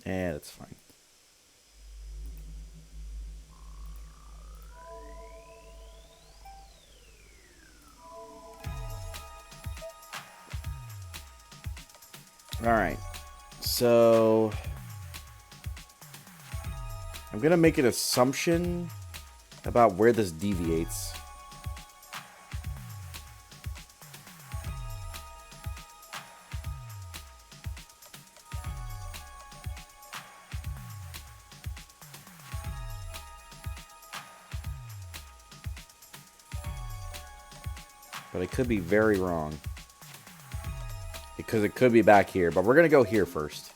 Yeah, that's fine. Alright. So I'm gonna make an assumption about where this deviates. But I could be very wrong. Because it could be back here. But we're going to go here first.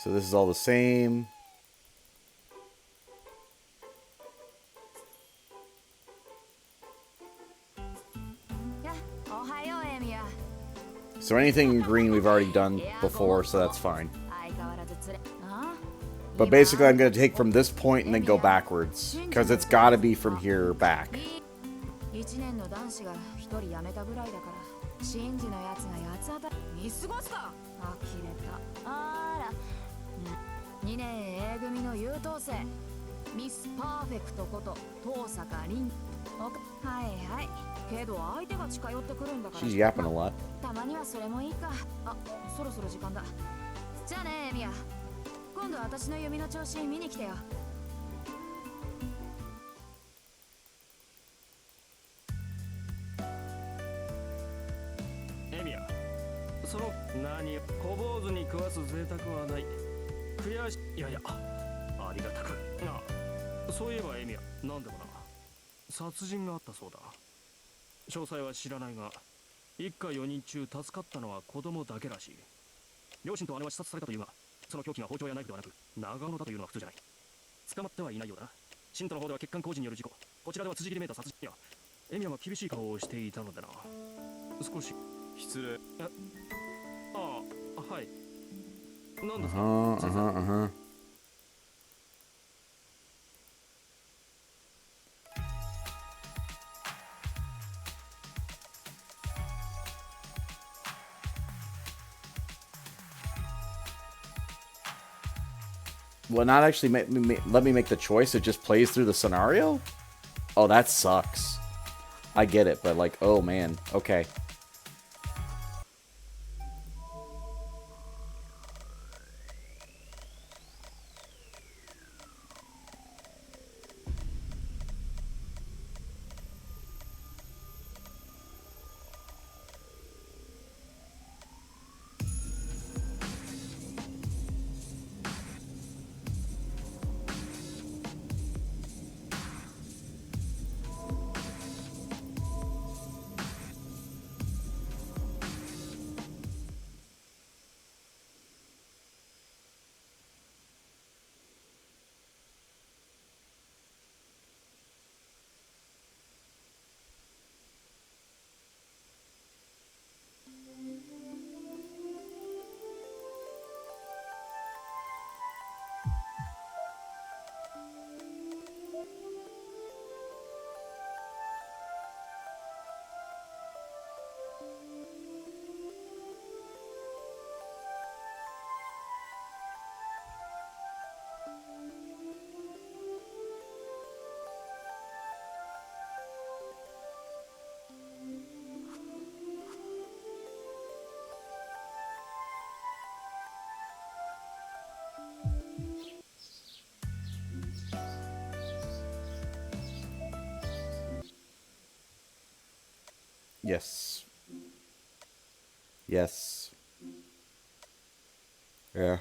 So this is all the same. So anything in green we've already done before, so that's fine. But basically I'm going to take from this point and then go backwards. Because it's got to be from here back. She's yapping a lot. Well, not actually let me make the choice. It just plays through the scenario? Oh, that sucks. I get it, but like, oh man. Okay. Yes. Yes. Yeah.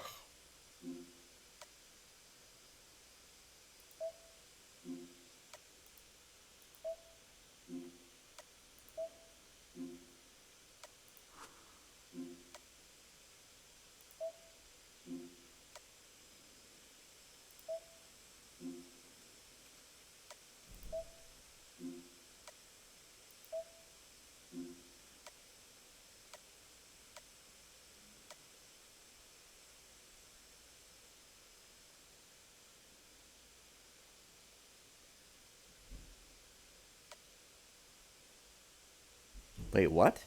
Wait, what?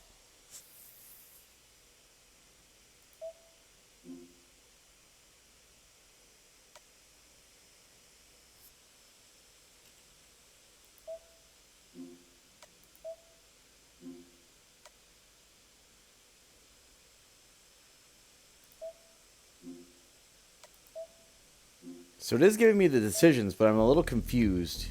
So it is giving me the decisions, but I'm a little confused.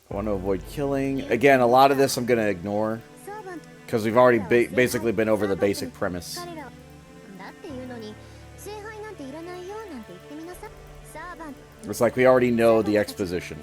I want to avoid killing. Again, a lot of this I'm going to ignore. Because we've already basically been over the basic premise. It's like we already know the exposition.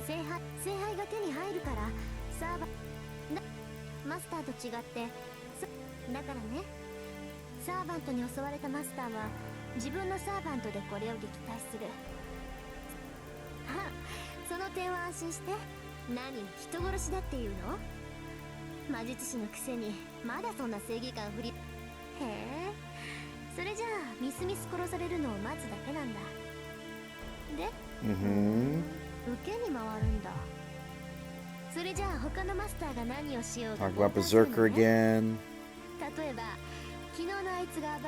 Talk about Berserker again.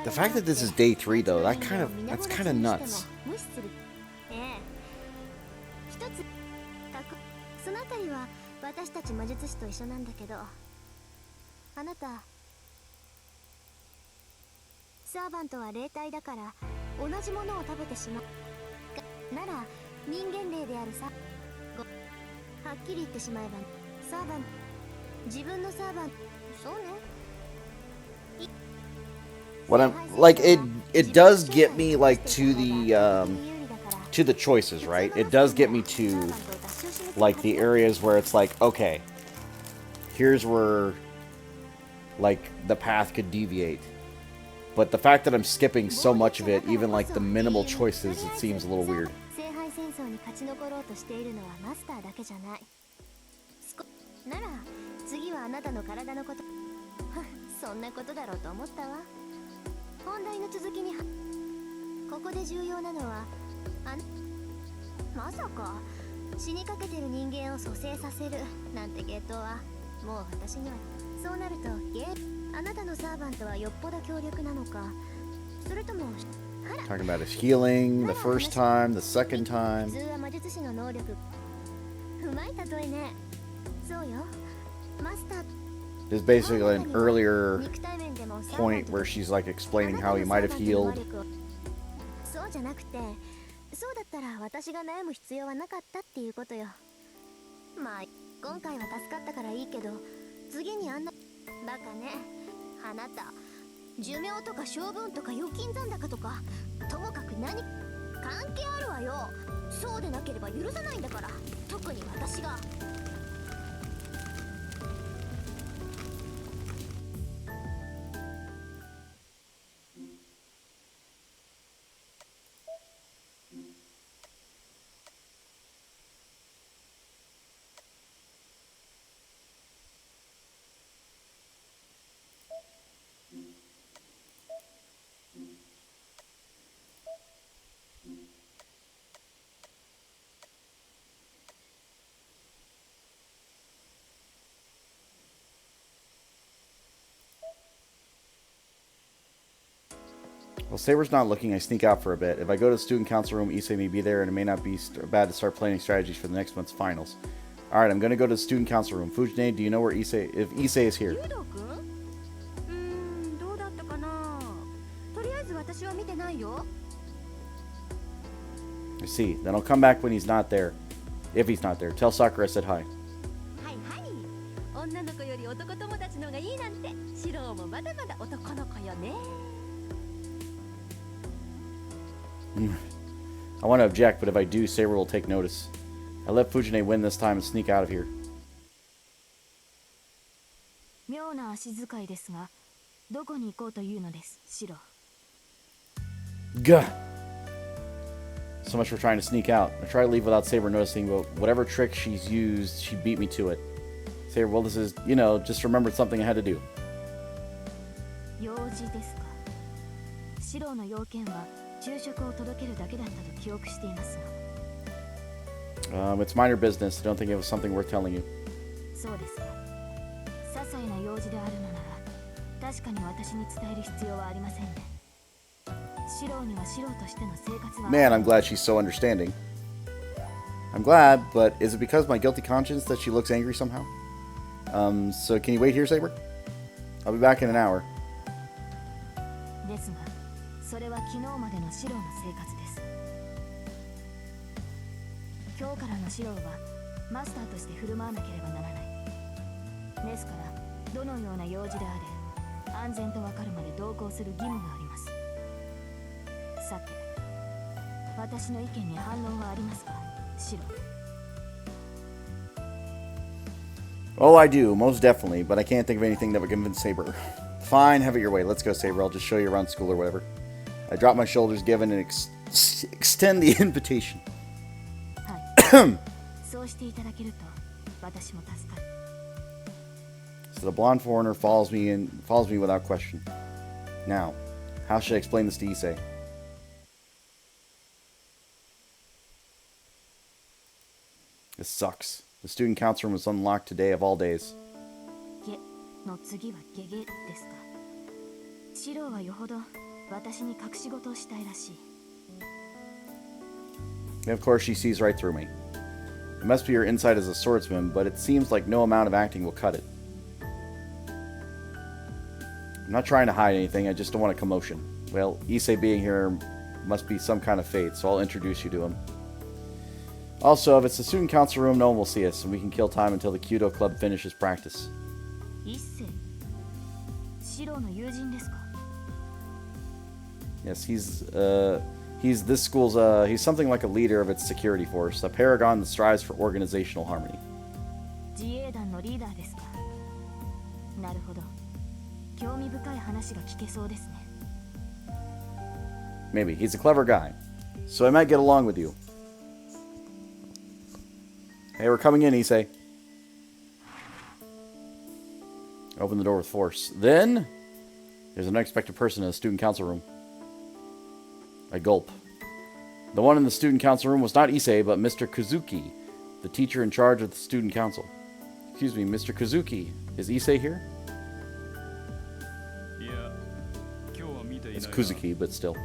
The fact that this is day 3 though, that's kind of nuts. What I'm like, it does get me like to the choices, right? It does get me to like the areas where it's like, okay, here's where like the path could deviate. But the fact that I'm skipping so much of it, even like the minimal choices, it seems a little weird. Talking about his healing, the first time, the second time. There's basically an earlier point where she's like explaining how he might have healed. Well, Saber's not looking. I sneak out for a bit. If I go to the student council room, Issei may be there, and it may not be bad to start planning strategies for the next month's finals. All right, I'm going to go to the student council room. Fujine, do you know where Issei... If Issei is here? I see. Then I'll come back when he's not there. If he's not there. Tell Sakura I said hi. I want to object, but if I do, Saber will take notice. I let Fujine win this time and sneak out of here. Gah! So much for trying to sneak out. I try to leave without Saber noticing, but whatever trick she's used, she beat me to it. Saber, well, this is, you know, just remembered something I had to do. It's minor business. I don't think it was something worth telling you. Man, I'm glad she's so understanding. I'm glad, but is it because of my guilty conscience that she looks angry somehow? So can you wait here, Saber? I'll be back in an hour. Oh, I do, most definitely, but I can't think of anything that would convince Saber. Fine, have it your way. Let's go, Saber. I'll just show you around school or whatever. I drop my shoulders, give and extend the invitation. So the blonde foreigner follows me without question. Now, how should I explain this to Issei? This sucks. The student council room was unlocked today of all days. And of course she sees right through me. It must be her insight as a swordsman, but it seems like no amount of acting will cut it. I'm not trying to hide anything, I just don't want a commotion. Well, Issei being here must be some kind of fate, so I'll introduce you to him. Also, if it's the student council room, no one will see us, and we can kill time until the Kyudo club finishes practice. Yes, he's this school's, he's something like a leader of its security force, a paragon that strives for organizational harmony. Maybe. He's a clever guy, so I might get along with you. Hey, we're coming in, Issei. Open the door with force. Then, there's an unexpected person in the student council room. I gulp. The one in the student council room was not Issei, but Mr. Kazuki, the teacher in charge of the student council. Excuse me, Mr. Kazuki. Is Issei here? It's Kuzuki, but still.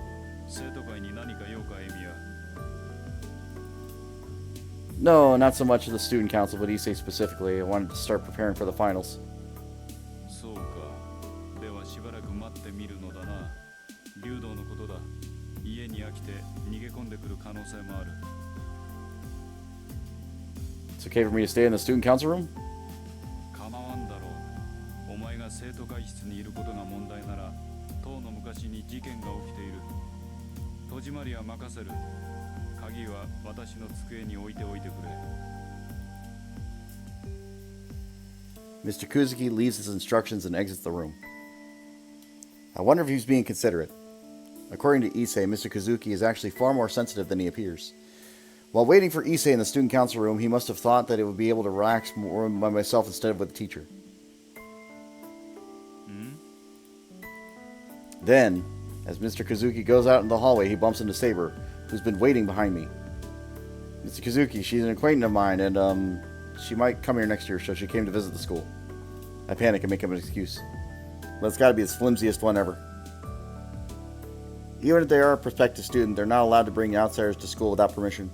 No, not so much of the student council, but Issei specifically. I wanted to start preparing for the finals. It's okay for me to stay in the student council room? Mr. Kuzuki leaves his instructions and exits the room. I wonder if he's being considerate. According to Issei, Mr. Kazuki is actually far more sensitive than he appears. While waiting for Issei in the student council room, he must have thought that it would be able to relax more by myself instead of with the teacher. Then, as Mr. Kazuki goes out in the hallway, he bumps into Saber, who's been waiting behind me. Mr. Kazuki, she's an acquaintance of mine, and she might come here next year, so she came to visit the school. I panic and make up an excuse. But it's got to be the flimsiest one ever. Even if they are a prospective student, they're not allowed to bring outsiders to school without permission.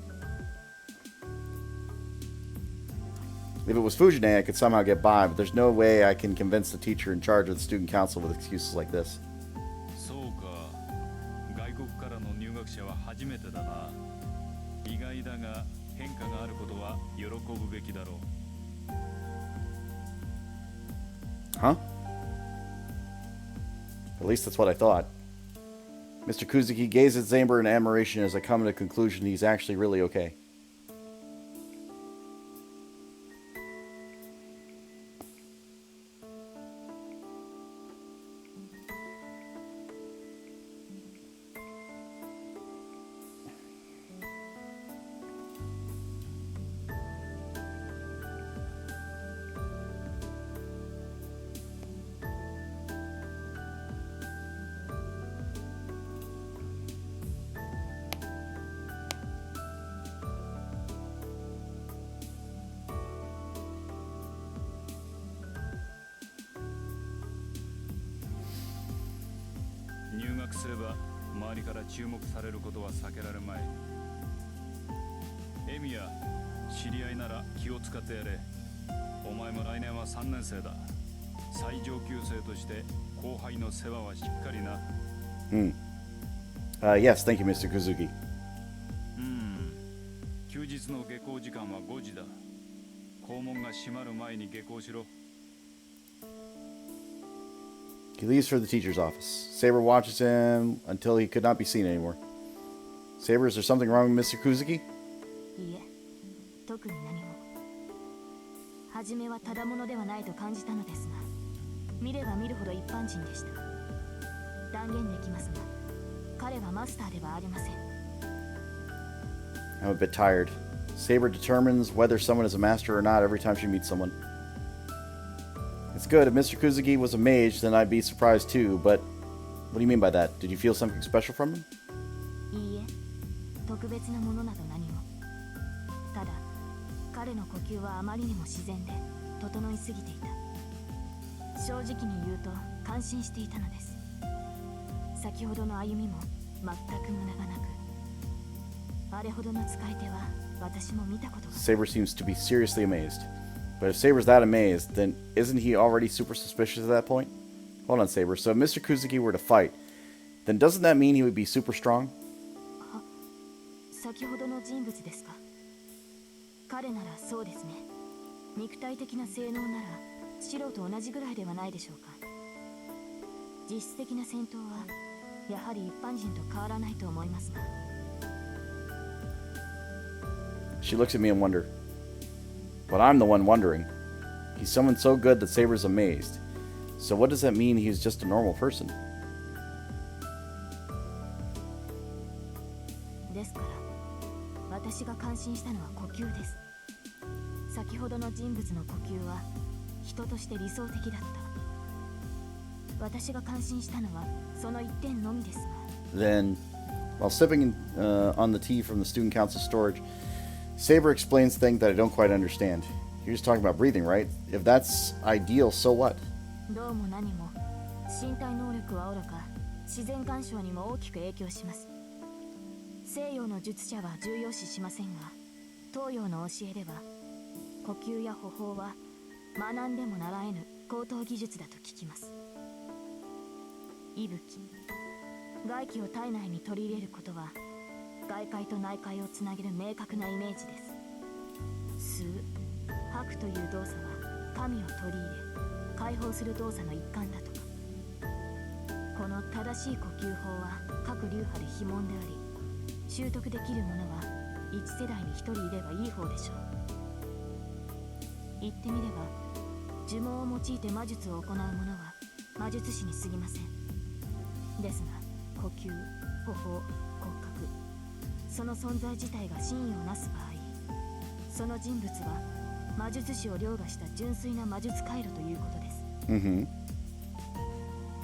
If it was Fujine, I could somehow get by, but there's no way I can convince the teacher in charge of the student council with excuses like this. Huh? At least that's what I thought. Mr. Kuzuki gazes at Zamber in admiration as I come to the conclusion he's actually really okay. Yes, thank you, Mr. Kuzuki. He leaves for the teacher's office. Saber watches him until he could not be seen anymore. Saber, is there something wrong with Mr. Kuzuki? I'm a bit tired. Saber determines whether someone is a master or not every time she meets someone. It's good. If Mr. Kuzuki was a mage, then I'd be surprised too, but what do you mean by that? Did you feel something special from him? Saber seems to be seriously amazed. But if Saber's that amazed, then isn't he already super suspicious at that point? Hold on, Saber. So if Mr. Kuzuki were to fight, then doesn't that mean he would be super strong? She looks at me and wonders. But I'm the one wondering. He's someone so good that Saber's amazed. So what does that mean he's just a normal person? Then, while sipping on the tea from the student council storage, Saber explains things that I don't quite understand. You're just talking about breathing, right? If that's ideal, so what?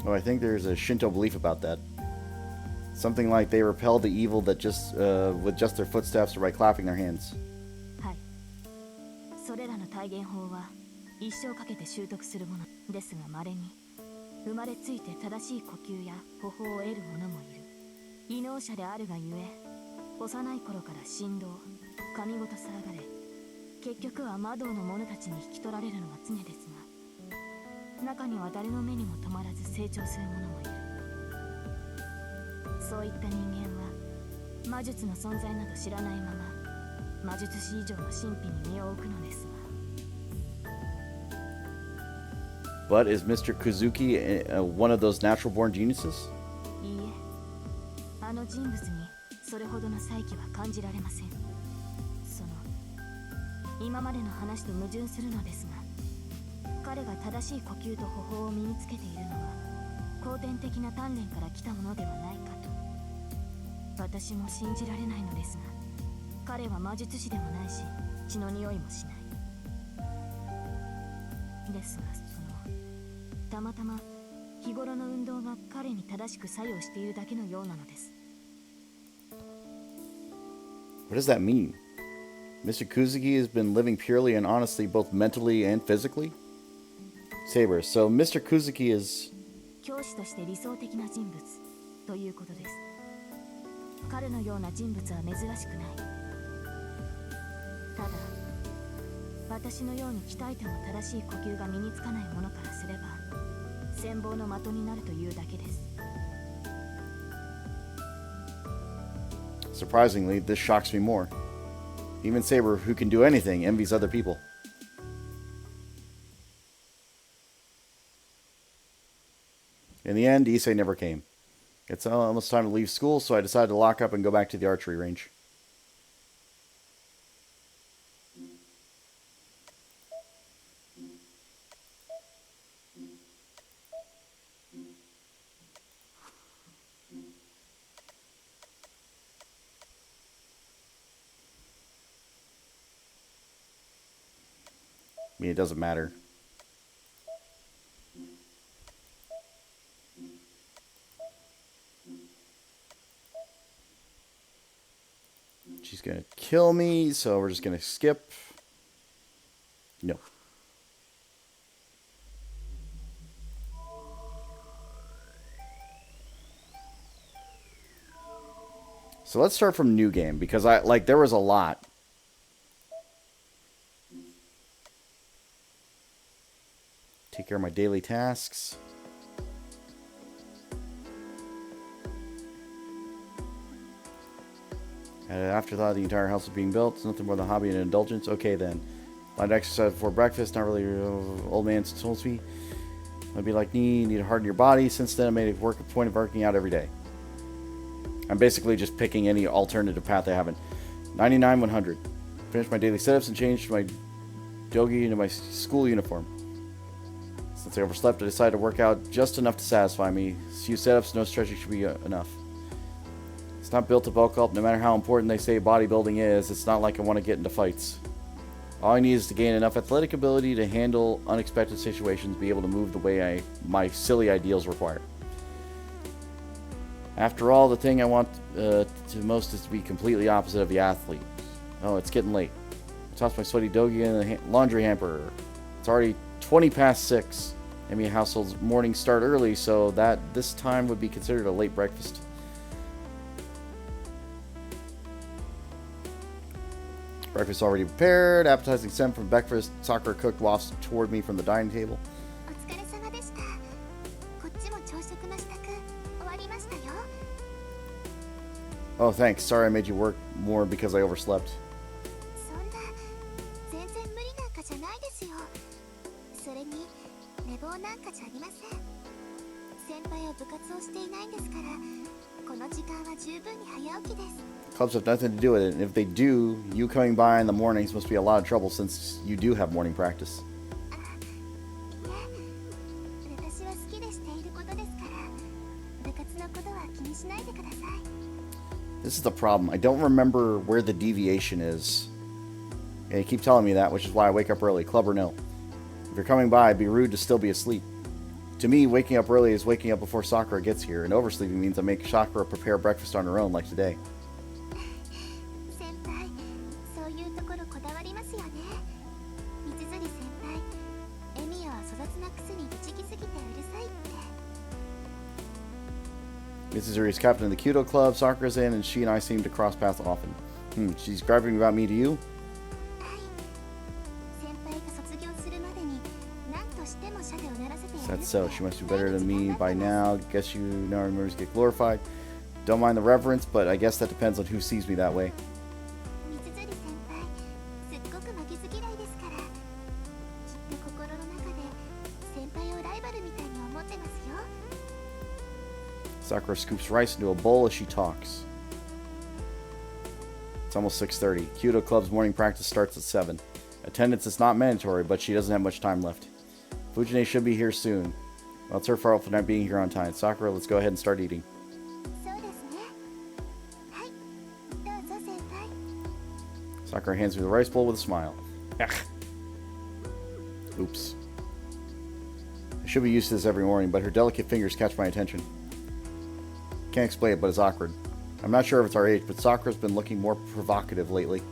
Well, I think there's a Shinto belief about that. Something like they repel the evil that just with just their footsteps or by clapping their hands. 異能者であるがゆえ、幼い頃から神道、神事騒がれ、結局は魔道の者たちに引き取られるのが常ですが、中には誰の目にも留まらず成長する者もいる。そういった人間は魔術の存在など知らないまま魔術師以上の神秘に身を置くのですが。 But is Mr. Kuzuki one of those natural born geniuses? いいえ、あの人物にそれほどの才気は感じられません。その今までの話と矛盾するのですが、彼が正しい呼吸と歩法を身につけているのは後天的な鍛錬から来たものではないかと。私も信じられないのですが、彼は魔術師でもないし血の匂いもしない。ですが、たまたま日頃の運動が彼に正しく作用しているだけのようなのです。 What does that mean? Mr. Kuzuki has been living purely and honestly both mentally and physically? Saber, so Mr. Kuzuki is... 教師として理想的な人物ということです。彼のような人物は珍しくない。ただ、私のように鍛えても正しい呼吸が身につかない者からすれば羨望の的になるというだけです。 Surprisingly, this shocks me more. Even Saber, who can do anything, envies other people. In the end, Issei never came. It's almost time to leave school, so I decided to lock up and go back to the archery range. I mean, it doesn't matter. She's gonna kill me, so we're just gonna skip. No. So let's start from new game, because there was a lot. Take care of my daily tasks. Had an afterthought, the entire house was being built. It's nothing more than a hobby and an indulgence. Okay then. Light exercise before breakfast, not really old man told me. I'd be like, need to harden your body. Since then I made a point of working out every day. I'm basically just picking any alternative path I haven't. 99, 100. Finished my daily sit-ups and changed my dogi into my school uniform. Since I overslept, I decided to work out just enough to satisfy me. A few sit-ups, no stretching should be enough. It's not built to bulk up. No matter how important they say bodybuilding is, it's not like I want to get into fights. All I need is to gain enough athletic ability to handle unexpected situations, be able to move the way my silly ideals require. After all, the thing I want to most is to be completely opposite of the athlete. Oh, it's getting late. I tossed my sweaty dogi in the laundry hamper. It's already 20 past 6. Amy household's mornings start early, so that this time would be considered a late breakfast. Breakfast already prepared. Appetizing scent from breakfast. Sakura cooked wafts toward me from the dining table. Oh, thanks. Sorry I made you work more because I overslept. Clubs have nothing to do with it, and if they do, you coming by in the mornings must be a lot of trouble since you do have morning practice. This is the problem. I don't remember where the deviation is. And you keep telling me that, which is why I wake up early, club or no. If you're coming by, it'd be rude to still be asleep. To me, waking up early is waking up before Sakura gets here, and oversleeping means I make Sakura prepare breakfast on her own, like today. Mizuri's captain of the Kyoto Club. Sakura's in, and she and I seem to cross paths often. She's griping about me to you? That's so. She must be better than me by now. Guess you know our memories get glorified. Don't mind the reverence, but I guess that depends on who sees me that way. Sakura scoops rice into a bowl as she talks. It's almost 6:30. Kyoto Club's morning practice starts at 7. Attendance is not mandatory, but she doesn't have much time left. Fujine should be here soon. Well, it's her fault for not being here on time. Sakura, let's go ahead and start eating. Sakura hands me the rice bowl with a smile. Oops. I should be used to this every morning, but her delicate fingers catch my attention. Can't explain it, but it's awkward. I'm not sure if it's our age, but Sakura's been looking more provocative lately.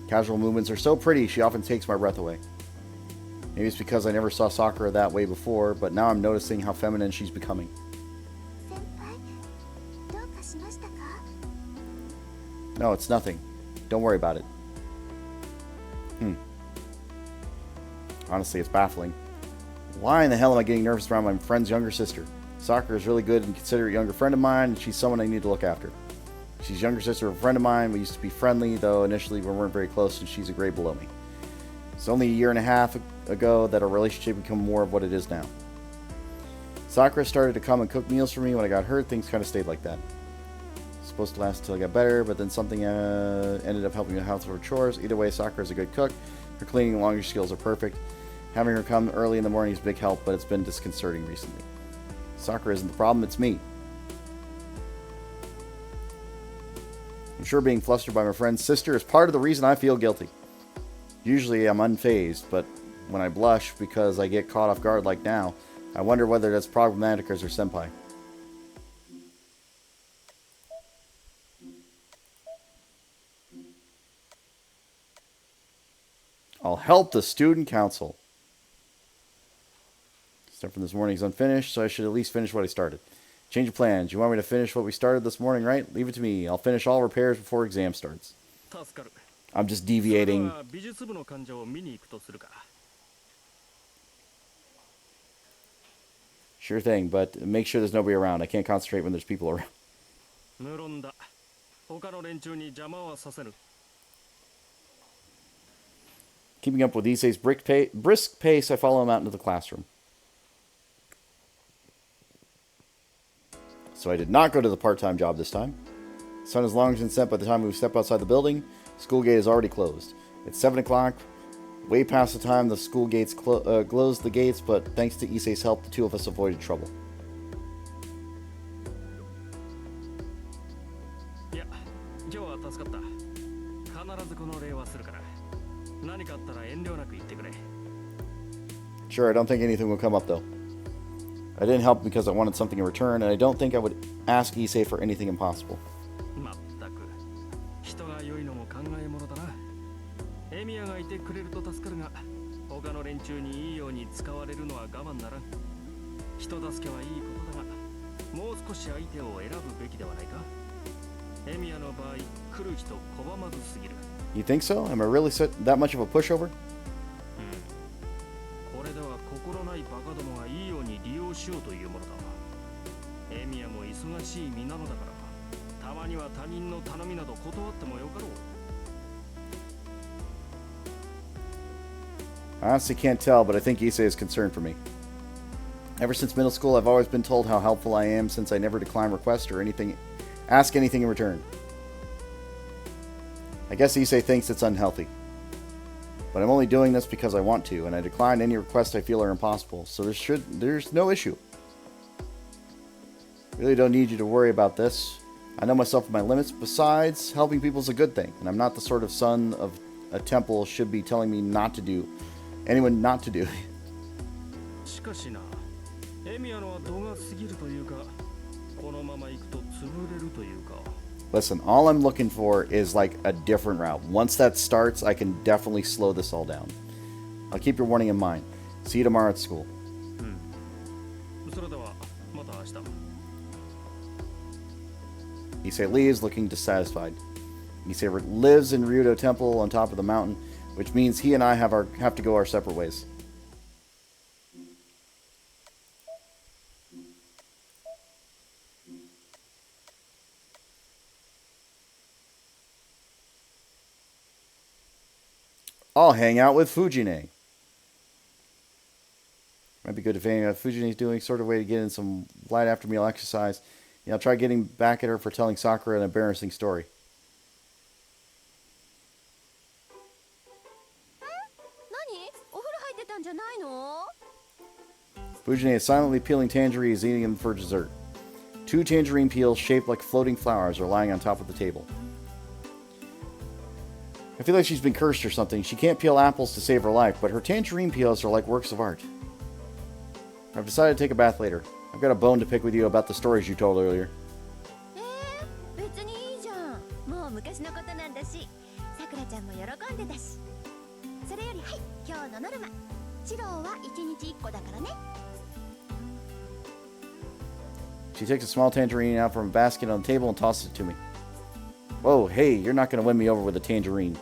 Casual movements are so pretty, she often takes my breath away. Maybe it's because I never saw Sakura that way before, but now I'm noticing how feminine she's becoming. No, it's nothing. Don't worry about it. Honestly, it's baffling. Why in the hell am I getting nervous around my friend's younger sister? Sakura is really good and considerate younger friend of mine, and she's someone I need to look after. She's younger sister of a friend of mine. We used to be friendly, though initially we weren't very close, and she's a grade below me. It's only a year and a half ago that our relationship became more of what it is now. Sakura started to come and cook meals for me when I got hurt. Things kind of stayed like that. It's supposed to last until I got better, but then something ended up helping me with household chores. Either way, Sakura is a good cook. Her cleaning and laundry skills are perfect. Having her come early in the morning is a big help, but it's been disconcerting recently. Sakura isn't the problem, it's me. I'm sure being flustered by my friend's sister is part of the reason I feel guilty. Usually I'm unfazed, but when I blush because I get caught off guard like now, I wonder whether that's problematic as her senpai. I'll help the student council. Stuff from this morning is unfinished, so I should at least finish what I started. Change of plans. You want me to finish what we started this morning, right? Leave it to me. I'll finish all repairs before exam starts. I'm just deviating. Sure thing, but make sure there's nobody around. I can't concentrate when there's people around. Keeping up with Issei's brisk pace, I follow him out into the classroom. So I did not go to the part-time job this time. The sun is long since set by the time we step outside the building. School gate is already closed. It's 7 o'clock, way past the time the school gates closed the gates, but thanks to Issei's help, the two of us avoided trouble. Sure, I don't think anything will come up though. I didn't help because I wanted something in return, and I don't think I would ask Issei for anything impossible. You think so? Am I really that much of a pushover? I honestly can't tell, but I think Issei is concerned for me. Ever since middle school, I've always been told how helpful I am since I never decline requests or ask anything in return. I guess Issei thinks it's unhealthy. But I'm only doing this because I want to, and I decline any requests I feel are impossible, so there's no issue. Really don't need you to worry about this. I know myself and my limits. Besides, helping people is a good thing, and I'm not the sort of son of a temple should be telling me not to do. Anyone not to do. Listen, all I'm looking for is like a different route. Once that starts, I can definitely slow this all down. I'll keep your warning in mind. See you tomorrow at school. Issei leaves, looking dissatisfied. Issei lives in Ryudo Temple on top of the mountain, which means he and I have to go our separate ways. I'll hang out with Fujine. Might be good if Fujine's doing sort of way to get in some light after meal exercise. You know, try getting back at her for telling Sakura an embarrassing story. Fujine is silently peeling tangerines, eating them for dessert. 2 tangerine peels shaped like floating flowers are lying on top of the table. I feel like she's been cursed or something. She can't peel apples to save her life, but her tangerine peels are like works of art. I've decided to take a bath later. I've got a bone to pick with you about the stories you told earlier. She takes a small tangerine out from a basket on the table and tosses it to me. Whoa, hey, you're not going to win me over with a tangerine.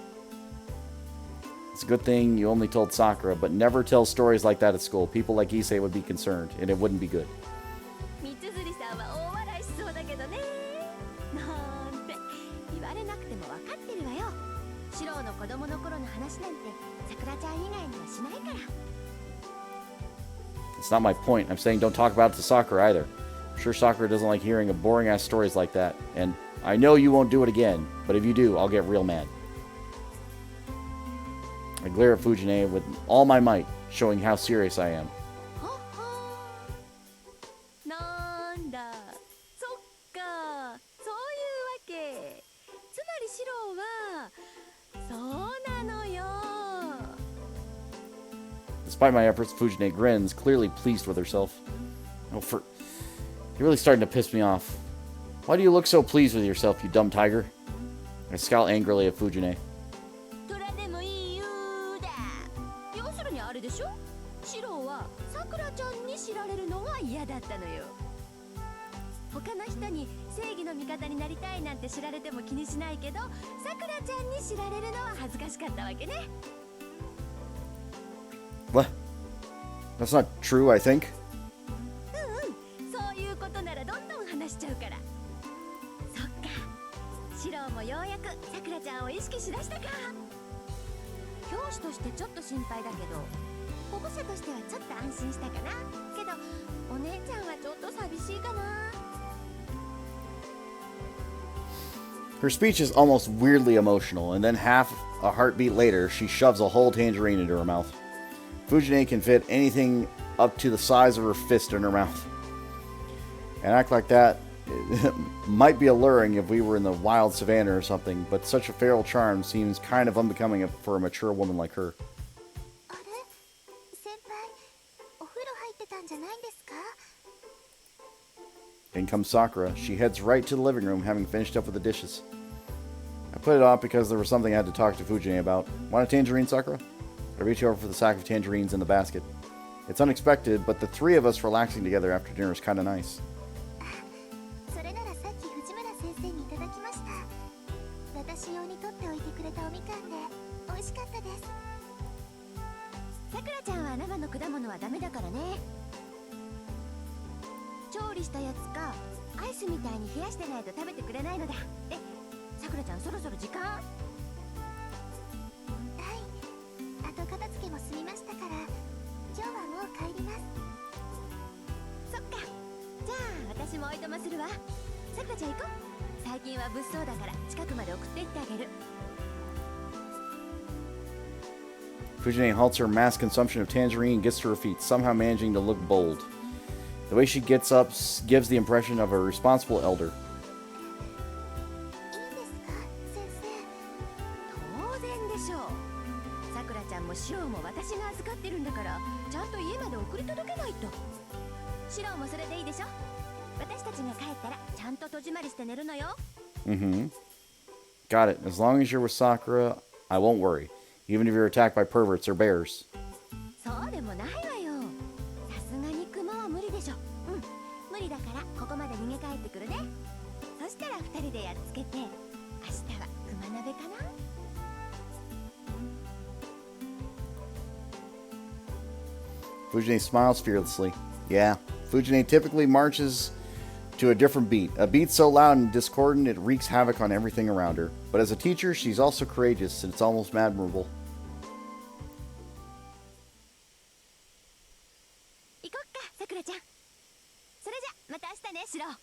It's a good thing you only told Sakura, but never tell stories like that at school. People like Issei would be concerned, and it wouldn't be good. It's not my point. I'm saying don't talk about it to Sakura either. I'm sure Sakura doesn't like hearing of boring-ass stories like that, and I know you won't do it again, but if you do, I'll get real mad. I glare at Fujine with all my might, showing how serious I am. Despite my efforts, Fujine grins, clearly pleased with herself. Oh, you're really starting to piss me off. Why do you look so pleased with yourself, you dumb tiger? I scowl angrily at Fujine. What? That's not true, I think. Her speech is almost weirdly emotional, and then half a heartbeat later, she shoves a whole tangerine into her mouth. Fujine can fit anything up to the size of her fist in her mouth. And act like that might be alluring if we were in the wild savannah or something, but such a feral charm seems kind of unbecoming for a mature woman like her. In comes Sakura. She heads right to the living room, having finished up with the dishes. I put it off because there was something I had to talk to Fujine about. Want a tangerine, Sakura? I reach over for the sack of tangerines in the basket. It's unexpected, but the 3 of us relaxing together after dinner is kind of nice. Fujine halts her mass consumption of tangerine and gets to her feet, somehow managing to look bold. The way she gets up gives the impression of a responsible elder. Mm-hmm. Got it. As long as you're with Sakura, I won't worry. Even if you're attacked by perverts or bears. Fujine smiles fearlessly. Yeah, Fujine typically marches to a different beat. A beat so loud and discordant it wreaks havoc on everything around her. But as a teacher, she's also courageous, and it's almost admirable. 行こっか、さくらちゃん。それじゃ、また明日ね、シロ。はい。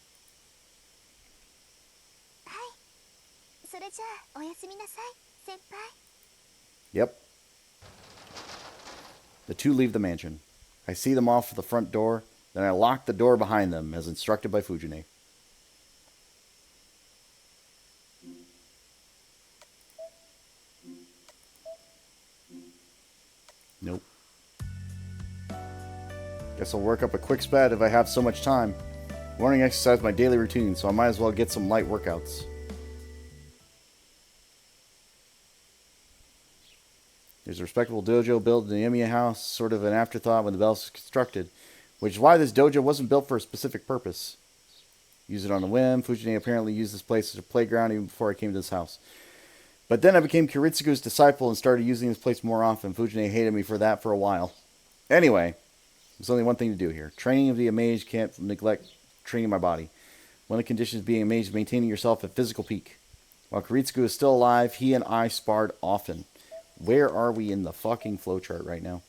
それじゃあ、おやすみなさい、先輩。Yep. The two leave the mansion. I see them off the front door, then I lock the door behind them, as instructed by Fujine. Nope. Guess I'll work up a quick spat if I have so much time. Morning exercise is my daily routine, so I might as well get some light workouts. There's a respectable dojo built in the Emiya house, sort of an afterthought when the bell was constructed, which is why this dojo wasn't built for a specific purpose. Use it on a whim. Fujine apparently used this place as a playground even before I came to this house. But then I became Kiritsugu's disciple and started using this place more often. Fujine hated me for that for a while. Anyway, there's only one thing to do here. Training of the mage can't neglect training my body. One of the conditions of being a mage is maintaining yourself at physical peak. While Kiritsugu is still alive, he and I sparred often. Where are we in the fucking flowchart right now?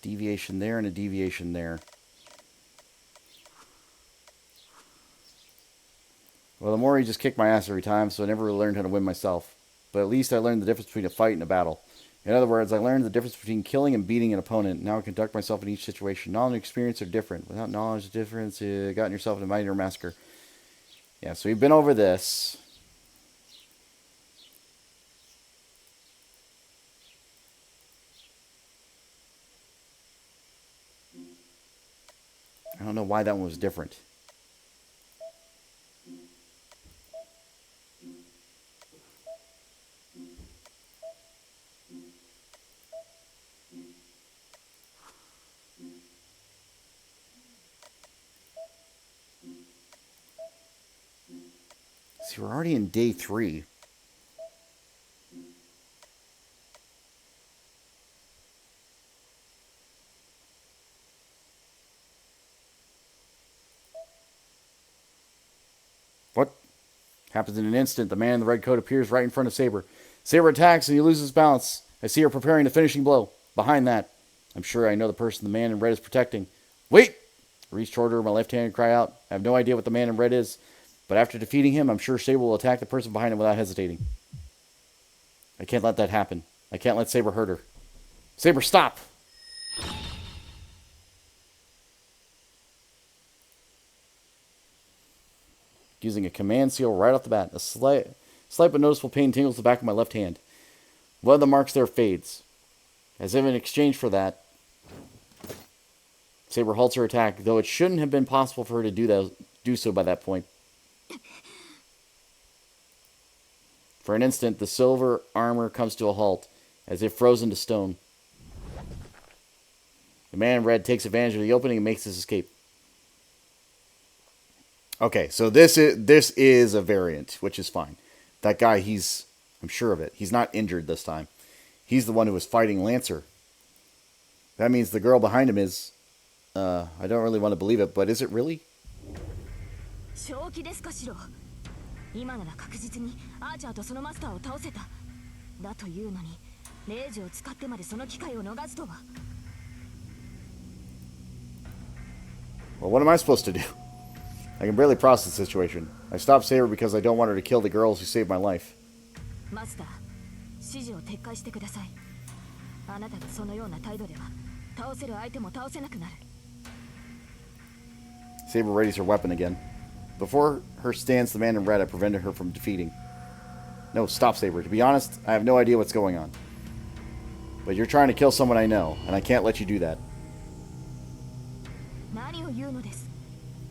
Deviation there and a deviation there. Well, the Mori just kicked my ass every time, so I never really learned how to win myself. But at least I learned the difference between a fight and a battle. In other words, I learned the difference between killing and beating an opponent. Now I conduct myself in each situation. Knowledge and experience are different. Without knowledge, the difference, you gotten yourself in a minor massacre. Yeah, so we've been over this. I don't know why that one was different. See, we're already in day 3. What? Happens in an instant. The man in the red coat appears right in front of Saber. Saber attacks and he loses balance. I see her preparing the finishing blow. Behind that, I'm sure I know the person the man in red is protecting. Wait! I reach toward her, my left hand, and cry out. I have no idea what the man in red is, but after defeating him, I'm sure Saber will attack the person behind him without hesitating. I can't let that happen. I can't let Saber hurt her. Saber, stop! Using a command seal right off the bat. A slight but noticeable pain tingles the back of my left hand. One of the marks there fades. As if in exchange for that, Saber halts her attack, though it shouldn't have been possible for her to do so by that point. For an instant, the silver armor comes to a halt, as if frozen to stone. The man in red takes advantage of the opening and makes his escape. Okay, so this is a variant, which is fine. That guy, I'm sure of it. He's not injured this time. He's the one who was fighting Lancer. That means the girl behind him is... I don't really want to believe it, but is it really? Well, what am I supposed to do? I can barely process the situation. I stopped Saber because I don't want her to kill the girls who saved my life. Master, Saber readies her weapon again. Before her stands the man in red I prevented her from defeating. No, stop, Saber. To be honest, I have no idea what's going on. But you're trying to kill someone I know, and I can't let you do that. 何を言うのです。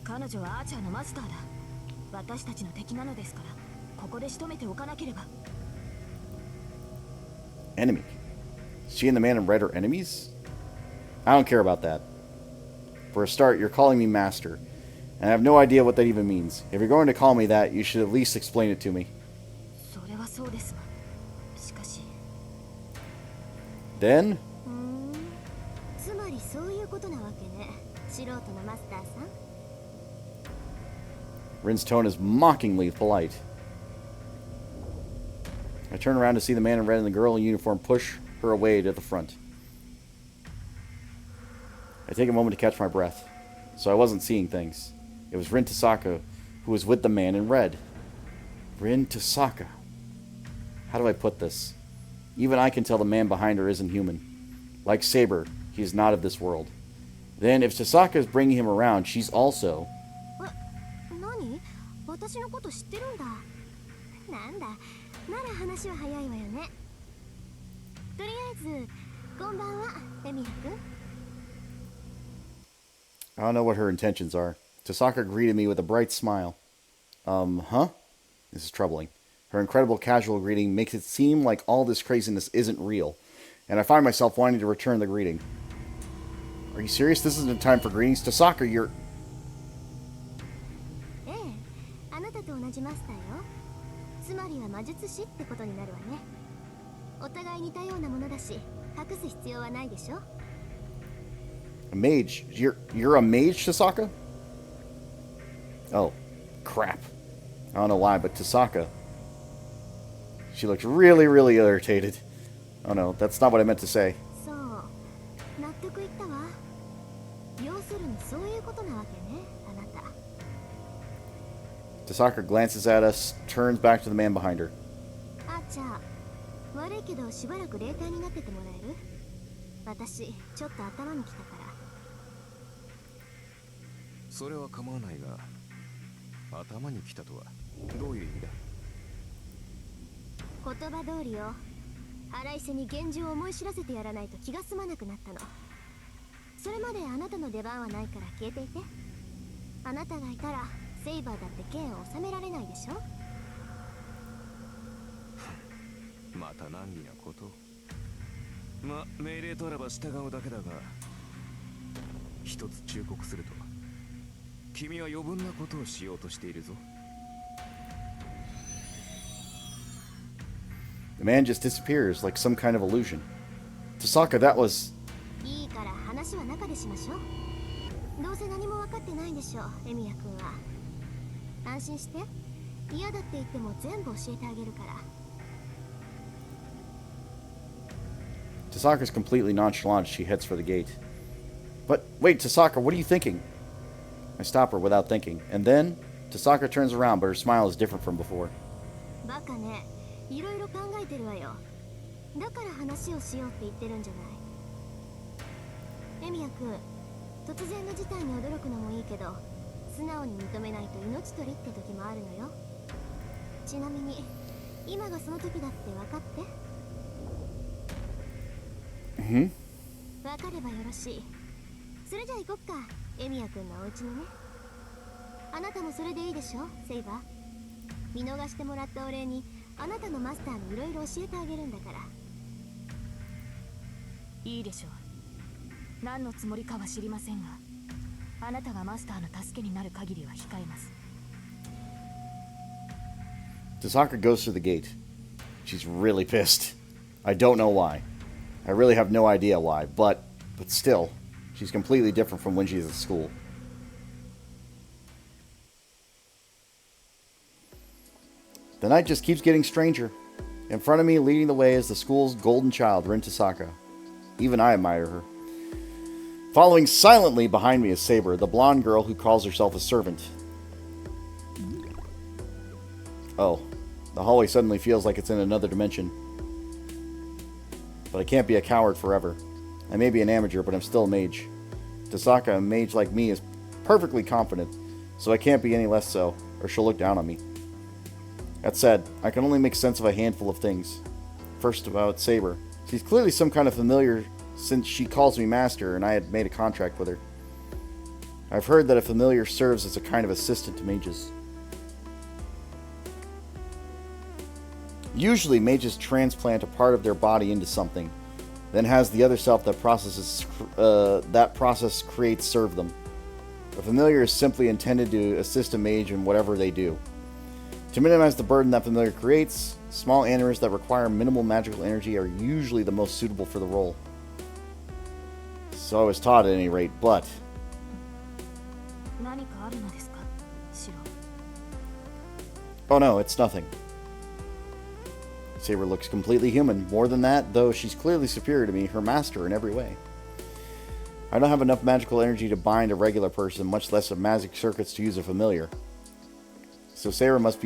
彼女はアーチャーのマスターだ。私たちの敵なのですから、ここで仕留めておかなければ。Enemy? She and the man in red are enemies? I don't care about that. For a start, you're calling me master, and I have no idea what that even means. If you're going to call me that, you should at least explain it to me. それはそうですが、しかし。Then? つまりそういうことなわけね。素人のマスターさん。Rin's tone is mockingly polite. I turn around to see the man in red and the girl in uniform push her away to the front. I take a moment to catch my breath, so I wasn't seeing things. It was Rin Tasaka who was with the man in red. Rin Tasaka. How do I put this? Even I can tell the man behind her isn't human. Like Saber, he is not of this world. Then, if Tasaka is bringing him around, she's also... 何？私のこと知ってるんだ。なんだ、なら話は早いわよね。とりあえず、こんばんは、エミヤ君。I don't know what her intentions are. Tasaka greeted me with a bright smile. Huh? This is troubling. Her incredible casual greeting makes it seem like all this craziness isn't real, and I find myself wanting to return the greeting. Are you serious? This isn't time for greetings. Tasaka, you're... ええ、あなたと同じマスターよ。つまりは魔術師ってことになるわね。お互い似たようなものだし、隠す必要はないでしょ。A mage? You're a mage, Tasaka? Oh, crap. I don't know why, but Tasaka... She looks really, really irritated. Oh no, that's not what I meant to say. そう、納得いったわ。要するにそういうことなわけね、あなた。Tasaka glances at us, turns back to the man behind her. あーちゃん、悪いけどしばらく霊体になっててもらえる？私、ちょっと頭にきたから。それは構わないが、頭にきたとはどういう意味だ？言葉通りよ。腹いせに厳重を思い知らせてやらないと気が済まなくなったの。それまであなたの出番はないから消えていて。あなたがいたらセイバーだって剣を収められないでしょ。また難儀なこと。ま、命令とあらば従うだけだが、一つ忠告すると、君は余分なことをしようとしているぞ。The man just disappears like some kind of illusion. Tasaka, that was... いいから話は中でしましょう。どうせ何も分かってないんでしょ、エミヤ君は。安心して。嫌だって言っても全部教えてあげるから。Tasaka's completely nonchalant as she heads for the gate. But, wait, Tasaka, what are you thinking? I stop her without thinking. And then, Tasaka turns around, but her smile is different from before. バカね。いろいろ考えてるわよ。だから話をしようって言ってるんじゃない。エミヤ君、突然の事態に驚くのもいいけど、素直に認めないと命取りって時もあるのよ。ちなみに、今がその時だって分かって。分かればよろしい。それじゃあ行こっか、エミヤ君のお家にね。あなたもそれでいいでしょ、セイバー。見逃してもらったお礼に、あなたのマスターにいろいろ教えてあげるんだから。いいでしょう。何のつもりかは知りませんが、あなたがマスターの助けになる限りは控えます。Tasaka goes through the gate. She's really pissed. I don't know why. I really have no idea why, but still, she's completely different from when she's at school. The night just keeps getting stranger. In front of me, leading the way, is the school's golden child, Rin Tasaka. Even I admire her. Following silently behind me is Saber, the blonde girl who calls herself a servant. Oh, the hallway suddenly feels like it's in another dimension. But I can't be a coward forever. I may be an amateur, but I'm still a mage. Tasaka, a mage like me, is perfectly confident, so I can't be any less so, or she'll look down on me. That said, I can only make sense of a handful of things. First, about Saber. She's clearly some kind of familiar since she calls me master and I had made a contract with her. I've heard that a familiar serves as a kind of assistant to mages. Usually, mages transplant a part of their body into something, then has the other self that process creates serve them. A familiar is simply intended to assist a mage in whatever they do. To minimize the burden that familiar creates, small animals that require minimal magical energy are usually the most suitable for the role. So I was taught at any rate, but... Oh no, it's nothing. Saber looks completely human. More than that, though she's clearly superior to me, her master in every way. I don't have enough magical energy to bind a regular person, much less of magic circuits to use a familiar. So Saber must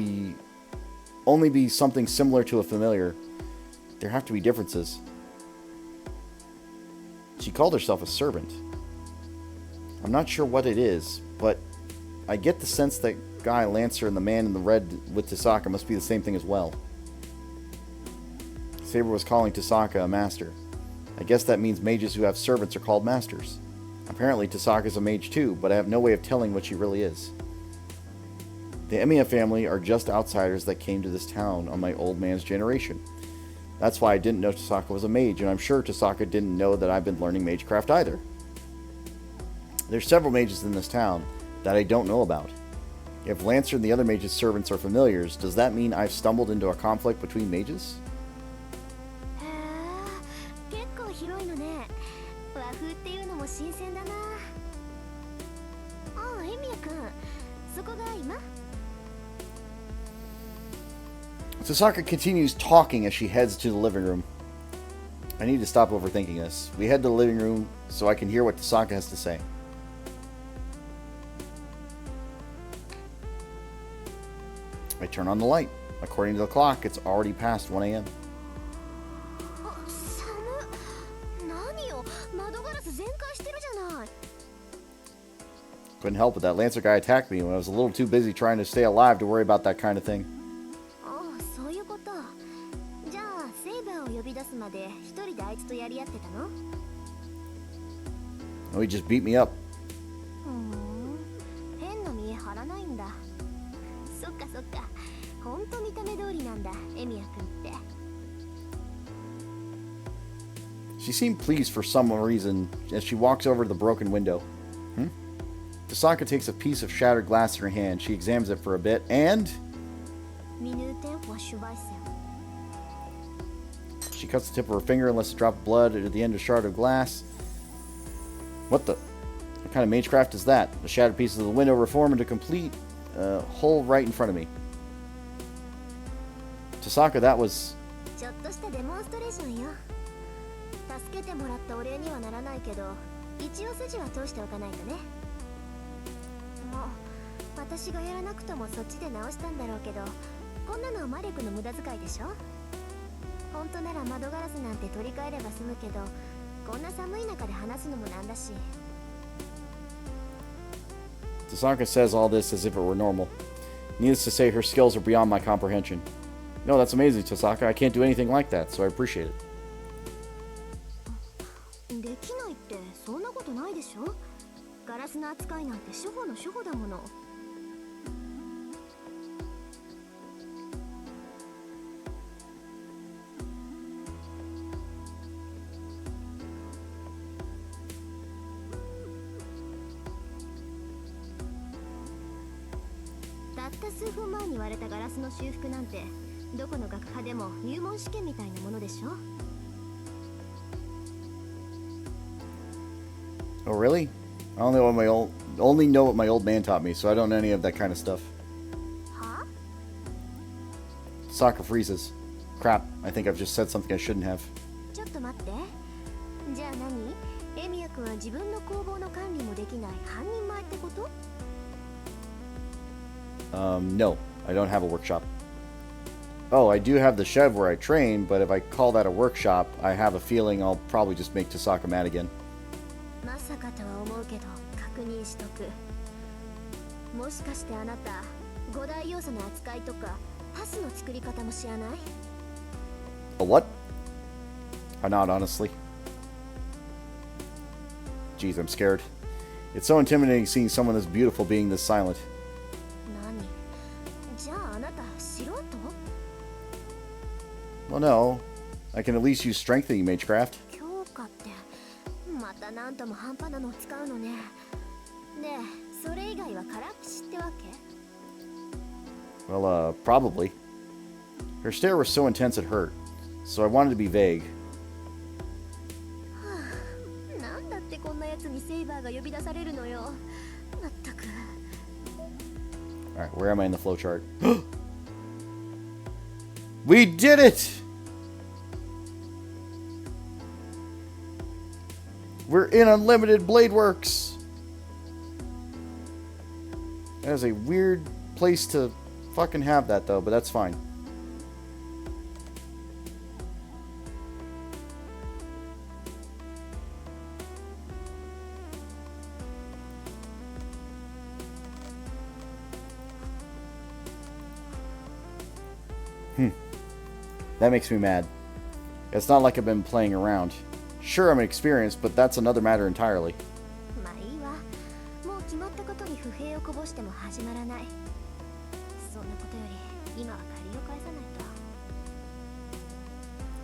only be something similar to a familiar. There have to be differences. She called herself a servant. I'm not sure what it is, but I get the sense that Guy Lancer and the man in the red with Tasaka must be the same thing as well. Saber was calling Tasaka a master. I guess that means mages who have servants are called masters. Apparently Tasaka's a mage too, but I have no way of telling what she really is. The Emiya family are just outsiders that came to this town on my old man's generation. That's why I didn't know Tasaka was a mage, and I'm sure Tasaka didn't know that I've been learning magecraft either. There's several mages in this town that I don't know about. If Lancer and the other mages' servants are familiars, does that mean I've stumbled into a conflict between mages? Tasaka continues talking as she heads to the living room. I need to stop overthinking this. We head to the living room so I can hear what Tasaka has to say. I turn on the light. According to the clock, it's already past 1 a.m. Couldn't help it. That Lancer guy attacked me when I was a little too busy trying to stay alive to worry about that kind of thing. Oh, he just beat me up. She seemed pleased for some reason as she walks over to the broken window. Tasaka takes a piece of shattered glass in her hand. She examines it for a bit, and... she cuts the tip of her finger and lets a drop of blood at the end of a shard of glass. What the... what kind of magecraft is that? The shattered pieces of the window reform into a complete hole right in front of me. Tasaka, that was... Tasaka says all this as if it were normal. Needless to say, her skills are beyond my comprehension. No, that's amazing, Tasaka. I can't do anything like that, so I appreciate it. Oh, really? I only know what my old man taught me, so I don't know any of that kind of stuff. Huh? Tasaka freezes. Crap, I think I've just said something I shouldn't have. No, I don't have a workshop. Oh, I do have the shed where I train, but if I call that a workshop, I have a feeling I'll probably just make Tasaka mad again. もしかしてあなた5大要素の扱いとかパスの作り方も知らない？ A what? I'm not, honestly. Jeez, I'm scared. It's so intimidating seeing someone this beautiful being this silent. 何？じゃああなた素人？ Well, no. I can at least use strengthening magecraft. 強化ってまたなんとも半端なのを使うのね。ねえ、それ以外は空っぴしってわけ？ Well, probably. Her stare was so intense it hurt, so I wanted to be vague. なんだってこんなやつにセイバーが呼び出されるのよ。まったく。Alright, where am I in the flowchart? We did it! We're in Unlimited Blade Works! That is a weird place to fucking have that, though, but that's fine. That makes me mad. It's not like I've been playing around. Sure, I'm experienced, but that's another matter entirely. まあいいわ。もう決まったことに不平をこぼしても始まらない。そんなことより今は借りを返さないと。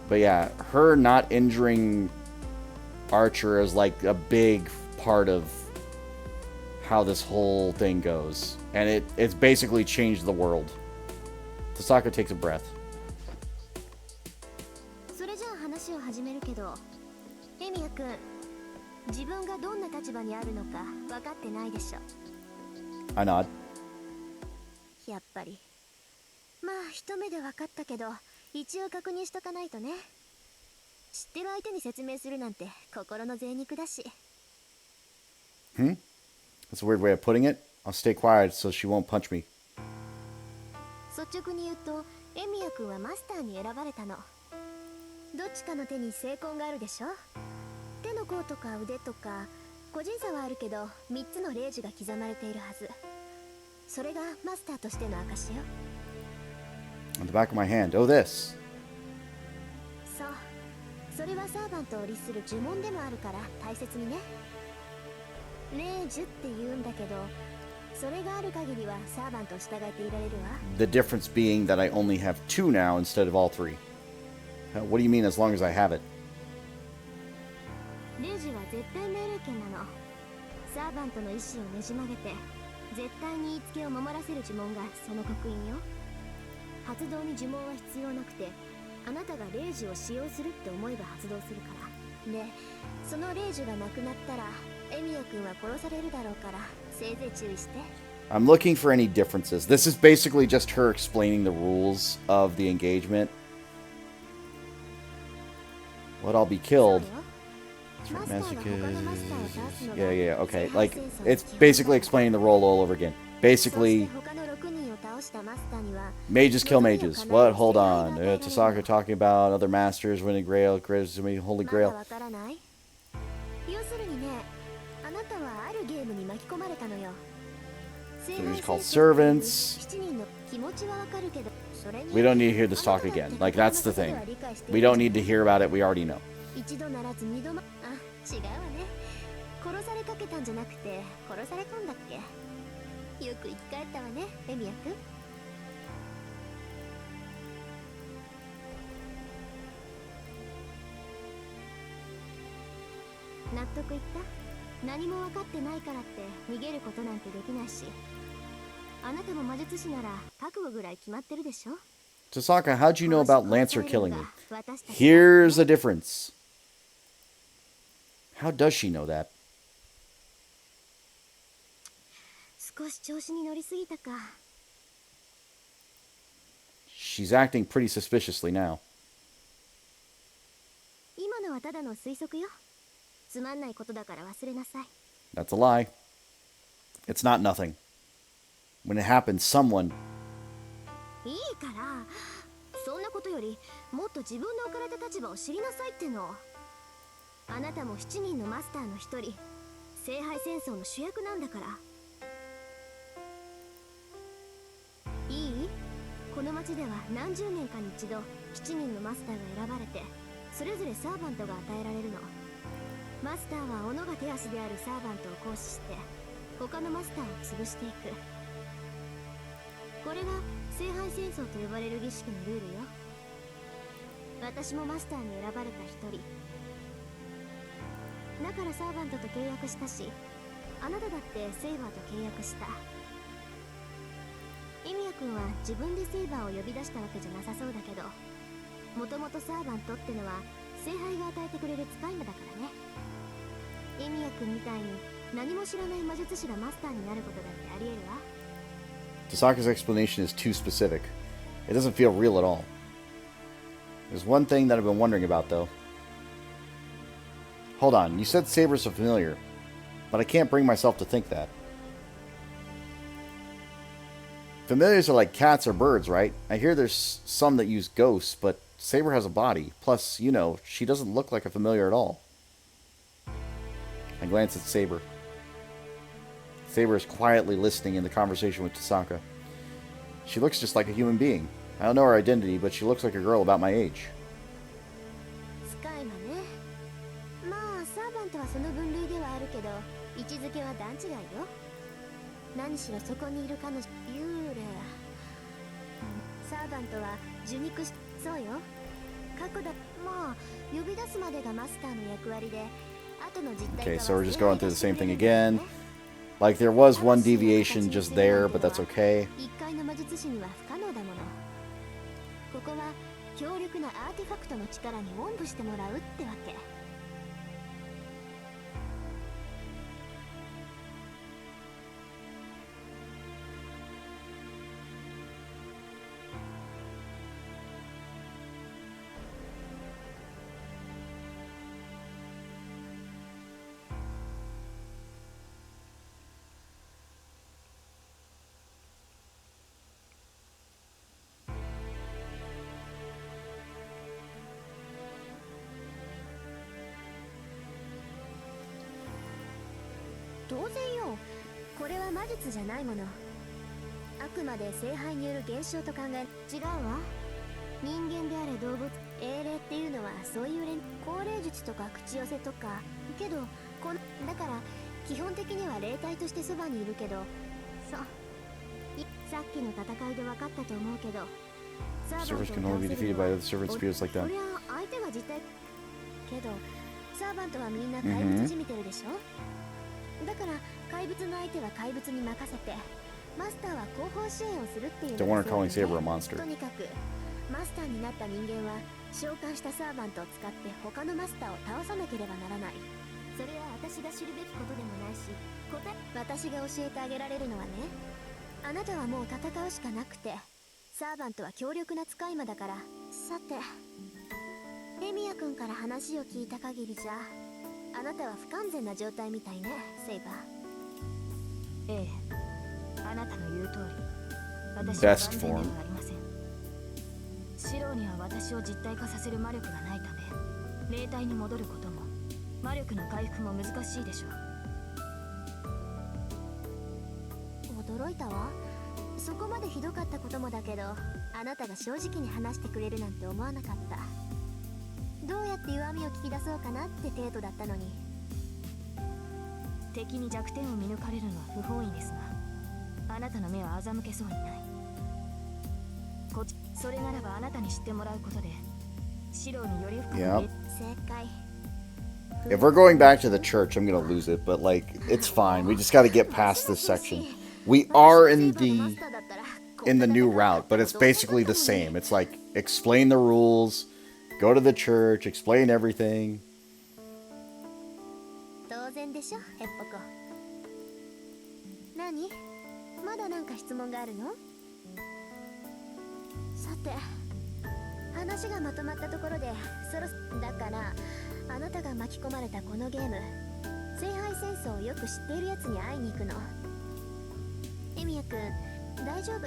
But yeah, her not injuring Archer is like a big part of how this whole thing goes. And it's basically changed the world. Tasaka takes a breath. それじゃあ話を始めるけど、エミヤ君、自分がどんな立場にあるのか分かってないでしょ。 I nod. やっぱり。まあ一目で分かったけど、一応確認しとかないとね。知ってる相手に説明するなんて心の贅肉だし。 That's a weird way of putting it. I'll stay quiet so she won't punch me. 率直に言うと、エミヤ君はマスターに選ばれたの。どっちかの手に精魂があるでしょ。手の甲とか腕とか個人差はあるけど3つの霊樹が刻まれているはず。それがマスターとしての証よ。 On the back of my hand. Oh, this. そう、それはサーバントを律する呪文でもあるから大切にね。霊樹って言うんだけど、それがある限りはサーバントを従えていられるわ。 The difference being that I only have 2 now instead of all 3. What do you mean as long as I have it? 霊樹は絶対命令権なの。サーバントの意志をねじ曲げて絶対に言いつけを守らせる呪文がその刻印よ。発動に呪文は必要なくて、あなたが霊樹を使用するって思えば発動するから。で、その霊樹がなくなったらエミヤ君は殺されるだろうから、せいぜい注意して。 I'm looking for any differences. This is basically just her explaining the rules of the engagement. What I'll be killed. Yeah, okay. Like, it's basically explaining the role all over again. Basically, mages kill mages. What? Hold on. Tasaka talking about other masters winning Grail, Holy Grail. 要するにね、あなたはあるゲームに巻き込まれたのよ。 They're just called servants. We don't need to hear this talk again. Like, that's the thing. We don't need to hear about it. We already know. 一度ならず二度ま、あ、違うわね。殺されかけたんじゃなくて殺されたんだっけ。よく生き返ったわね、エミヤ君。納得いった？何も分かってないからって逃げることなんてできないし、あなたも魔術師なら覚悟ぐらい決まってるでしょ。 Tasaka, how'd you know about Lancer killing me? Here's a difference. How does she know that? 少し調子に乗りすぎたか。 She's acting pretty suspiciously now. 今のはただの推測よ。つまんないことだから忘れなさい。 That's a lie. It's not nothing. When it happens, someone... いいから、そんなことよりもっと自分の置かれた立場を知りなさいっての。あなたも7人のマスターの一人、聖杯戦争の主役なんだから。町では何十年かに一度7人のマスターが選ばれて、それぞれサーバントが与えられるの。マスターは斧が手足であるサーバントを行使して他のマスターを潰していく。これが聖杯戦争と呼ばれる儀式のルールよ。私もマスターに選ばれた一人だからサーバントと契約したし、あなただってセイバーと契約した。エミヤ君は自分でセイバーを呼び出したわけじゃなさそうだけど、もともとサーバントってのは聖杯が与えてくれる使い魔だからね。エミヤ君みたいに何も知らない魔術師がマスターになることだってありえるわ。Tasaka's explanation is too specific. It doesn't feel real at all. There's one thing that I've been wondering about, though. Hold on, you said sabers are familiar, but I can't bring myself to think that. Familiars are like cats or birds, right? I hear there's some that use ghosts, but Saber has a body. Plus, you know, she doesn't look like a familiar at all. I glance at Saber. Saber is quietly listening in the conversation with Tasaka. She looks just like a human being. I don't know her identity, but she looks like a girl about my age. 使い魔ね。まあサーバントはその分類ではあるけど、位置づけは段違いよ。何しろそこにいる彼女、幽霊。サーバントは受肉し、そうよ。過去だ、まあ呼び出すまでがマスターの役割で、後の実態 Okay, so we're just going through the same thing again. Like there was one deviation just there, but that's okay. 一回の魔術師には不可能だもの。ここは強力なアーティファクトの力におんぶしてもらうってわけ。当然よ。これは魔術じゃないもの。あくまで聖杯による現象と考え、違うわ。人間であれ動物、英霊っていうのはそういう高齢術とか口寄せとか。けどだから基本的には霊体としてそばにいるけど、さっきの戦いで分かったと思うけど、Servers can only be defeated by other servant spirits like こ that. りゃ相手が実体けど、サーバントはみんな怪物じみてるでしょ。だから怪物の相手は怪物に任せて、マスターは後方支援をするっていうの Don't が want her calling Saber a monster. とにかくマスターになった人間は召喚したサーバントを使って他のマスターを倒さなければならない。それは私が知るべきことでもないし、私が教えてあげられるのはね、あなたはもう戦うしかなくて、サーバントは強力な使い魔だから。さて、エミヤ君から話を聞いた限りじゃ、あなたは不完全な状態みたいね、セイバー。ええ、あなたの言う通り、私は完全ではありません。シローには私を実体化させる魔力がないため、霊体に戻ることも魔力の回復も難しいでしょう。驚いたわ。そこまでひどかったこともだけど、あなたが正直に話してくれるなんて思わなかった。どうやって弱みを聞き出そうかなって程度だったのに。敵に弱点を見抜かれるのは不本意ですが、あなたの目は欺けそうにない。それならばあなたに知ってもらうことで、シローにより深く、正解。If we're going back to the church, I'm gonna lose it, but like, it's fine. We just gotta get past this section. We are in the new route, but it's basically the same. It's like, explain the rules, go to the church, explain everything. 当然でしょ、ヘッポコ。何？まだなんか質問があるの？さて、話がまとまったところで、だからあなたが巻き込まれたこのゲーム、聖杯戦争をよく知っているやつに会いに行くの。エミヤ君、大丈夫？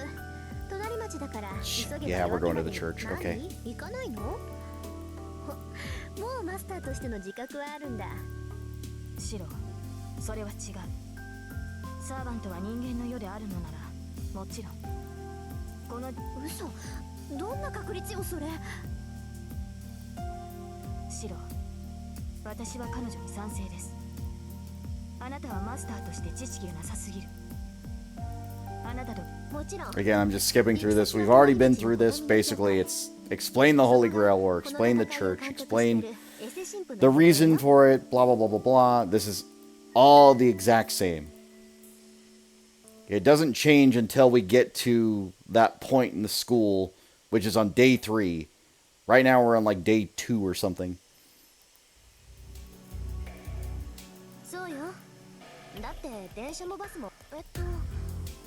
隣町だから急げば。Yeah, we're going to the church. Okay. 行かないの？もうマスターとしての自覚はあるんだ。シロ、それは違う。サーバントは人間の世であるのならもちろん、この嘘、どんな確率よそれ。シロ、私は彼女に賛成です。あなたはマスターとして知識がなさすぎる。あなたともちろん。 Again, I'm just skipping through this. We've already been through this. Basically, it's explain the Holy Grail or explain the church, explain the reason for it, blah, blah, blah, blah, blah. This is all the exact same. It doesn't change until we get to that point in the school, which is on day 3. Right now, we're on like day 2 or something. そうよ。だって電車もバスも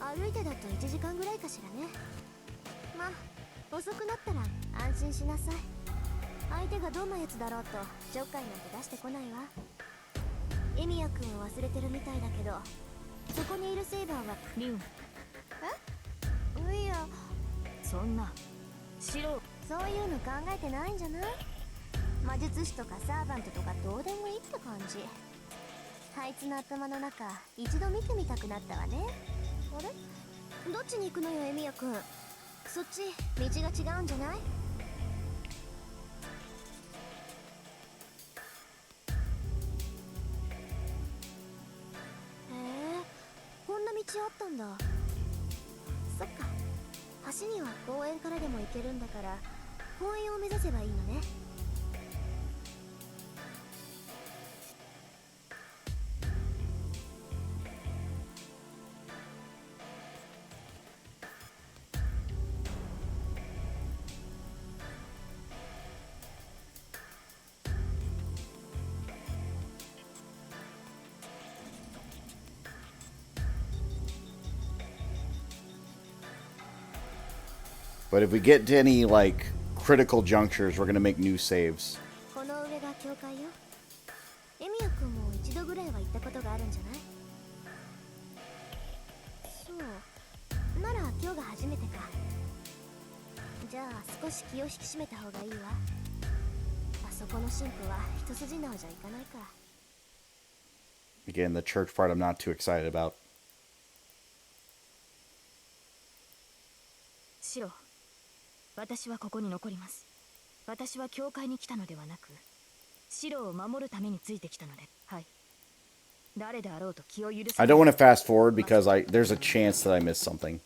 歩いてだと1時間ぐらいかしらね。まあ遅くなったら安心しなさい。相手がどんなやつだろうとちょっかいなんて出してこないわ。エミヤ君を忘れてるみたいだけど、そこにいるセイバーはリュウ。え？いや、そんなシロ。そういうの考えてないんじゃない？魔術師とかサーバントとかどうでもいいって感じ。あいつの頭の中一度見てみたくなったわね。あれ？どっちに行くのよエミヤ君。そっち道が違うんじゃない？こんな道あったんだ。そっか、橋には公園からでも行けるんだから、公園を目指せばいいのね。But if we get to any, like, critical junctures, we're going to make new saves. この上が教会よ。エミヤ君も一度ぐらいは行ったことがあるんじゃない？そう。なら今日が初めてか。じゃあ少し気を引き締めた方がいいわ。あそこの神父は一筋縄じゃいかないから。 Again, the church part I'm not too excited about. シロ、私はここに残ります。私は教会に来たのではなく、シロを守るためについてきたので、はい。誰であろうと気を許す。I don't want to fast forward because there's a chance that I missed something.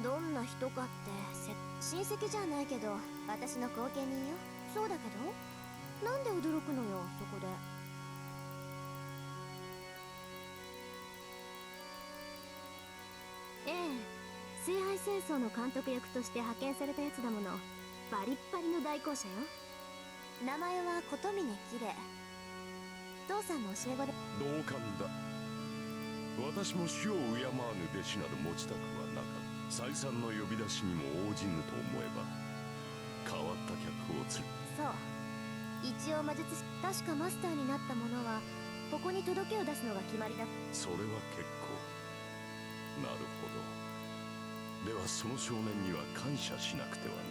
どんな人かって親戚じゃないけど私の後見人よ。そうだけどなんで驚くのよそこで。ええ、聖杯戦争の監督役として派遣されたやつだもの。バリッバリの代行者よ。名前は琴峰綺麗。父さんの教え子で。同感だ。私も死を敬わぬ弟子など持ちたくはなかった。再三の呼び出しにも応じぬと思えば変わった客を釣る。そう、一応魔術師。確かマスターになった者はここに届けを出すのが決まりだ。それは結構。なるほど。ではその少年には感謝しなくてはな。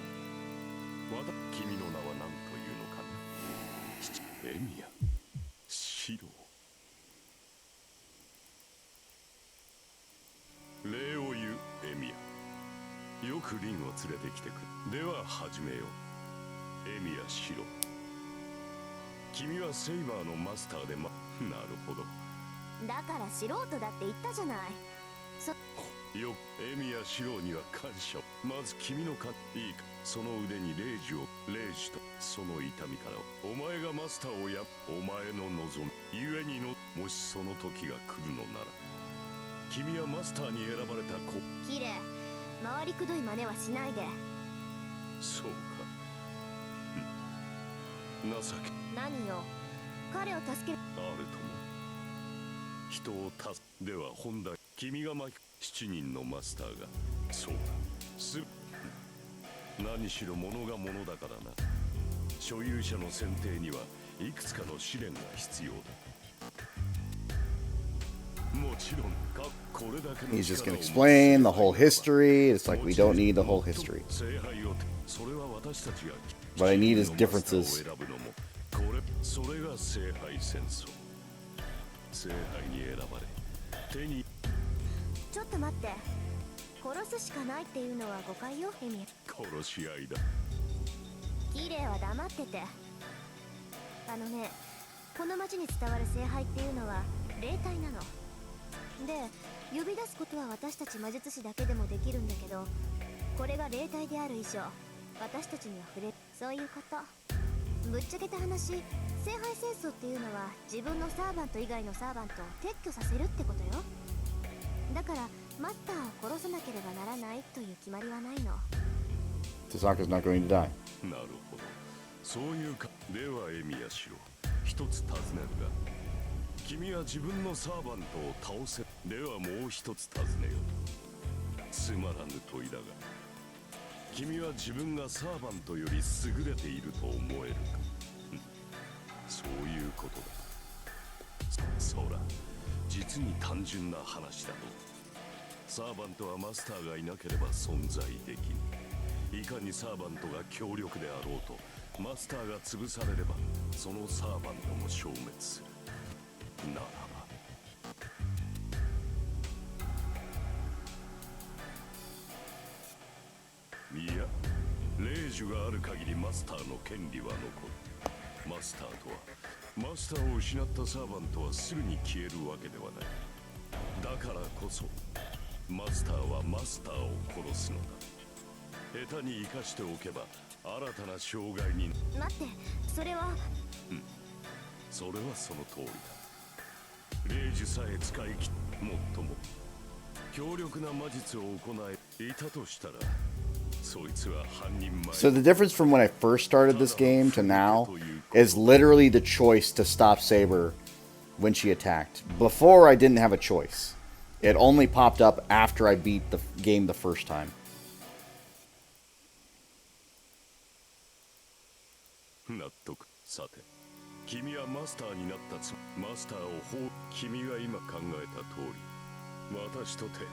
君の名は何というのかな。エミヤ、シロ。礼を言うエミヤ。よくリンを連れてきてくれ。では始めよう。エミヤ・シロ。君はセイバーのマスターでなるほど。だから素人だって言ったじゃない。よ、エミヤ・シロには感謝。まず君のいいか。その腕にレイジとその痛みからお前がマスターをお前の望みゆえにの。もしその時が来るのなら君はマスターに選ばれた子。綺麗。回りくどい真似はしないで。そうか。情け。何よ。彼を助ける。あるとも。人をでは本題。君が7人のマスターが。そうだ。何しろ物が物だからな。所有者の選定にはいくつかの試練が必要だ。もちろんこれだけの。 He's just going to explain the whole history. It's like we don't need the whole history. What I need is differences. それが聖杯戦争。聖杯に選ばれ手にちょっと待って。殺すしかないっていうのは誤解よ、エミ。殺し合いだ。キレイは黙ってて。あのね、この町に伝わる聖杯っていうのは霊体なので、呼び出すことは私たち魔術師だけでもできるんだけど、これが霊体である以上私たちには触れ、そういうこと。ぶっちゃけた話、聖杯戦争っていうのは自分のサーバント以外のサーバントを撤去させるってことよ。だからマスターを殺さなければならないという決まりはないの。 Tasaka's not going to die. なるほど、そういうか。ではエミヤシロ、一つ尋ねるが、君は自分のサーバントを倒せ。ではもう一つ尋ねよう。つまらぬ問いだが、君は自分がサーバントより優れていると思えるか。そういうことだ。そら、実に単純な話だと。サーバントはマスターがいなければ存在できん。いかにサーバントが強力であろうと、マスターが潰されればそのサーバントも消滅する。ならばいや、霊樹がある限りマスターの権利は残る。マスターとは、マスターを失ったサーバントはすぐに消えるわけではない。だからこそマスターはマスターを殺すのだ。下手に生かしておけば新たな障害に。待って、それは。それはその通りだ。霊樹さえ使い切っ、もっとも強力な魔術を行えいたとしたら、そいつは半人前。 So the difference from when I first started this game to now is literally the choice to stop Saber when she attacked. Before, I didn't have a choice. It only popped up after I beat the game the first time. 納得。さて、君はマスターになったマスターを君が今考えた通り、私とて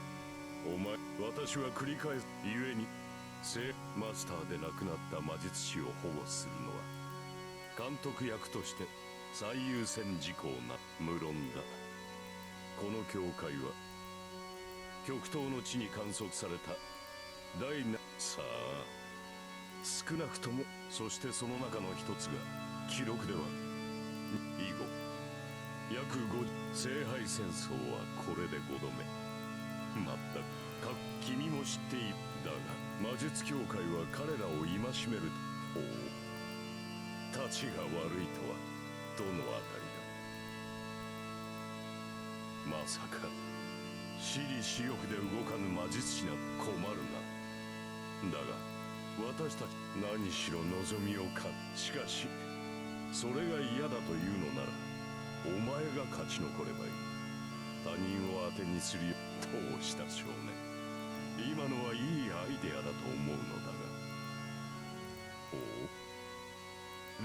私は繰り返すゆえに、マスターで亡くなった魔術師を保護するのは監督役として最優先事項な。無論だ、この教会は極東の地に観測された第なさあ、少なくとも、そしてその中の一つが記録では以後約5、聖杯戦争はこれで5度目。まったく君も知っている。だが魔術協会は彼らを戒める。おお、たちが悪いとはどのあたりだ。まさか私利私欲で動かぬ魔術師な困るな。だが私たち何しろ望みをか。しかしそれが嫌だというのなら、お前が勝ち残ればいい。他人を当てにするよ。どうした少年、今のはいいアイデアだと思うのだが。お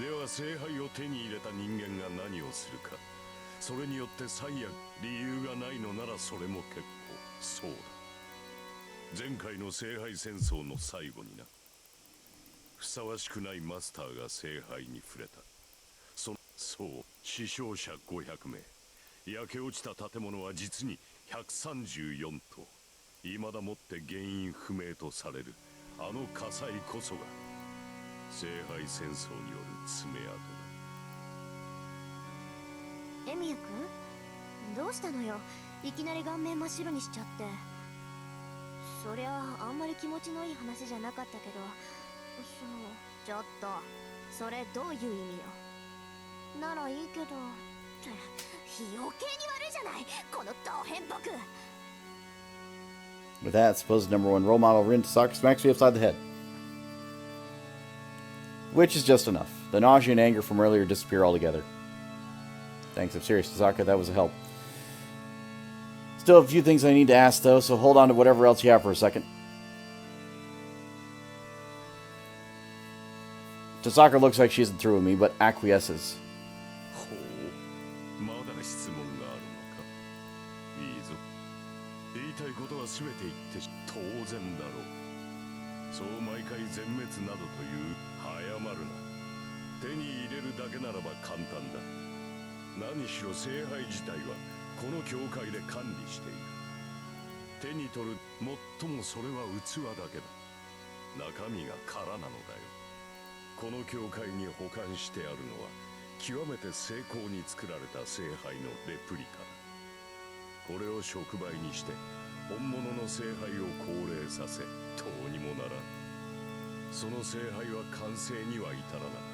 お、では聖杯を手に入れた人間が何をするか。それによって最悪理由がないのならそれも結構。そうだ、前回の聖杯戦争の最後にな。ふさわしくないマスターが聖杯に触れた。そう、死傷者500名、焼け落ちた建物は実に134棟。未だもって原因不明とされるあの火災こそが聖杯戦争による爪痕だ。エミヤ君、どうしたのよ。いきなり顔面真っ白にしちゃって。そりゃあんまり気持ちのいい話じゃなかったけど、ちょっとそれどういう意味よ。ならいいけど。余計に悪いじゃない、このド変僕。 With that, supposed number one role model Rin Tasaka smacks me upside the head. Which is just enough. The nausea and anger from earlier disappear altogether. Thanks, I'm serious, Tasaka, that was a help. Still have a few things I need to ask, though, so hold on to whatever else you have for a second. Tasaka looks like she isn't through with me, but acquiesces. ほう、まだ質問があるのか。いいぞ、言いたいことは全て言って当然だろう。そう毎回全滅などという早まるな。手に入れるだけならば簡単だ。何しろ聖杯自体はこの教会で管理している。手に取る。もっともそれは器だけだ。中身が空なのだよ。この教会に保管してあるのは極めて精巧に作られた聖杯のレプリカだ。これを触媒にして本物の聖杯を降霊させ、どうにもならん。その聖杯は完成には至らなかっ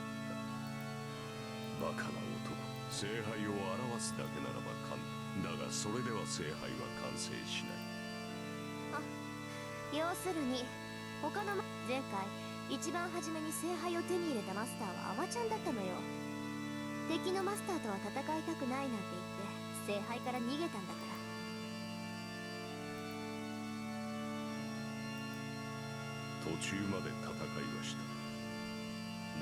た。バカな男。聖杯を表すだけならば簡単だが、それでは聖杯は完成しない。要するに他の前回一番初めに聖杯を手に入れたマスターはアマちゃんだったのよ。敵のマスターとは戦いたくないなんて言って聖杯から逃げたんだから。途中まで戦いはした。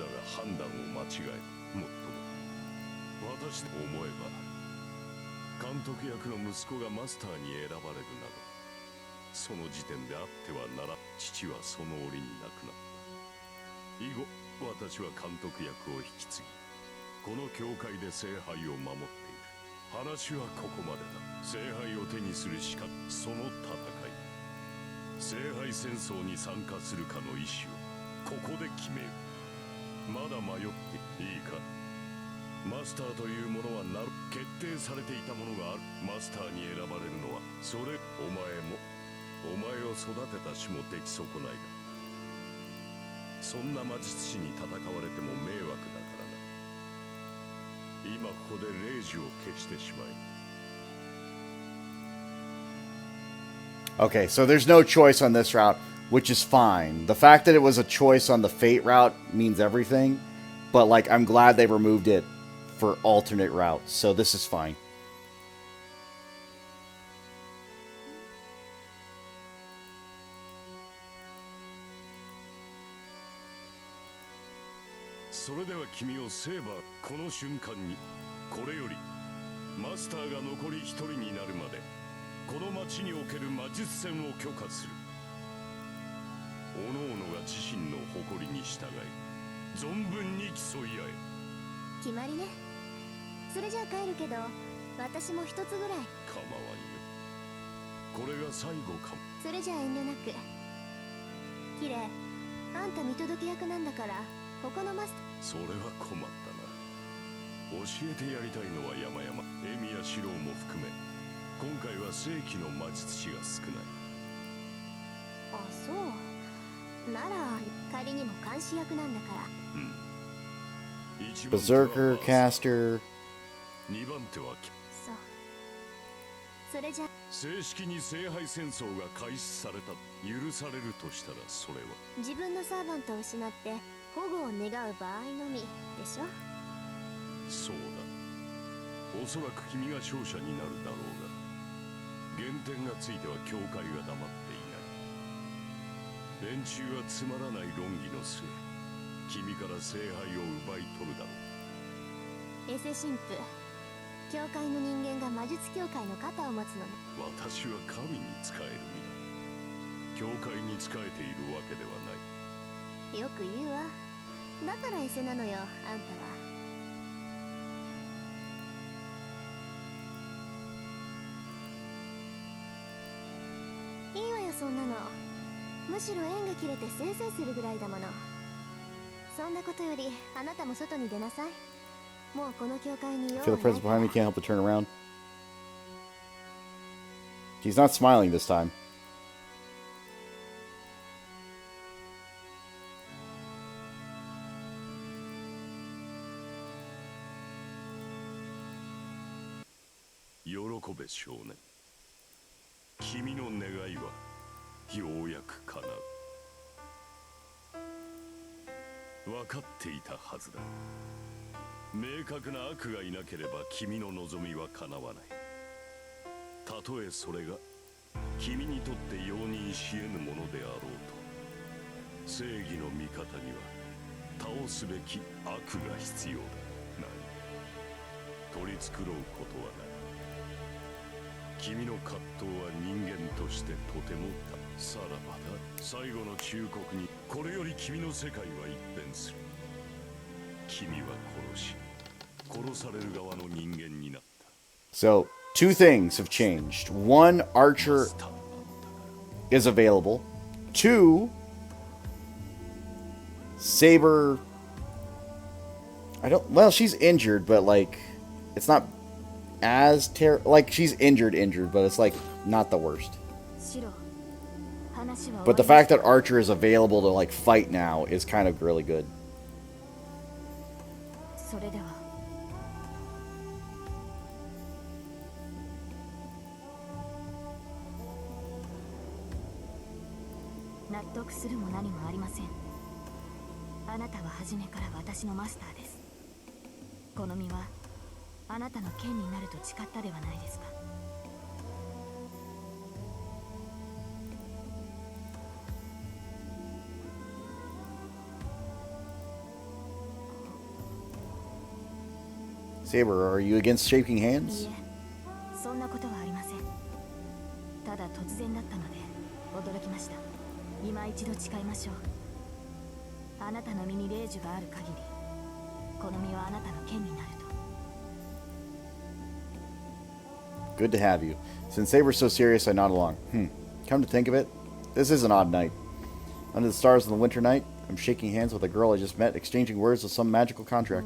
だが判断を間違えた。もっとも私で思えば監督役の息子がマスターに選ばれるなど、その時点であってはなら。父はその折に亡くなった。以後私は監督役を引き継ぎ、この教会で聖杯を守っている。話はここまでだ。聖杯を手にするしか、その戦い、聖杯戦争に参加するかの意思をここで決める。まだ迷っていいか。マスターというものは決定されていたものがある。マスターに選ばれるのはそれ。お前もお前を育てた種も出来損ないだ。そんな魔術師に戦われても迷惑だからな。今ここで霊樹を消してしまえ。 Okay, so there's no choice on this route, which is fine. The fact that it was a choice on the Fate route means everything, but like I'm glad they removed it for alternate routes, so this is fine. それでは君をセーバー、この瞬間に、これよりマスターが残り一人になるまでこの町における魔術戦を許可する。おのおのが自身の誇りに従い存分に競い合え。決まりね。それじゃあ帰るけど、私も一つぐらい。構わんよ。これが最後かも。それじゃあ遠慮なく。キレ、あんた見届け役なんだから、他のマスター。それは困ったな。教えてやりたいのは山々。エミやシローも含め、今回は正規の魔術師が少ない。あ、そうなら仮にも監視役なんだから。うん。Berserker, Caster. 2番手はそう。それじゃ正式に聖杯戦争が開始された。許されるとしたらそれは自分のサーバントを失って保護を願う場合のみでしょ。そうだ。おそらく君が勝者になるだろうが、減点がついては教会が黙っていない。連中はつまらない論議の末、君から聖杯を奪い取るだろう。エセ神父、教会の人間が魔術協会の肩を持つのね。私は神に仕える身だ。教会に仕えているわけではない。よく言うわ。だからエセなのよ、あんたは。いいわよ、そんなの。むしろ縁が切れてせいせいするぐらいだもの。そんなことより、あなたも外に出なさい。もうこの教会に用は Feel ない the presence behind me, can't help but turn around. He's not smiling this time. 喜べ少年。君の願いはようやく叶う。分かっていたはずだ。明確な悪がいなければ君の望みは叶わない。たとえそれが君にとって容認し得ぬものであろうと、正義の味方には倒すべき悪が必要だ。取り繕うことはない。君の葛藤は人間としてとてもさらばだ。最後の忠告に、これより君の世界は一変する。君は殺し、殺される側の人間になった。 So, two things have changed. One, Archer is available. 2, Saber. Well, she's injured, but like, it's not as like she's injured, but it's like not the worst. シロ、話は終わりました。 But the fact that Archer is available to like fight now is kind of really good. それでは納得するも何もありません。あなたは初めから私のマスターです。この身はあなたの剣になると誓ったではないですか。Saber, are you against shaking いい hands? え、そんなことはありません。ただ突然だったので驚きました。今一度誓いましょう。あなたの身に霊樹がある限り、この身はあなたの剣になると。 Good to have you. Since Saber's so serious, I nod along. Come to think of it, this is an odd night. Under the stars on the winter night, I'm shaking hands with a girl I just met, exchanging words of some magical contract.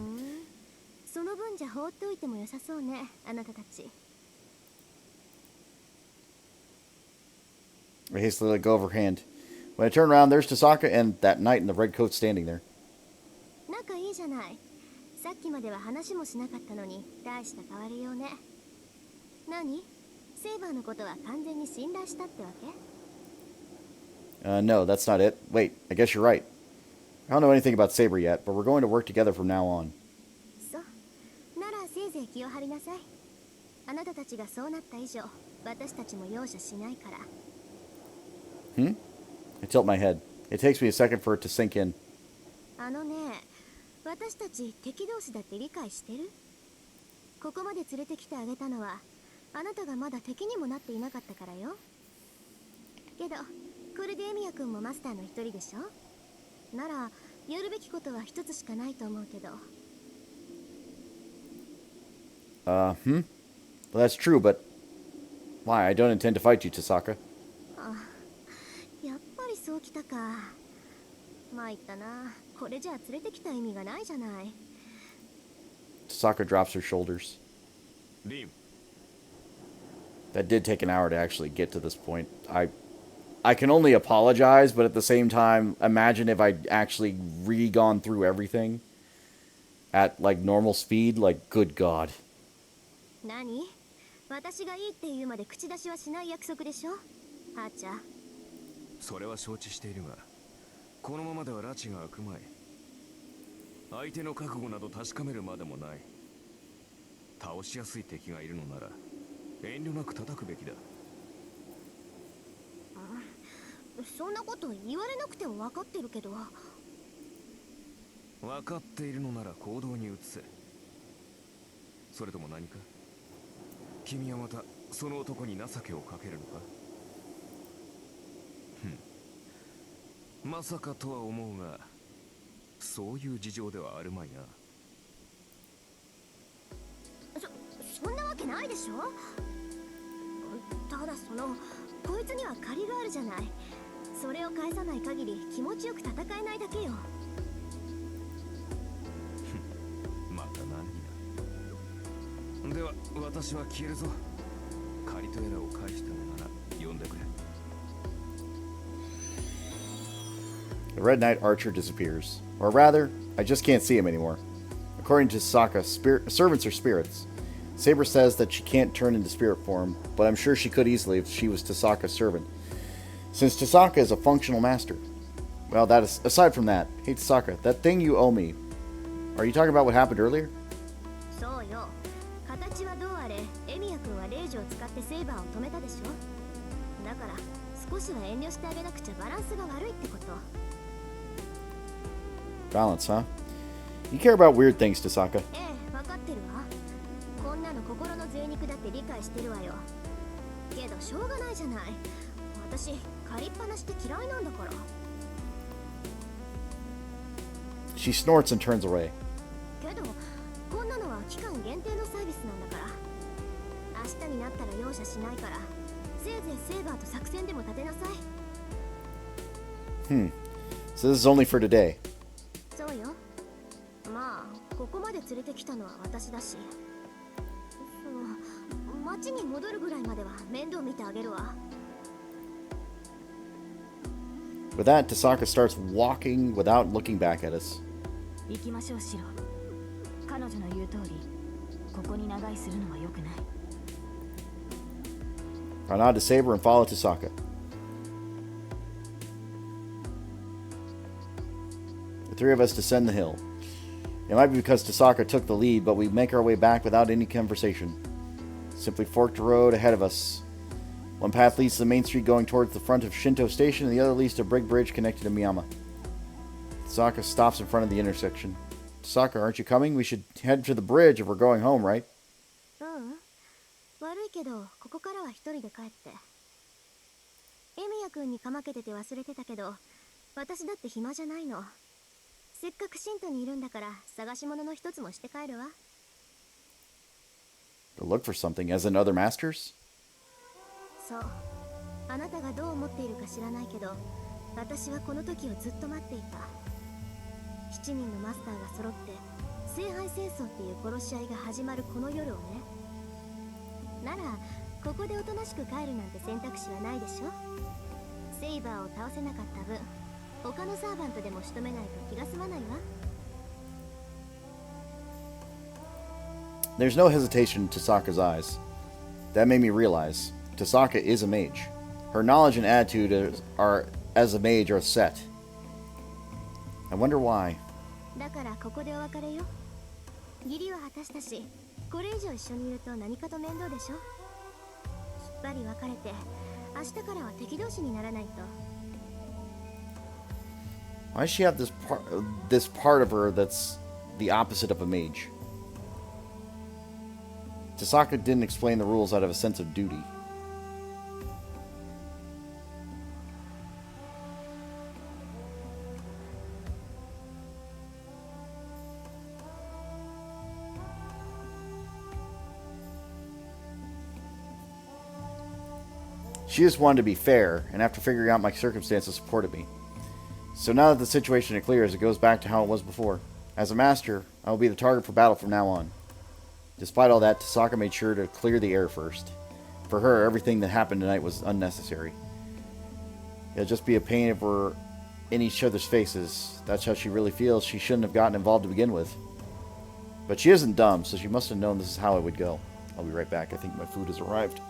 その分じゃ放っておいても良さそうね、あなたたち。 I hastily let go of her hand. When I turn around, there's Tasaka and that knight in the red coat standing there. 仲いいじゃない。さっきまでは話もしなかったのに大した変わりようね。何？セイバーのことは完全に信頼したってわけ？ No, that's not it. Wait, I guess you're right. I don't know anything about Saber yet, but we're going to work together from now on. そう。ならせいぜい気を張りなさい。あなたたちがそうなった以上、私たちも容赦しないから。I tilt my head. It takes me a second for it to sink in. あのね、私たち敵同士だって理解してる？ここまで連れてきてあげたのは、あなたがまだ敵にもなっていなかったからよ。けど、これでエミヤ君もマスターの一人でしょ？なら、やるべきことは一つしかないと思うけど。Well, that's true, but why? I don't intend to fight you, Tasaka. やっぱりそうきたか。参ったな。これじゃあ連れてきた意味がないじゃない。 Tasaka drops her shoulders. リン、 That did take an hour to actually get to this point. I can only apologize, but at the same time, imagine if I'd actually re-gone through everything at, like, normal speed. Like, good God. 何？私がいいって言うまで口出しはしない約束でしょ？はーちゃん。それは承知しているが、このままでは拉致が開くまい。相手の覚悟など確かめるまでもない。倒しやすい敵がいるのなら遠慮なく叩くべきだ。そんなこと言われなくても分かってるけど。分かっているのなら行動に移せ。それとも何か？君はまたその男に情けをかけるのか？まさかとは思うが、そういう事情ではあるまいな。そんなわけないでしょ。ただこいつには借りがあるじゃない。それを返さない限り気持ちよく戦えないだけよ。また何が。では私は消えるぞ。借りとやらを返したのなら呼んでくれ。The Red Knight Archer disappears. Or rather, I just can't see him anymore. According to Sokka, servants are spirits. Saber says that she can't turn into spirit form, but I'm sure she could easily if she was Tasaka's servant. Since Tasaka is a functional master. Well, that is, aside from that, hey Tasaka, that thing you owe me, are you talking about what happened earlier? そうよ。形はどうあれ、エミヤ君はレイジを使ってセイバーを止めたでしょ。だから少しは遠慮してあげなくちゃバランスが悪いってこと。Balance, huh? You care about weird things, Tasaka. ええ、分かってるわ。こんなの心の贅肉だって理解してるわよ。けどしょうがないじゃない。私借りっぱなしって嫌いなんだから。She snorts and turns away. けどこんなのは期間限定のサービスなんだから。明日になったら容赦しないから、せいぜいセイバーと作戦でも立てなさい。 So this is only for today. そうよ。まあここまで連れてきたのは私だし、町に戻るぐらいまでは面倒見てあげるわ。 With that, Tasaka starts walking without looking back at us. 行きましょうシロ。彼女の言う通り、ここに長居するのは良くない。 I nod to Saber and follow Tasaka. The three of us descend the hill. It might be because Tasaka took the lead, but we make our way back without any conversation. Simply forked road ahead of us. One path leads to the main street going towards the front of Shinto Station, and the other leads to a brick bridge connected to Miyama. Tasaka stops in front of the intersection. Tasaka, aren't you coming? We should head to the bridge if we're going home, right? 悪いけどここからは一人で帰って。エミヤ君にかまけてて忘れてたけど、私だって暇じゃないの。せっかくシントにいるんだから探し物の一つもして帰るわ。 To look for something, as in other masters? そう。あなたがどう思っているか知らないけど、私はこの時をずっと待っていた。7人のマスターが揃って聖杯戦争っていう殺し合いが始まるこの夜をね。ならここでおとなしく帰るなんて選択肢はないでしょ。セイバーを倒せなかった分、他のサーバントでも仕留めないと気が済まないわ。 There's no hesitation in Tasaka's eyes. That made me realize Tasaka is a mage. Her knowledge and attitude as a mage are set. I wonder why. だからここでお別れよ。義理は果たしたし、これ以上一緒にいると何かと面倒でしょ。きっぱり別れて、明日からは敵同士にならないと。 Why does she have this part of her that's the opposite of a mage? Tasaka didn't explain the rules out of a sense of duty. She just wanted to be fair, and after figuring out my circumstances, supported me. So now that the situation is clear, it goes back to how it was before. As a master, I will be the target for battle from now on. Despite all that, Tasaka made sure to clear the air first. For her, everything that happened tonight was unnecessary. It'll just be a pain if we're in each other's faces. That's how she really feels. She shouldn't have gotten involved to begin with. But she isn't dumb, so she must have known this is how it would go. I'll be right back. I think my food has arrived.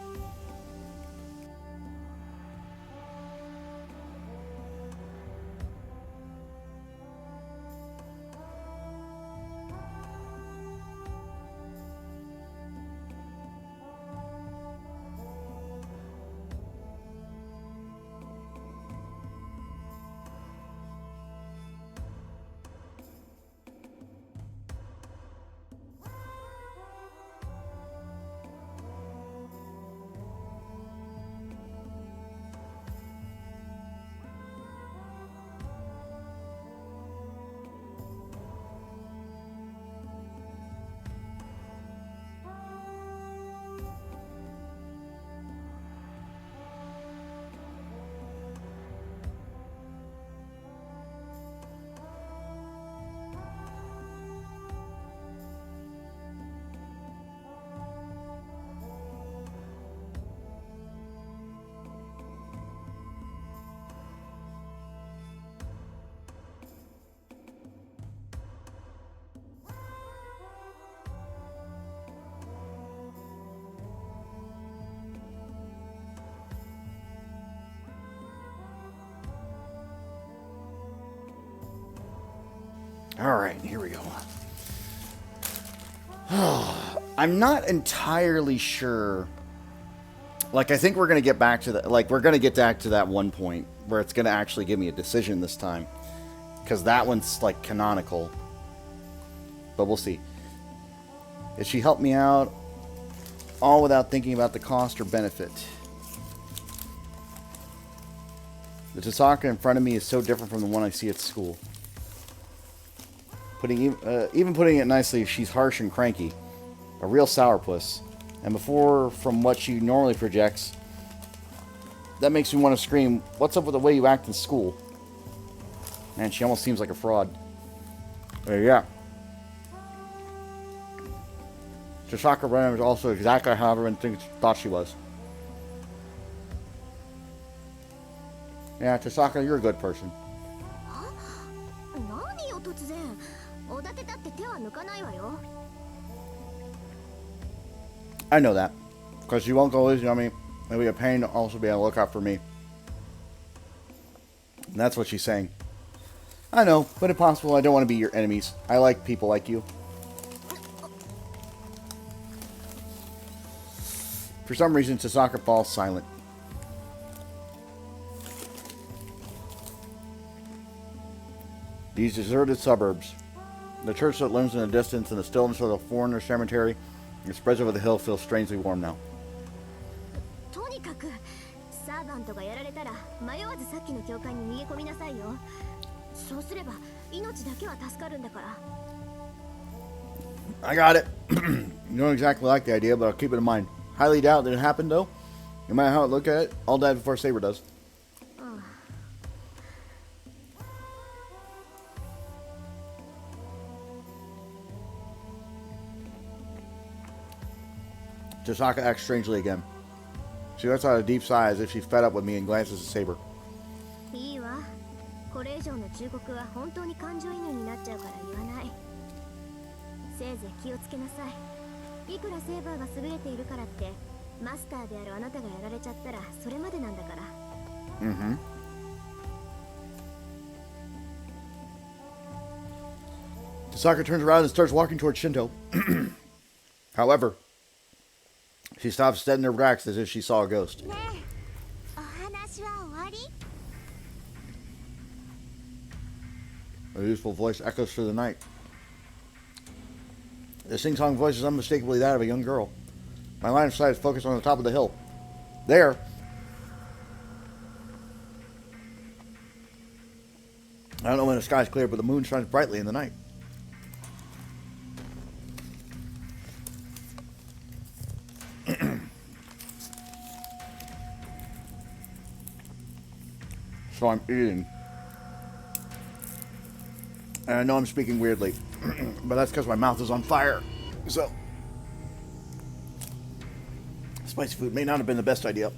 Alright, here we go. I'm not entirely sure. Like, I think we're going to get back to that. Like, we're going to get back to that one point where it's going to actually give me a decision this time. Because that one's, like, canonical. But we'll see. Did she help me out? All without thinking about the cost or benefit. The Tasaka in front of me is so different from the one I see at school. Even putting it nicely, she's harsh and cranky. A real sourpuss. And from what she normally projects, That makes me want to scream, what's up with the way you act in school? Man, she almost seems like a fraud. Yeah. Chisaka Ren is also exactly how everyone thought she was. Yeah, Chisaka, you're a good person. 何よ突然。おだてだって手は抜かないわよ。 I know that. Because you won't go easy on me. It'll be a pain to also be on the lookout for me. And that's what she's saying. I know, but if possible, I don't want to be your enemies. I like people like you. For some reason, Chisaka falls silent. These deserted suburbs. The church that looms in the distance and the stillness of the foreigner cemetery that spreads over the hill feels strangely warm now. とにかくサーバントがやられたら迷わずさっきの教会に逃げ込みなさいよ。そうすれば命だけは助かるんだから。 I got it. You don't exactly like the idea, but I'll keep it in mind. Highly doubt that it happened, though. No matter how I look at it, I'll die before Saber does. Chisaka acts strangely again. She lets out a deep sigh as if she's fed up with me and glances at Saber. いいわ。これ以上の忠告は本当に感情移入になっちゃうから言わない。せいぜい気をつけなさい。いくらセーバーが優れているからってマスターであるあなたがやられちゃったらそれまでなんだから。Mm-hmm. Chisaka turns around and starts walking towards Shinto. However, she stops dead in her tracks as if she saw a ghost. ねえ、お話は終わり？ A useful voice echoes through the night. The sing-song voice is unmistakably that of a young girl. My line of sight is focused on the top of the hill. There. I don't know when the sky is clear, but the moon shines brightly in the night. So I'm eating. And I know I'm speaking weirdly, but that's because my mouth is on fire. So, spicy food may not have been the best idea.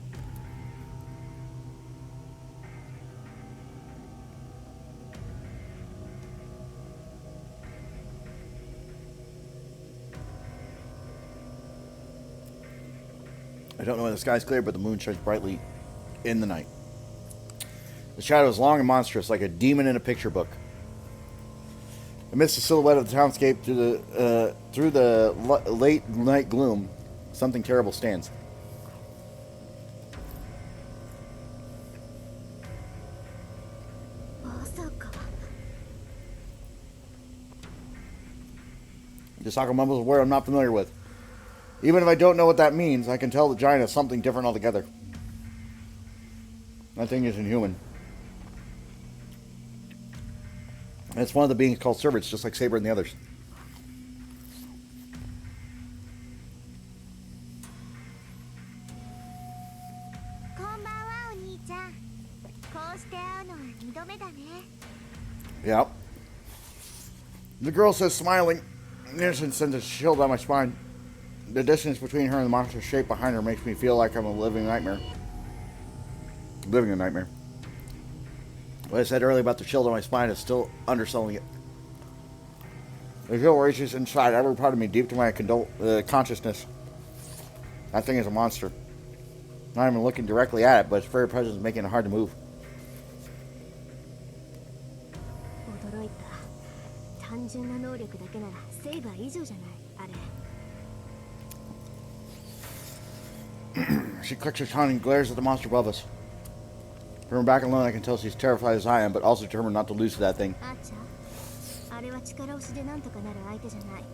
I don't know when the sky's clear, but the moon shines brightly in the night. The shadow is long and monstrous, like a demon in a picture book. Amidst the silhouette of the townscape through the late night gloom, something terrible stands. Chisaka mumbles a word I'm not familiar with. Even if I don't know what that means, I can tell the giant is something different altogether. That thing isn't human. And it's one of the beings called servants, just like Saber and the others. こんばんは、お兄ちゃん。こうして会うのは二度目だね。 Yep. The girl says, smiling. The innocence sends a chill down my spine. The distance between her and the monster shape behind her makes me feel like I'm a living nightmare. Living a nightmare. What I said earlier about the chill down my spine is still underselling it. The chill races inside every part of me deep to my consciousness. That thing is a monster. Not even looking directly at it, but its very presence is making it hard to move. 驚いた。単純な能力だけならセイバー以上じゃない、あれ。 She clicks her tongue and glares at the monster above us. From her back alone, I can tell she's terrified as I am, but also determined not to lose to that thing. あちゃ、あれは力押しでなんとかなる相手じゃない。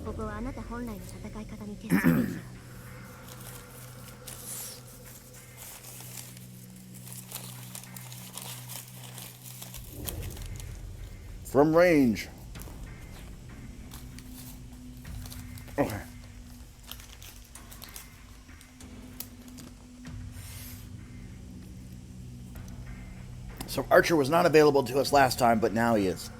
ここはあなた本来の戦い方に徹するべきよ。From range. Okay. So Archer was not available to us last time, but now he is.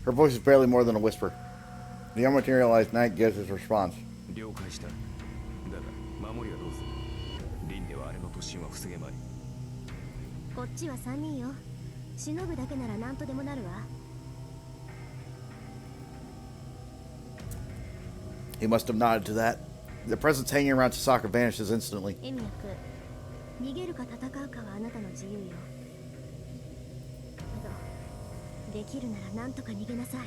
Her voice is barely more than a whisper. The unmaterialized knight gives his response. 了解した。だが守りはどうする？リンではあれの突進は防げまい。こっちは3人よ。忍ぶだけなら何とでもなるわ。He must have nodded to that. The presence hanging around Tasaka vanishes instantly. エミヤク、逃げるか戦うかはあなたの自由よ。けど、できるなら何とか逃げなさい。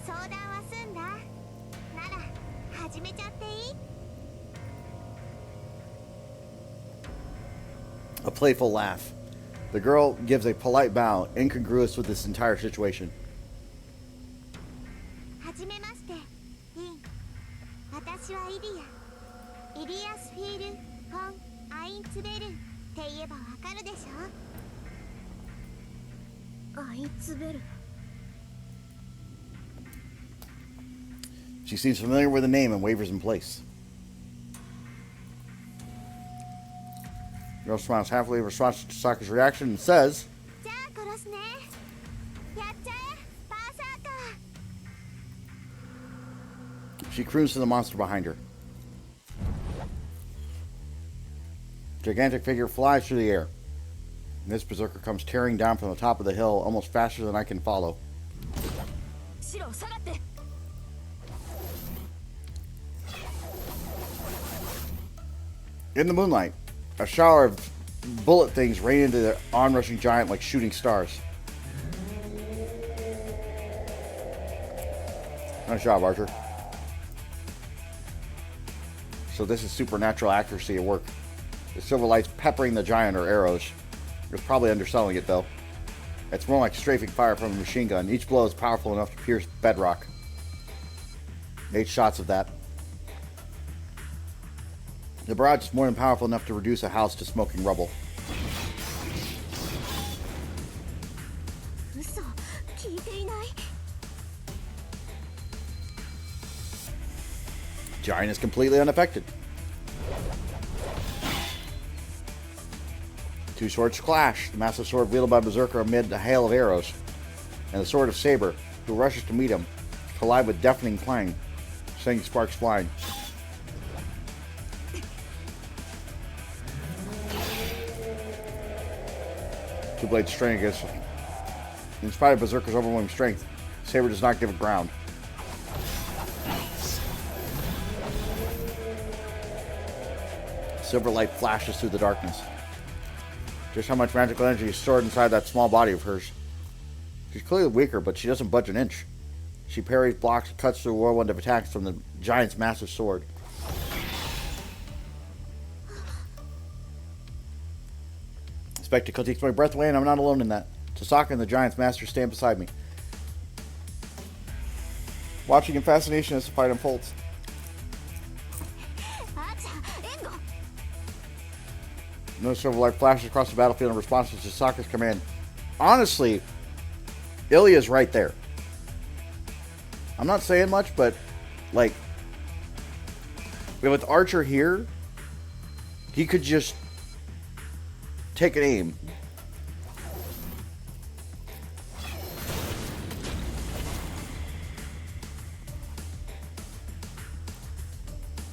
相談は済んだ。なら始めちゃっていい？ A playful laugh. The girl gives a polite bow, incongruous with this entire situation. はじめまして、リン。私はイリア。イリアスフィール・フォン・アインツベルって言えばわかるでしょ？アインツベル。She seems familiar with the name and wavers in place. The girl smiles happily in response to Tasaka's reaction and says, じゃあ殺すね。やっちゃえ、バーサーカー。 she croons to the monster behind her. Gigantic figure flies through the air. This berserker comes tearing down from the top of the hill almost faster than I can follow. 白下がって。 In the moonlight, a shower of bullet things rain into the onrushing giant like shooting stars. Nice job, Archer. So this is supernatural accuracy at work. The silver lights peppering the giant are arrows. You're probably underselling it, though. It's more like strafing fire from a machine gun. Each blow is powerful enough to pierce bedrock. 8 shots of that. The barrage is more than powerful enough to reduce a house to smoking rubble. 嘘、聞いていない。 Giant is completely unaffected. 2 swords clash. The massive sword wielded by Berserker amid a hail of arrows, and the sword of Saber, who rushes to meet him, collide with deafening clang, sending sparks flying. Two blades strain against him. In spite of Berserker's overwhelming strength, Saber does not give it ground. Silver light flashes through the darkness. Just how much magical energy is stored inside that small body of hers. She's clearly weaker, but she doesn't budge an inch. She parries, blocks, and cuts through a whirlwind of attacks from the giant's massive sword. Spectacle takes my breath away, and I'm not alone in that. Tasaka and the giant's master stand beside me, watching in fascination as the fight unfolds. No silver light flashes across the battlefield in response to Tasaka's command. Honestly, Ilya's right there. I'm not saying much, but like with Archer here, he could just take an aim.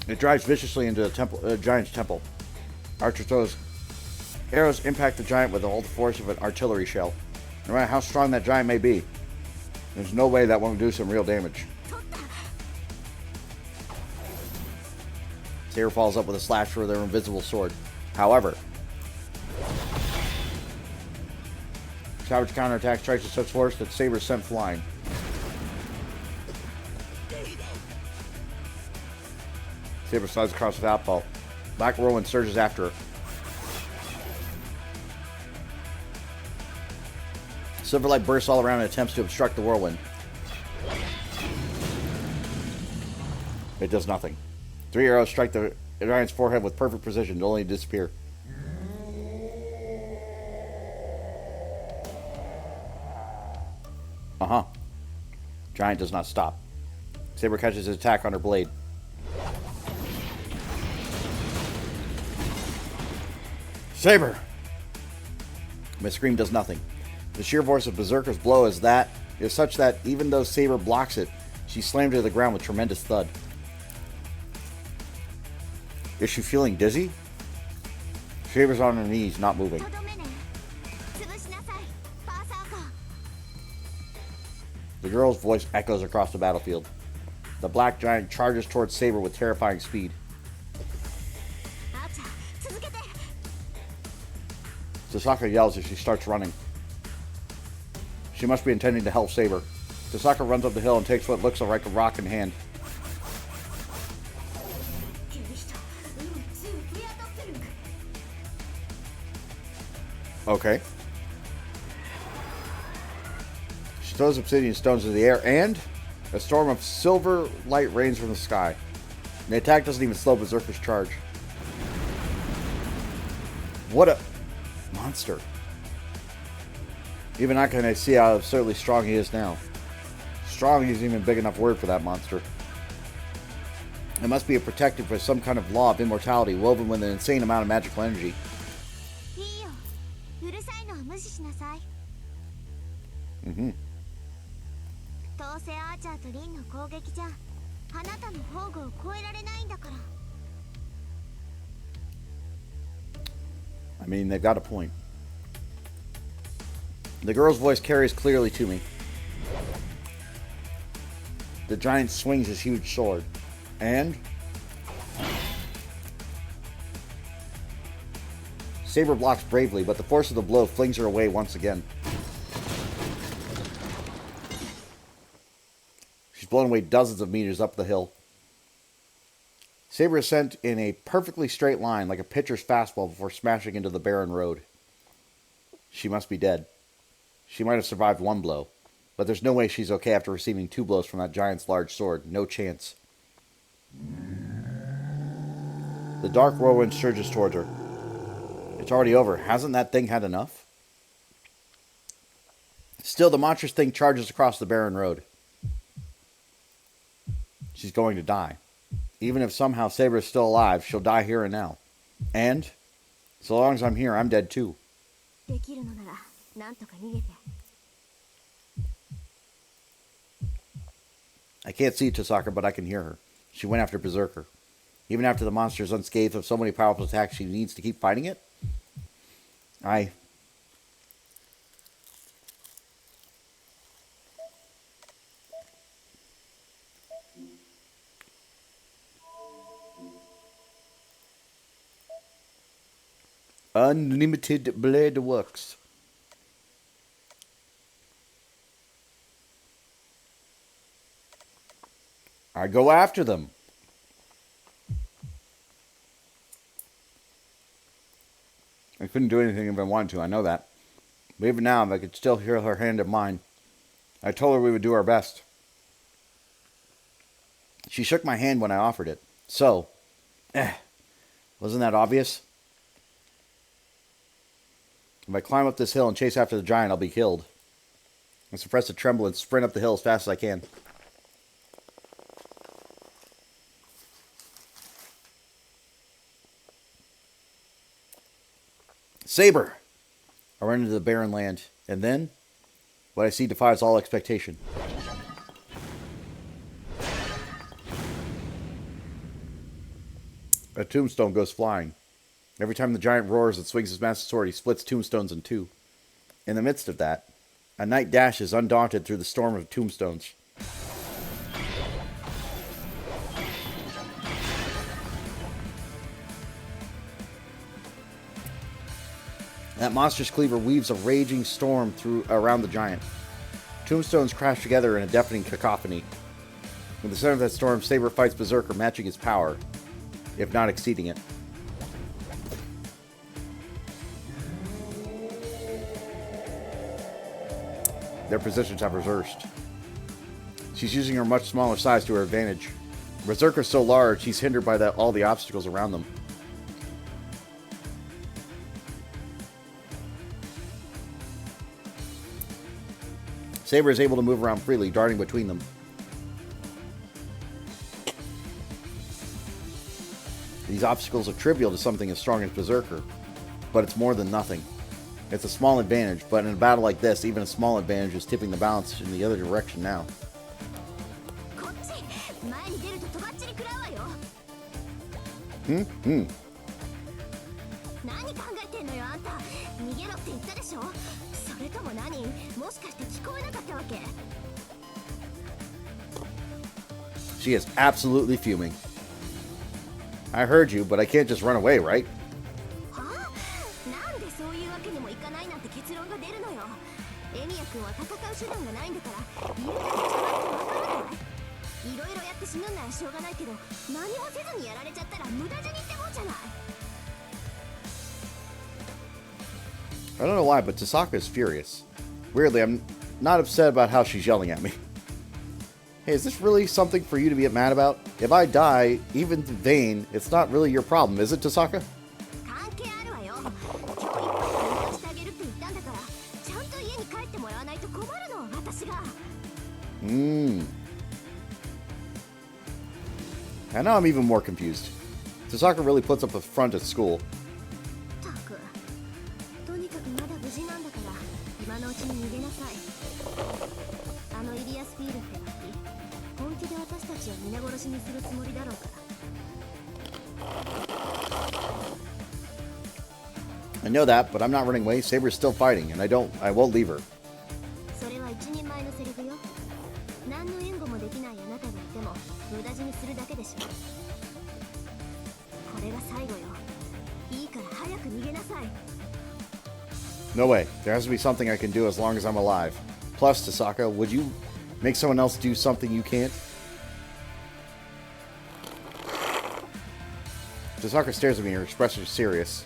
It drives viciously into the giant's temple. Archer throws arrows impact the giant with all the force of an artillery shell. No matter how strong that giant may be, there's no way that won't do some real damage. Saber follows up with a slash with their invisible sword. However, Savage counterattack strikes with such force that Saber is sent flying. Saber slides across without fault. Black whirlwind surges after her. Silverlight bursts all around and attempts to obstruct the whirlwind. It does nothing. 3 arrows strike the giant's forehead with perfect precision, only to disappear. Uh-huh. Giant does not stop. Saber catches his attack on her blade. Saber! Miss Scream does nothing. The sheer force of Berserker's blow is such that even though Saber blocks it, she slams her to the ground with tremendous thud. Is she feeling dizzy? Saber's on her knees, not moving. The girl's voice echoes across the battlefield. The black giant charges towards Saber with terrifying speed. Tasaka yells as she starts running. She must be intending to help Saber. Tasaka runs up the hill and takes what looks like a rock in hand. Okay. She throws obsidian stones into the air, and a storm of silver light rains from the sky. The attack doesn't even slow Berserker's charge. What a monster. Even I can see how absurdly strong he is now. Strong isn't even a big enough word for that monster. It must be protected by some kind of law of immortality woven with an insane amount of magical energy. Mm-hmm. I mean, they've got a point. The girl's voice carries clearly to me. The giant swings his huge sword. And Saber blocks bravely, but the force of the blow flings her away once again. She's blown away dozens of meters up the hill. Saber is sent in a perfectly straight line like a pitcher's fastball before smashing into the barren road. She must be dead. She might have survived one blow, but there's no way she's okay after receiving 2 blows from that giant's large sword. No chance. The dark whirlwind surges towards her. It's already over. Hasn't that thing had enough? Still, the monstrous thing charges across the barren road. She's going to die. Even if somehow Saber is still alive, she'll die here and now. And, so long as I'm here, I'm dead too. I can't see Tasaka, but I can hear her. She went after Berserker. Even after the monster is unscathed of so many powerful attacks, she needs to keep fighting it? Unlimited blade works. I go after them. I couldn't do anything if I wanted to, I know that. But even now, if I could still hear her hand in mine, I told her we would do our best. She shook my hand when I offered it. So, wasn't that obvious? If I climb up this hill and chase after the giant, I'll be killed. I suppress a tremble and sprint up the hill as fast as I can. Saber! I run into the barren land, and then what I see defies all expectation. A tombstone goes flying. Every time the giant roars and swings his massive sword, he splits tombstones in 2. In the midst of that, a knight dashes undaunted through the storm of tombstones. That monstrous cleaver weaves a raging storm around the giant. Tombstones crash together in a deafening cacophony. In the center of that storm, Saber fights Berserker, matching his power, if not exceeding it. Their positions have reversed. She's using her much smaller size to her advantage. Berserker's so large, he's hindered by all the obstacles around them. Saber is able to move around freely, darting between them. These obstacles are trivial to something as strong as Berserker, but it's more than nothing. It's a small advantage, but in a battle like this, even a small advantage is tipping the balance in the other direction now. She is absolutely fuming. I heard you, but I can't just run away, right? I don't know why, but Tasaka is furious. Weirdly, I'm not upset about how she's yelling at me. Hey, is this really something for you to be mad about? If I die, even in vain, it's not really your problem, is it, Tasaka? And now I'm even more confused. Tasaka really puts up a front at school. I know that, but I'm not running away. Saber's still fighting, and I won't leave her. No way. There has to be something I can do as long as I'm alive. Plus, Tasaka, would you make someone else do something you can't? Tasaka stares at me and her expression is serious.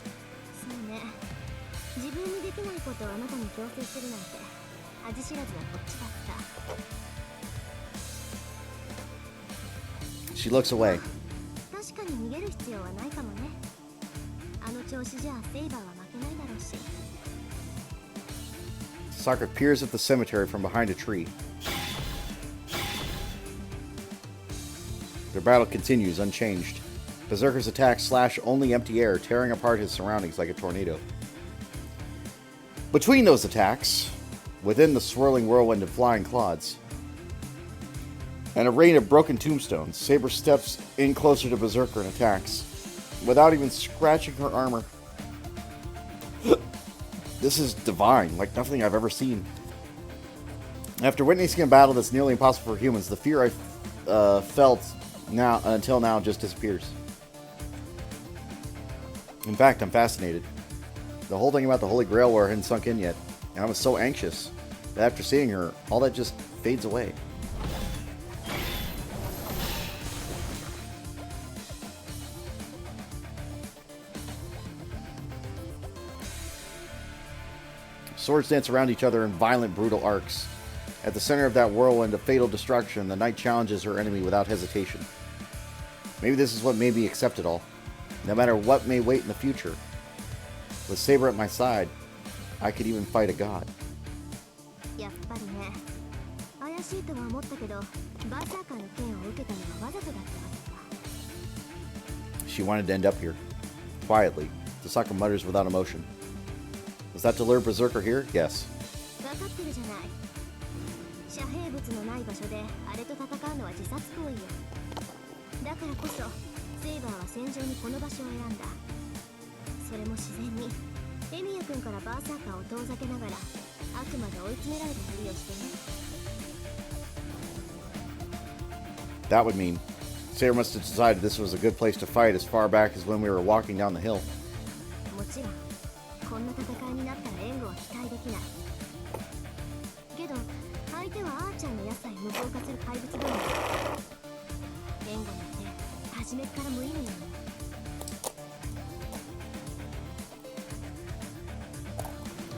She looks away. Tasaka peers at the cemetery from behind a tree. Their battle continues unchanged. Berserker's attacks slash only empty air, tearing apart his surroundings like a tornado. Between those attacks, within the swirling whirlwind of flying clods, and a rain of broken tombstones, Saber steps in closer to Berserker and attacks, without even scratching her armor. This is divine, like nothing I've ever seen. After witnessing a battle that's nearly impossible for humans, the fear I felt until now just disappears. In fact, I'm fascinated. The whole thing about the Holy Grail War hadn't sunk in yet, and I was so anxious that after seeing her, all that just fades away. Swords dance around each other in violent, brutal arcs. At the center of that whirlwind of fatal destruction, the knight challenges her enemy without hesitation. Maybe this is what made me accept it all. No matter what may wait in the future, with Saber at my side, I could even fight a god. She wanted to end up here. Quietly, Tasaka mutters without emotion. Was that to lure Berserker here? Yes. That would mean Saber must have decided this was a good place to fight as far back as when we were walking down the hill.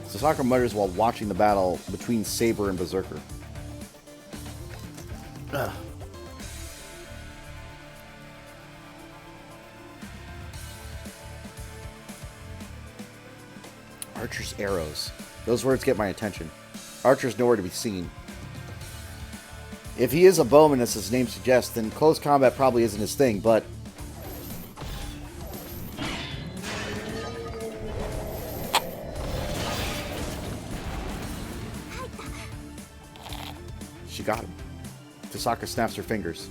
Tasaka mutters while watching the battle between Saber and Berserker. Ugh. Archer's arrows. Those words get my attention. Archer's nowhere to be seen. If he is a bowman, as his name suggests, then close combat probably isn't his thing, but... She got him. Tasaka snaps her fingers.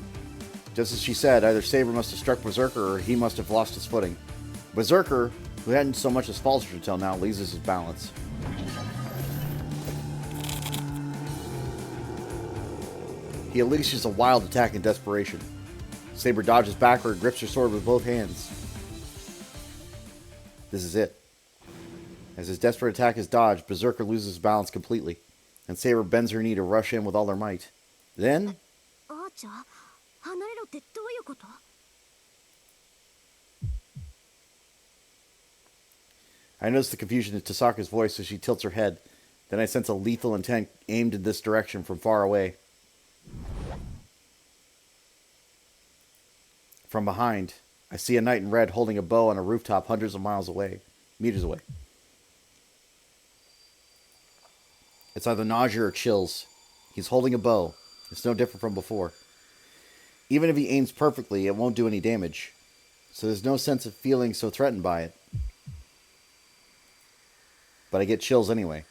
Just as she said, either Saber must have struck Berserker or he must have lost his footing. Berserker, who hadn't so much as faltered until now, loses his balance. He unleashes a wild attack in desperation. Saber dodges backward and grips her sword with both hands. This is it. As his desperate attack is dodged, Berserker loses his balance completely, and Saber bends her knee to rush in with all her might. Then... アーチャー離れろってどういうこと？ I notice the confusion in Tasaka's voice as she tilts her head. Then I sense a lethal intent aimed in this direction from far away. From behind, I see a knight in red holding a bow on a rooftop hundreds of meters away. It's either nausea or chills. He's holding a bow. It's no different from before. Even if he aims perfectly, it won't do any damage. So there's no sense of feeling so threatened by it. But I get chills anyway.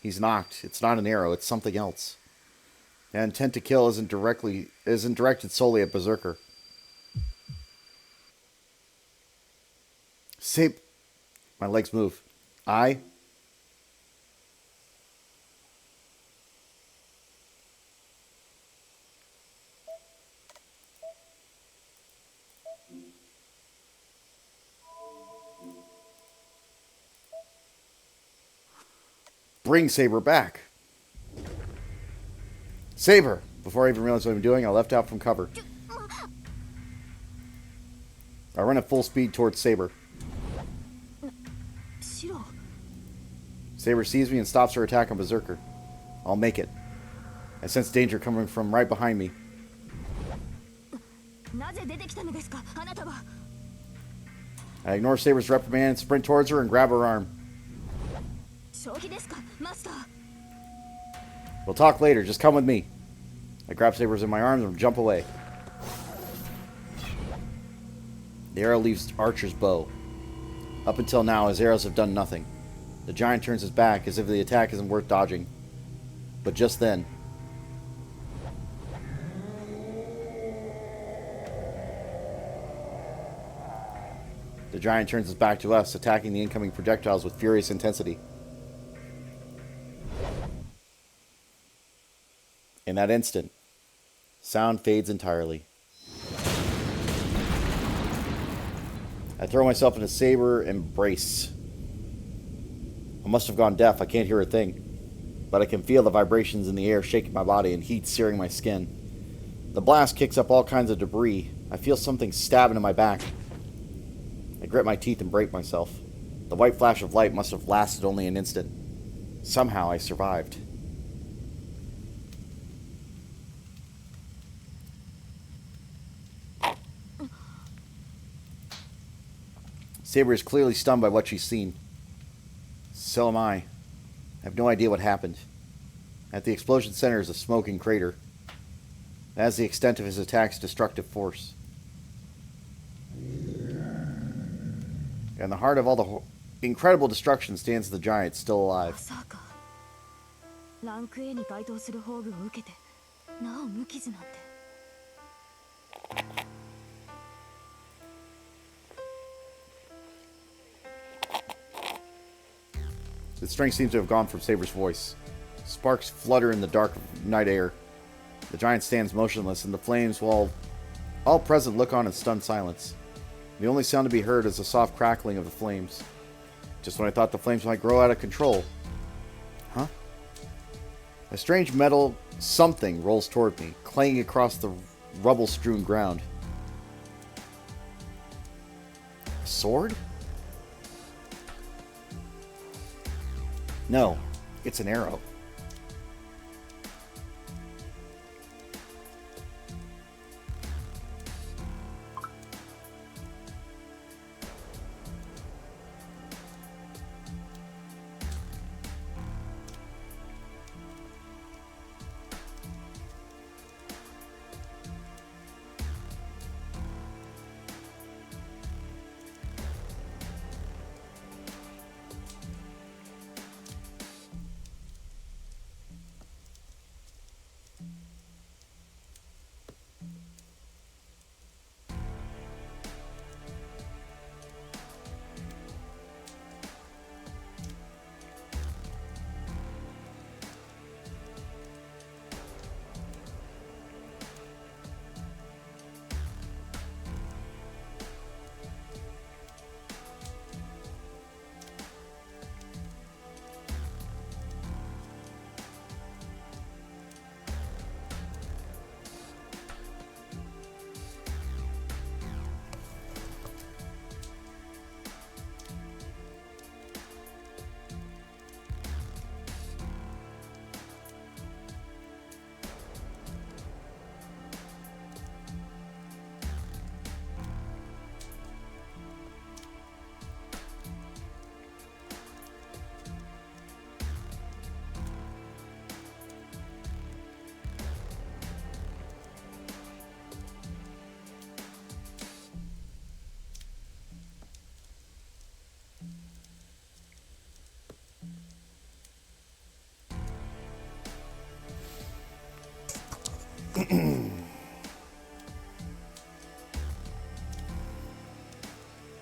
He's knocked. It's not an arrow, it's something else. The intent to kill isn't directed solely at Berserker. My legs move. Bring Saber back. Saber! Before I even realize what I'm doing, I left out from cover. I run at full speed towards Saber. Saber sees me and stops her attack on Berserker. I'll make it. I sense danger coming from right behind me. I ignore Saber's reprimand, sprint towards her, and grab her arm. We'll talk later, just come with me. I grab Saber's in my arms and jump away. The arrow leaves Archer's bow. Up until now, his arrows have done nothing. The giant turns his back as if the attack isn't worth dodging. But just then... the giant turns his back to us, attacking the incoming projectiles with furious intensity. In that instant, sound fades entirely. I throw myself in a Saber embrace. I must have gone deaf. I can't hear a thing. But I can feel the vibrations in the air shaking my body and heat searing my skin. The blast kicks up all kinds of debris. I feel something stab into my back. I grit my teeth and break myself. The white flash of light must have lasted only an instant. Somehow I survived. Saber is clearly stunned by what she's seen. So am I. I have no idea what happened. At the explosion center is a smoking crater. That is the extent of his attack's destructive force. In the heart of all the incredible destruction stands the giant, still alive. The strength seems to have gone from Saber's voice. Sparks flutter in the dark night air. The giant stands motionless, and the flames, while all present, look on in stunned silence. The only sound to be heard is the soft crackling of the flames. Just when I thought the flames might grow out of control. Huh? A strange metal something rolls toward me, clanging across the rubble-strewn ground. A sword? No, it's an arrow.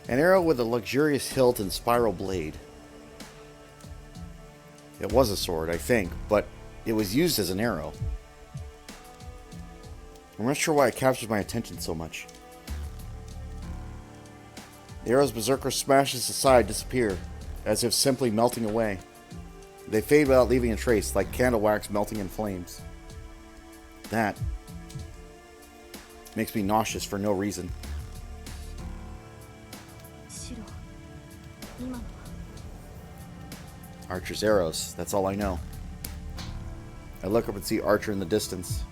An arrow with a luxurious hilt and spiral blade. It was a sword, I think, but it was used as an arrow. I'm not sure why it captured my attention so much. The arrows Berserker smashes aside disappear, as if simply melting away. They fade without leaving a trace, like candle wax melting in flames. That makes me nauseous for no reason. シロ、今のは Archer's arrows, that's all I know. I look up and see Archer in the distance.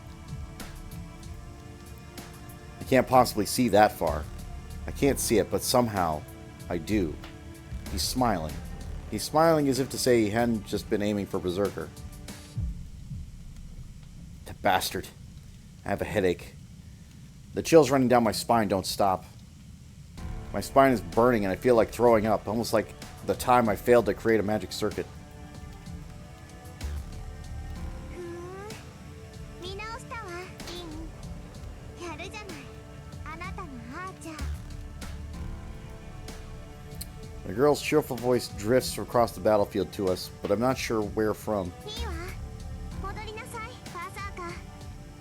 I can't possibly see that far. I can't see it, but somehow I do. He's smiling. He's smiling as if to say he hadn't just been aiming for Berserker. The bastard. I have a headache. The chills running down my spine don't stop. My spine is burning and I feel like throwing up, almost like the time I failed to create a magic circuit. 見直したわリンやるじゃないあなたのアーチャー The girl's cheerful voice drifts across the battlefield to us, but I'm not sure where from. いいわ戻りなさいバーサーカー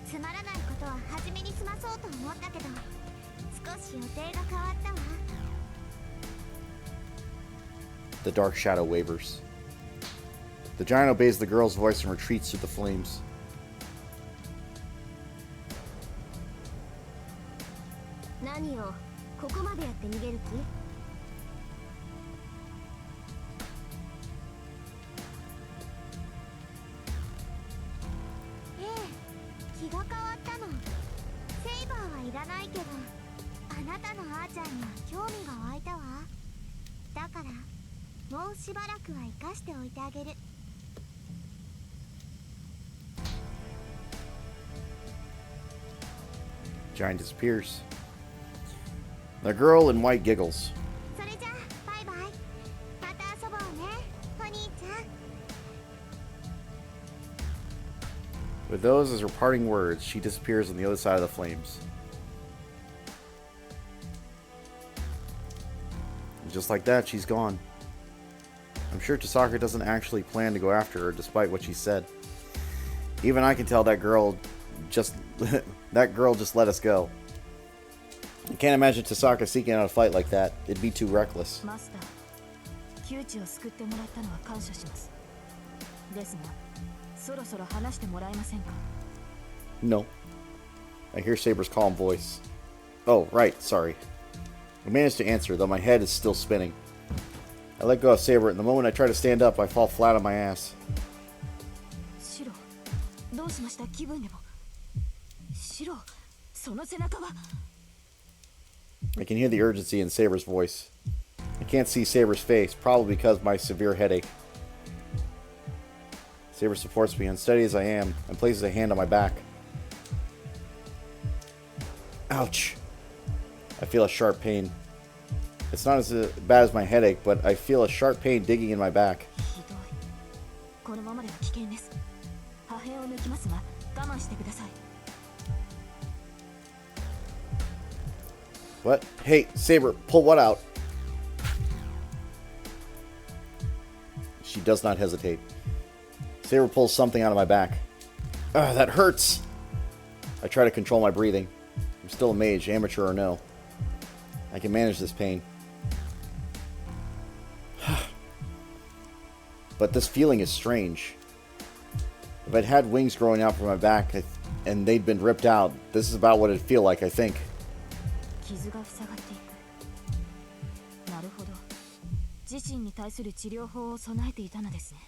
つまらないことは初めに済まそうと思ったけど少し予定が変わったわ The dark shadow wavers. The giant obeys the girl's voice and retreats through the flames. 何をここまでやって逃げる気ええ気が変わったのセイバーはいらないけどあなたのアーチャーには興味が湧いたわだからもうしばらくは生かしておいてあげる Giant disappears. The girl in white giggles. それじゃあバイバイまた遊ぼうねお兄ちゃん With those as her parting words, she disappears on the other side of the flames. And just like that, she's gone. I'm sure Tasaka doesn't actually plan to go after her, despite what she said. Even I can tell that girl just let us go. I can't imagine Tasaka seeking out a fight like that. It'd be too reckless. マスター、窮地を救ってもらったのは感謝します。ですが、そろそろ話してもらえませんか？ No. I hear Saber's calm voice. Oh, right, sorry. I managed to answer, though my head is still spinning. I let go of Saber, and the moment I try to stand up, I fall flat on my ass. シロ、どうしました？気分でも。シロ、その背中は。 I can hear the urgency in Saber's voice. I can't see Saber's face, probably because of my severe headache. Saber supports me, unsteady as I am, and places a hand on my back. Ouch. I feel a sharp pain. It's not as bad as my headache, but I feel a sharp pain digging in my back. ひどい。このままでは危険です。破片を抜きますが、我慢してください。 What? Hey, Saber, pull what out? She does not hesitate. Saber pulls something out of my back. Ugh, that hurts! I try to control my breathing. I'm still a mage, amateur or no. I can manage this pain. But this feeling is strange. If I'd had wings growing out from my back and they'd been ripped out, this is about what it'd feel like, I think. 傷が塞がっていく。なるほど。自身に対する治療法を備えていたのですね。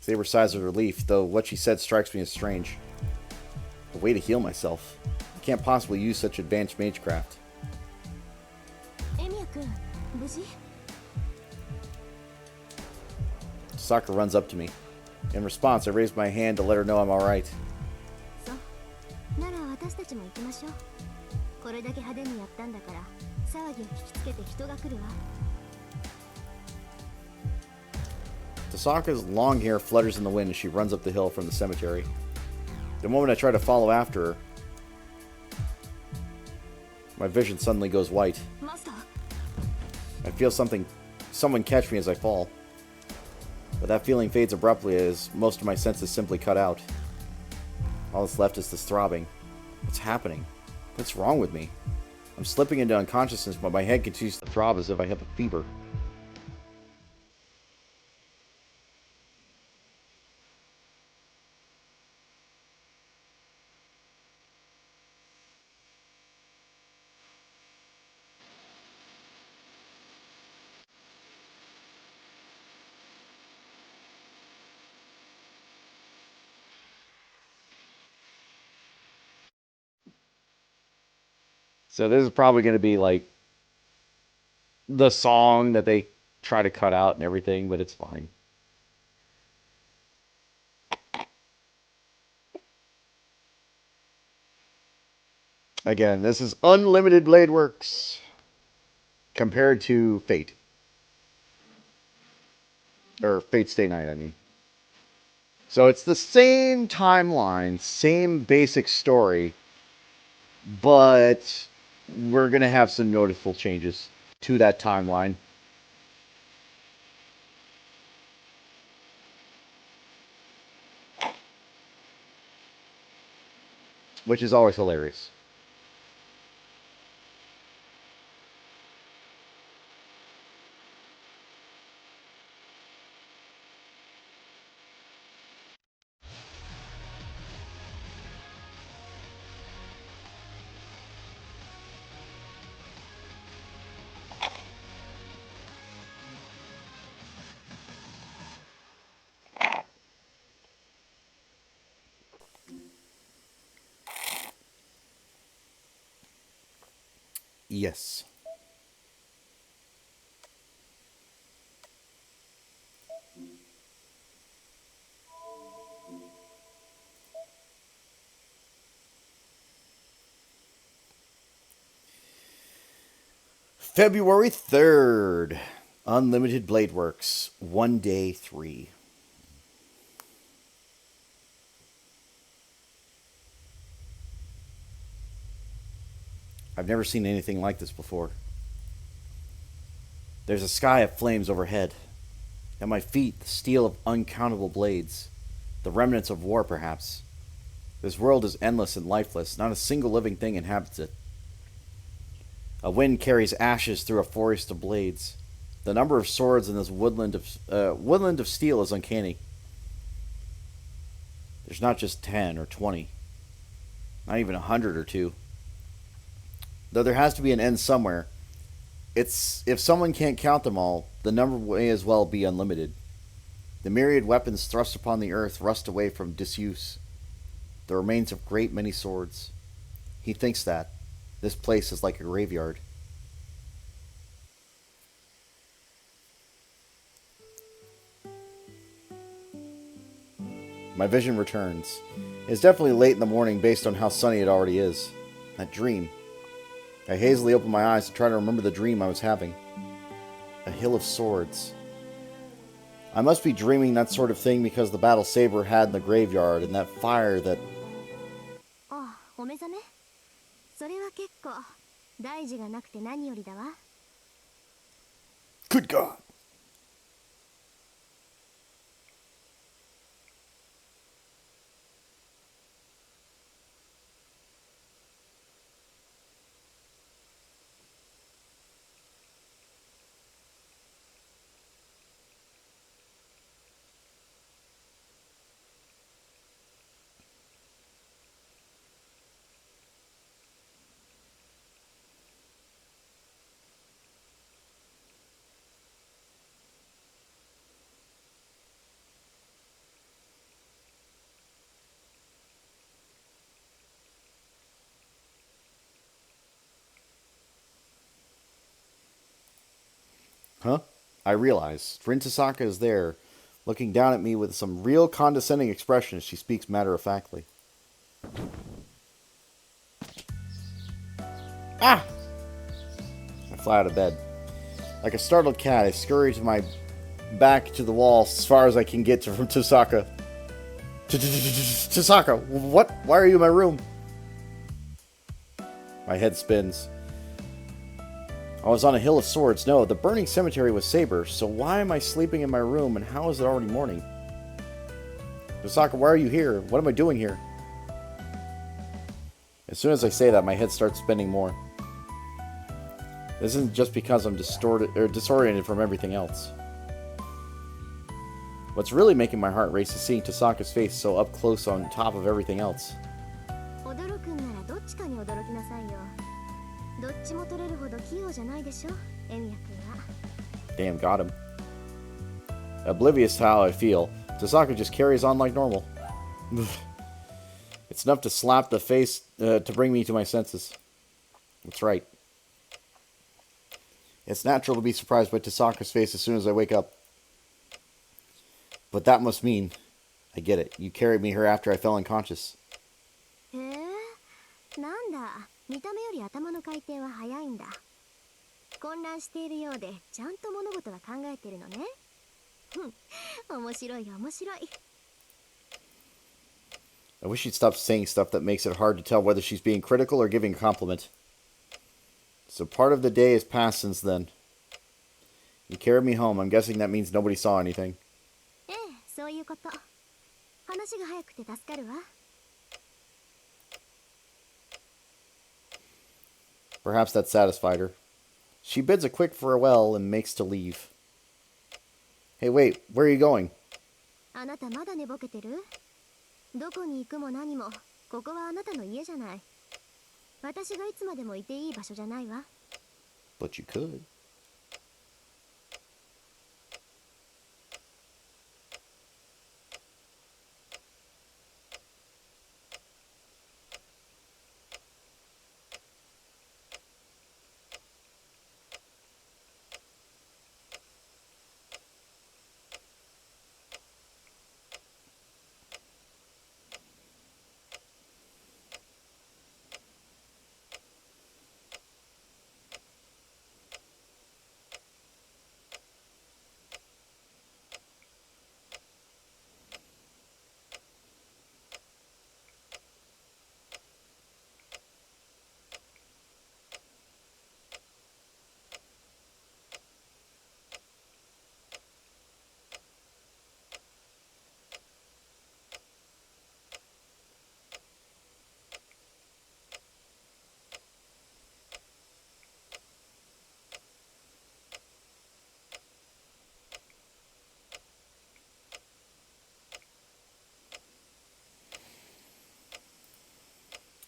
Saber sighs with relief, though what she said strikes me as strange. A way to heal myself. I can't possibly use such advanced magecraft. エミヤ君無事 Sakura runs up to me. In response, I raise my hand to let her know I'm alright. そうなら私たちも行きましょうこれだけ派手にやったんだから騒ぎを聞きつけて人が来るわ Tasaka's long hair flutters in the wind as she runs up the hill from the cemetery. The moment I try to follow after her, My vision suddenly goes white. マスター I feel someone catch me as I fall. But that feeling fades abruptly as most of my senses simply cut out. All that's left is this throbbing. What's happening? What's wrong with me? I'm slipping into unconsciousness, but my head continues to throb as if I have a fever. So this is probably going to be like the song that they try to cut out and everything, but it's fine. Again, this is unlimited blade works compared to Fate. Or Fate Stay Night, I mean. So it's the same timeline, same basic story, but we're going to have some noticeable changes to that timeline. Which is always hilarious. Yes. February 3rd. Unlimited Blade Works. 1 day 3. I've never seen anything like this before. There's a sky of flames overhead. At my feet, the steel of uncountable blades. The remnants of war, perhaps. This world is endless and lifeless. Not a single living thing inhabits it. A wind carries ashes through a forest of blades. The number of swords in this woodland of steel is uncanny. There's not just 10 or 20. Not even 100 or 2. Though there has to be an end somewhere. If someone can't count them all, the number may as well be unlimited. The myriad weapons thrust upon the earth rust away from disuse. The remains of great many swords. He thinks that. This place is like a graveyard. My vision returns. It's definitely late in the morning based on how sunny it already is. That dream. I hazily open my eyes to try to remember the dream I was having. A hill of swords. I must be dreaming that sort of thing because the battle Saber had in the graveyard and that fire that... あ、お目覚め？それは結構大事がなくて何よりだわ。 Good God. Huh? I realize. Rin Tasaka is there, looking down at me with some real condescending expression as she speaks matter-of-factly. Ah! I fly out of bed. Like a startled cat, I scurry to my back to the wall as far as I can get from Tasaka. Tasaka, what? Why are you in my room? My head spins. I was on a hill of swords. No, the burning cemetery was Saber, so why am I sleeping in my room and how is it already morning? Misaka, why are you here? What am I doing here? As soon as I say that, my head starts spinning more. This isn't just because I'm disoriented from everything else. What's really making my heart race is seeing Tasaka's face so up close on top of everything else. 驚くんならどっちかに驚きなさいよ。どっちも取れるほど器用じゃないでしょ、エミヤ君は。 Damn, got him. Oblivious to how I feel, Tasaka just carries on like normal. It's enough to slap the face to bring me to my senses. That's right. It's natural to be surprised by Tasaka's face as soon as I wake up. But that must mean... I get it. You carried me here after I fell unconscious. へえ、なんだ、見た目より頭の回転は早いんだ。混乱しているようで、ちゃんと物事が考えてるのね。面白い面白い。I wish she'd stop saying stuff that makes it hard to tell whether she's being critical or giving a compliment. So part of the day has passed since then. You carried me home. I'm guessing that means nobody saw anything. ええ、そういうこと。話が早くて助かるわ。Perhaps that satisfied her. She bids a quick farewell and makes to leave. Hey, wait. Where are you going? あなたまだ寝ぼけてる？どこに行くも何も、ここはあなたの家じゃない。私がいつまでもいていい場所じゃないわ。But you could.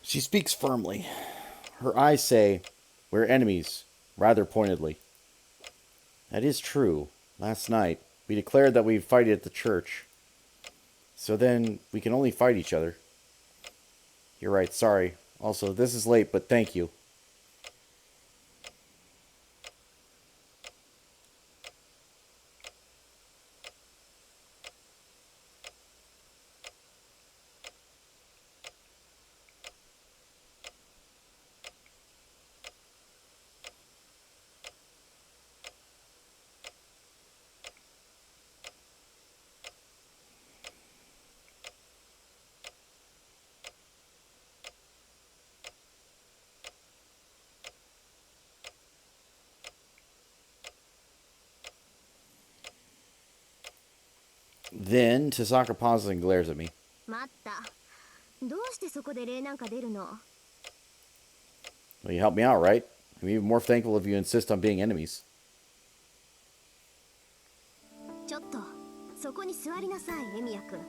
She speaks firmly. Her eyes say, "We're enemies," rather pointedly. That is true. Last night, we declared that we'd fight at the church. So then, we can only fight each other. You're right, sorry. Also, this is late, but thank you. Then, Tasaka pauses and glares at me. 待った。どうしてそこで礼なんか出るの？ Well, you help me out, right? I'm even more thankful if you insist on being enemies. ちょっと、そこに座りなさい、エミヤ君。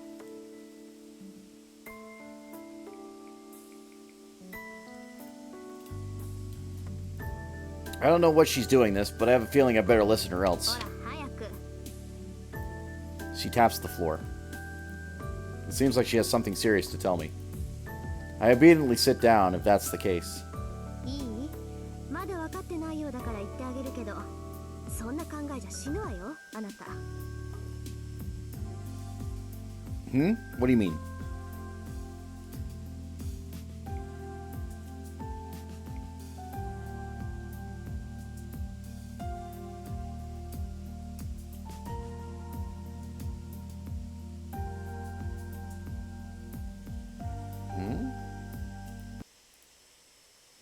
I don't know what she's doing this, but I have a feeling I better listen or else. ほら、早く。 She taps the floor. It seems like she has something serious to tell me. I obediently sit down if that's the case. いい？まだ分かってないようだから言ってあげるけど、そんな考えじゃ死ぬわよ、あなた。What do you mean?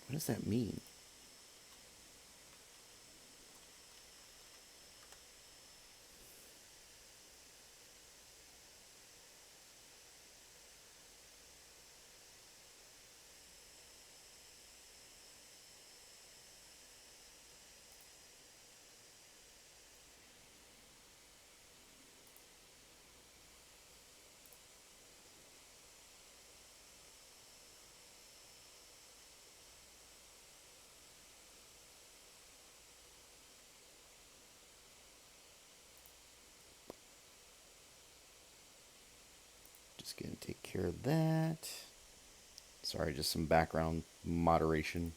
What does that mean? Let's get and take care of that. Sorry, just some background moderation.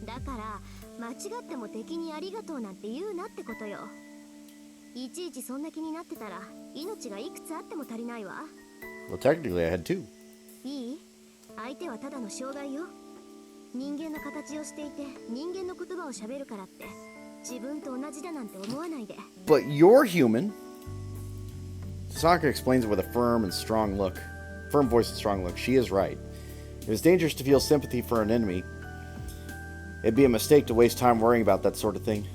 だから間違っても敵にありがとうなんて言うなってことよ。いちいちそんな気になってたら命がいくつあっても足りないわ。 Well, technically I had two. いい？相手はただの障害よ。人間の形をしていて人間の言葉を喋るからって自分と同じだなんて思わないで。 But you're human. Sokka explains it with a firm voice and strong look. She is right. It is dangerous to feel sympathy for an enemy. It'd be a mistake to waste time worrying about that sort of thing.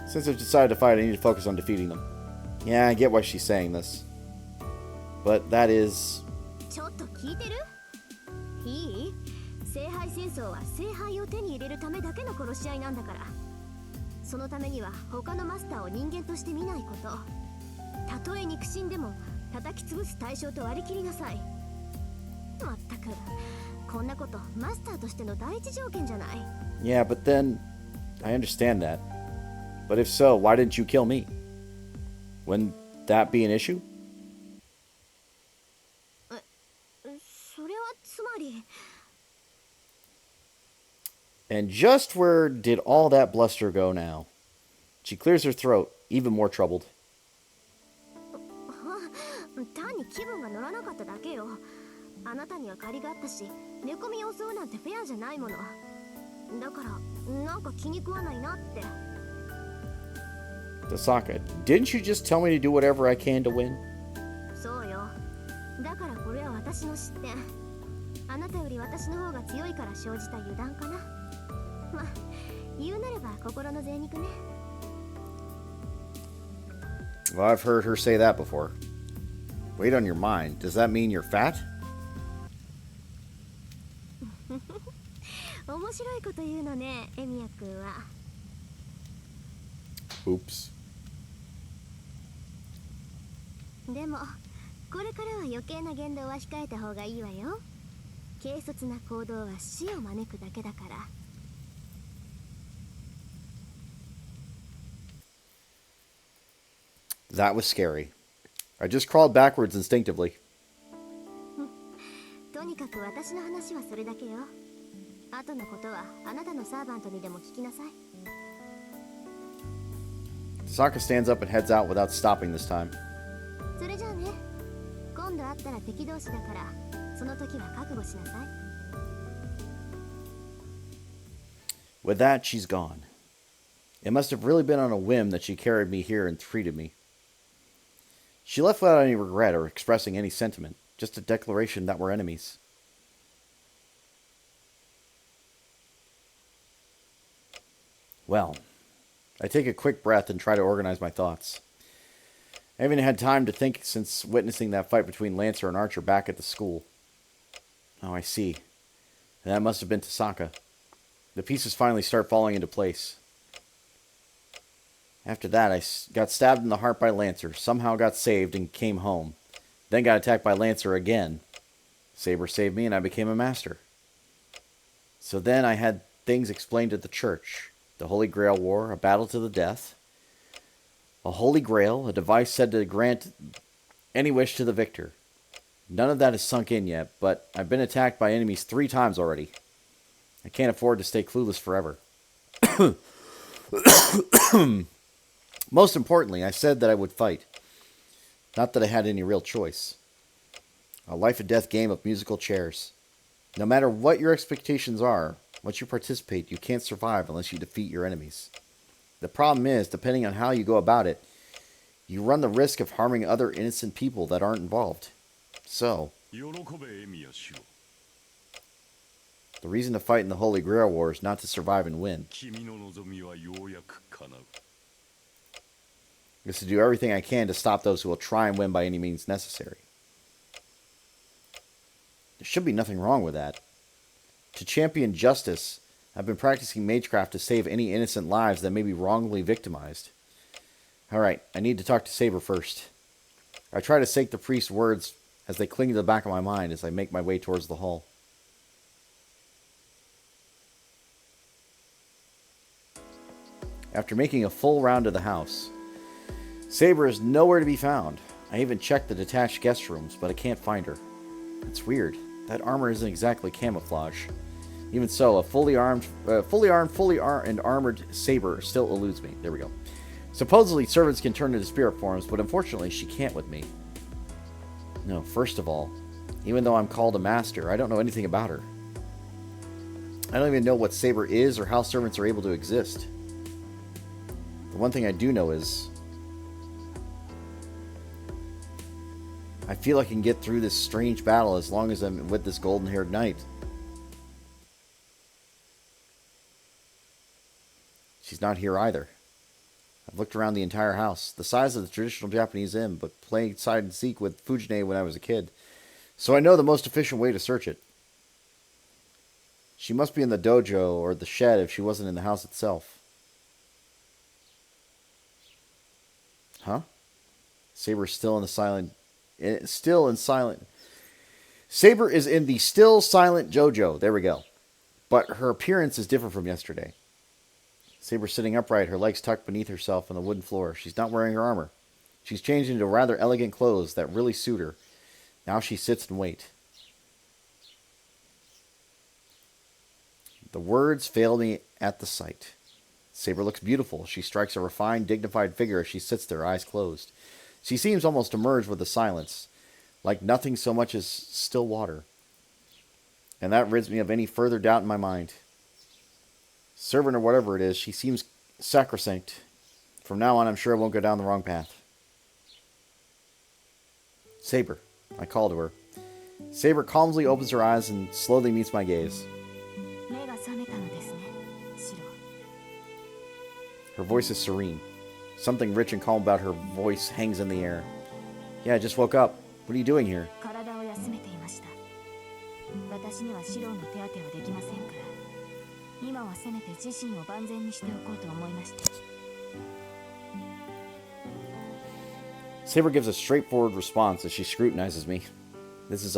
Since I've decided to fight, I need to focus on defeating them. Yeah, I get why she's saying this. But that is... ちょっと聞いてる？いい？聖杯戦争は聖杯を手に入れるためだけの殺し合いなんだから。そのためには他のマスターを人間として見ないこと。たとえ肉親でも叩き潰す対象と割り切りなさい。まったくこんなことマスターとしての第一条件じゃない。 Yeah, but then... I understand that. But if so, why didn't you kill me? Wouldn't that be an issue? それはつまり。 And just where did all that bluster go now? She clears her throat, even more troubled. 単に気分が乗らなかっただけよ。あなたには借りがあったし、寝込みを襲うなんてフェアじゃないもの。だからなんか気に食わないなって。 Sokka, didn't you just tell me to do whatever I can to win? そうよ。だからこれは私の失点。あなたより私の方が強いから生じた油断かな。ま、言うなれば心の贅肉ね。 Well, I've heard her say that before. Weight on your mind. Does that mean you're fat? 面白いこと言うのね、エミヤ君は。 Oops. でもこれからは余計な言動は控えた方がいいわよ。軽率な行動は死を招くだけだから。 That was scary. I just crawled backwards instinctively. とにかく私の話はそれだけよ。後のことはあなたのサーバントにでも聞きなさい。 Sokka stands up and heads out without stopping this time. それじゃあね。今度会ったら敵同士だから、その時は覚悟しなさい。 With that, she's gone. It must have really been on a whim that she carried me here and treated me. She left without any regret or expressing any sentiment, just a declaration that we're enemies. Well, I take a quick breath and try to organize my thoughts. I haven't had time to think since witnessing that fight between Lancer and Archer back at the school. Oh, I see. And that must have been Tasaka. The pieces finally start falling into place. After that, I got stabbed in the heart by Lancer, somehow got saved and came home. Then got attacked by Lancer again. Saber saved me and I became a master. So then I had things explained at the church. The Holy Grail War, a battle to the death. A Holy Grail, a device said to grant any wish to the victor. None of that is sunk in yet, but I've been attacked by enemies 3 times already. I can't afford to stay clueless forever. Most importantly, I said that I would fight. Not that I had any real choice. A life and death game of musical chairs. No matter what your expectations are, once you participate, you can't survive unless you defeat your enemies. The problem is, depending on how you go about it, you run the risk of harming other innocent people that aren't involved. So, the reason to fight in the Holy Grail War is not to survive and win. Is to do everything I can to stop those who will try and win by any means necessary. There should be nothing wrong with that. To champion justice, I've been practicing magecraft to save any innocent lives that may be wrongly victimized. Alright, I need to talk to Saber first. I try to sink the priest's words as they cling to the back of my mind as I make my way towards the hall. after making a full round of the house. Saber is nowhere to be found. I even checked the detached guest rooms, but I can't find her. That's weird. That armor isn't exactly camouflage. Even so, a fully armed and armored Saber still eludes me. There we go. Supposedly, servants can turn into spirit forms, but unfortunately, she can't with me. No, first of all, even though I'm called a master, I don't know anything about her. I don't even know what Saber is or how servants are able to exist. The one thing I do know is I feel I can get through this strange battle as long as I'm with this golden-haired knight. She's not here either. I've looked around the entire house, the size of the traditional Japanese inn, but playing side and seek with Fujine when I was a kid. So I know the most efficient way to search it. She must be in the dojo or the shed if she wasn't in the house itself. Huh? Saber's still in the silent... Saber is in the still silent Jojo. There we go. But her appearance is different from yesterday. Saber's sitting upright, her legs tucked beneath herself on the wooden floor. She's not wearing her armor. She's changed into rather elegant clothes that really suit her. Now she sits and waits. The words fail me at the sight. Saber looks beautiful. She strikes a refined, dignified figure as she sits there, eyes closed. She seems almost to merge with the silence, like nothing so much as still water. And that rids me of any further doubt in my mind. Servant or whatever it is, she seems sacrosanct. From now on, I'm sure I won't go down the wrong path. Saber. I call to her. Saber calmly opens her eyes and slowly meets my gaze. Her voice is serene. Something rich and calm about her voice hangs in the air. Yeah, I just woke up. What are you doing here? Saber gives a straightforward response as she scrutinizes me. This is,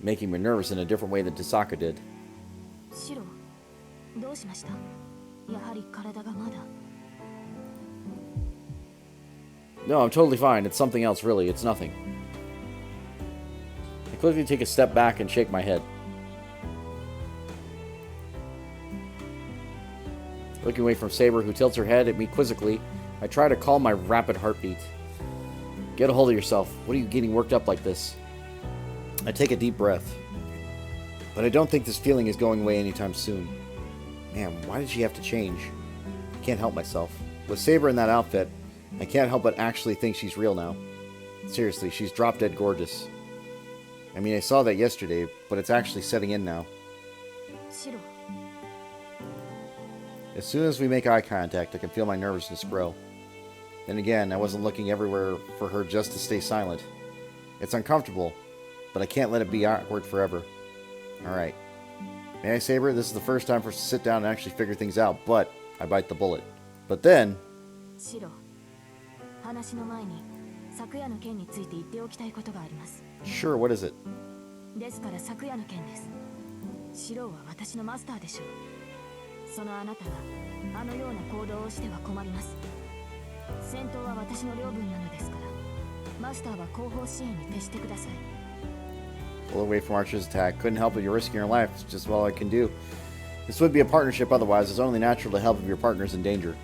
making me nervous in a different way than Tasaka did. No, I'm totally fine. It's something else, really. It's nothing. I quickly take a step back and shake my head. Looking away from Saber, who tilts her head at me quizzically, I try to calm my rapid heartbeat. Get a hold of yourself. What are you getting worked up like this? I take a deep breath. But I don't think this feeling is going away anytime soon. Man, why did she have to change? I can't help myself. With Saber in that outfit, I can't help but actually think she's real now. Seriously, she's drop-dead gorgeous. I mean, I saw that yesterday, but it's actually setting in now. As soon as we make eye contact, I can feel my nervousness grow. Then again, I wasn't looking everywhere for her just to stay silent. It's uncomfortable, but I can't let it be awkward forever. Alright. May I, Saber? This is the first time for us to sit down and actually figure things out, but I bite the bullet. But then... Sure, what is it? Pull away from Archer's attack. Couldn't help it. You're risking your life. It's just all I can do. This would be a partnership otherwise. It's only natural to help if your partner's in danger.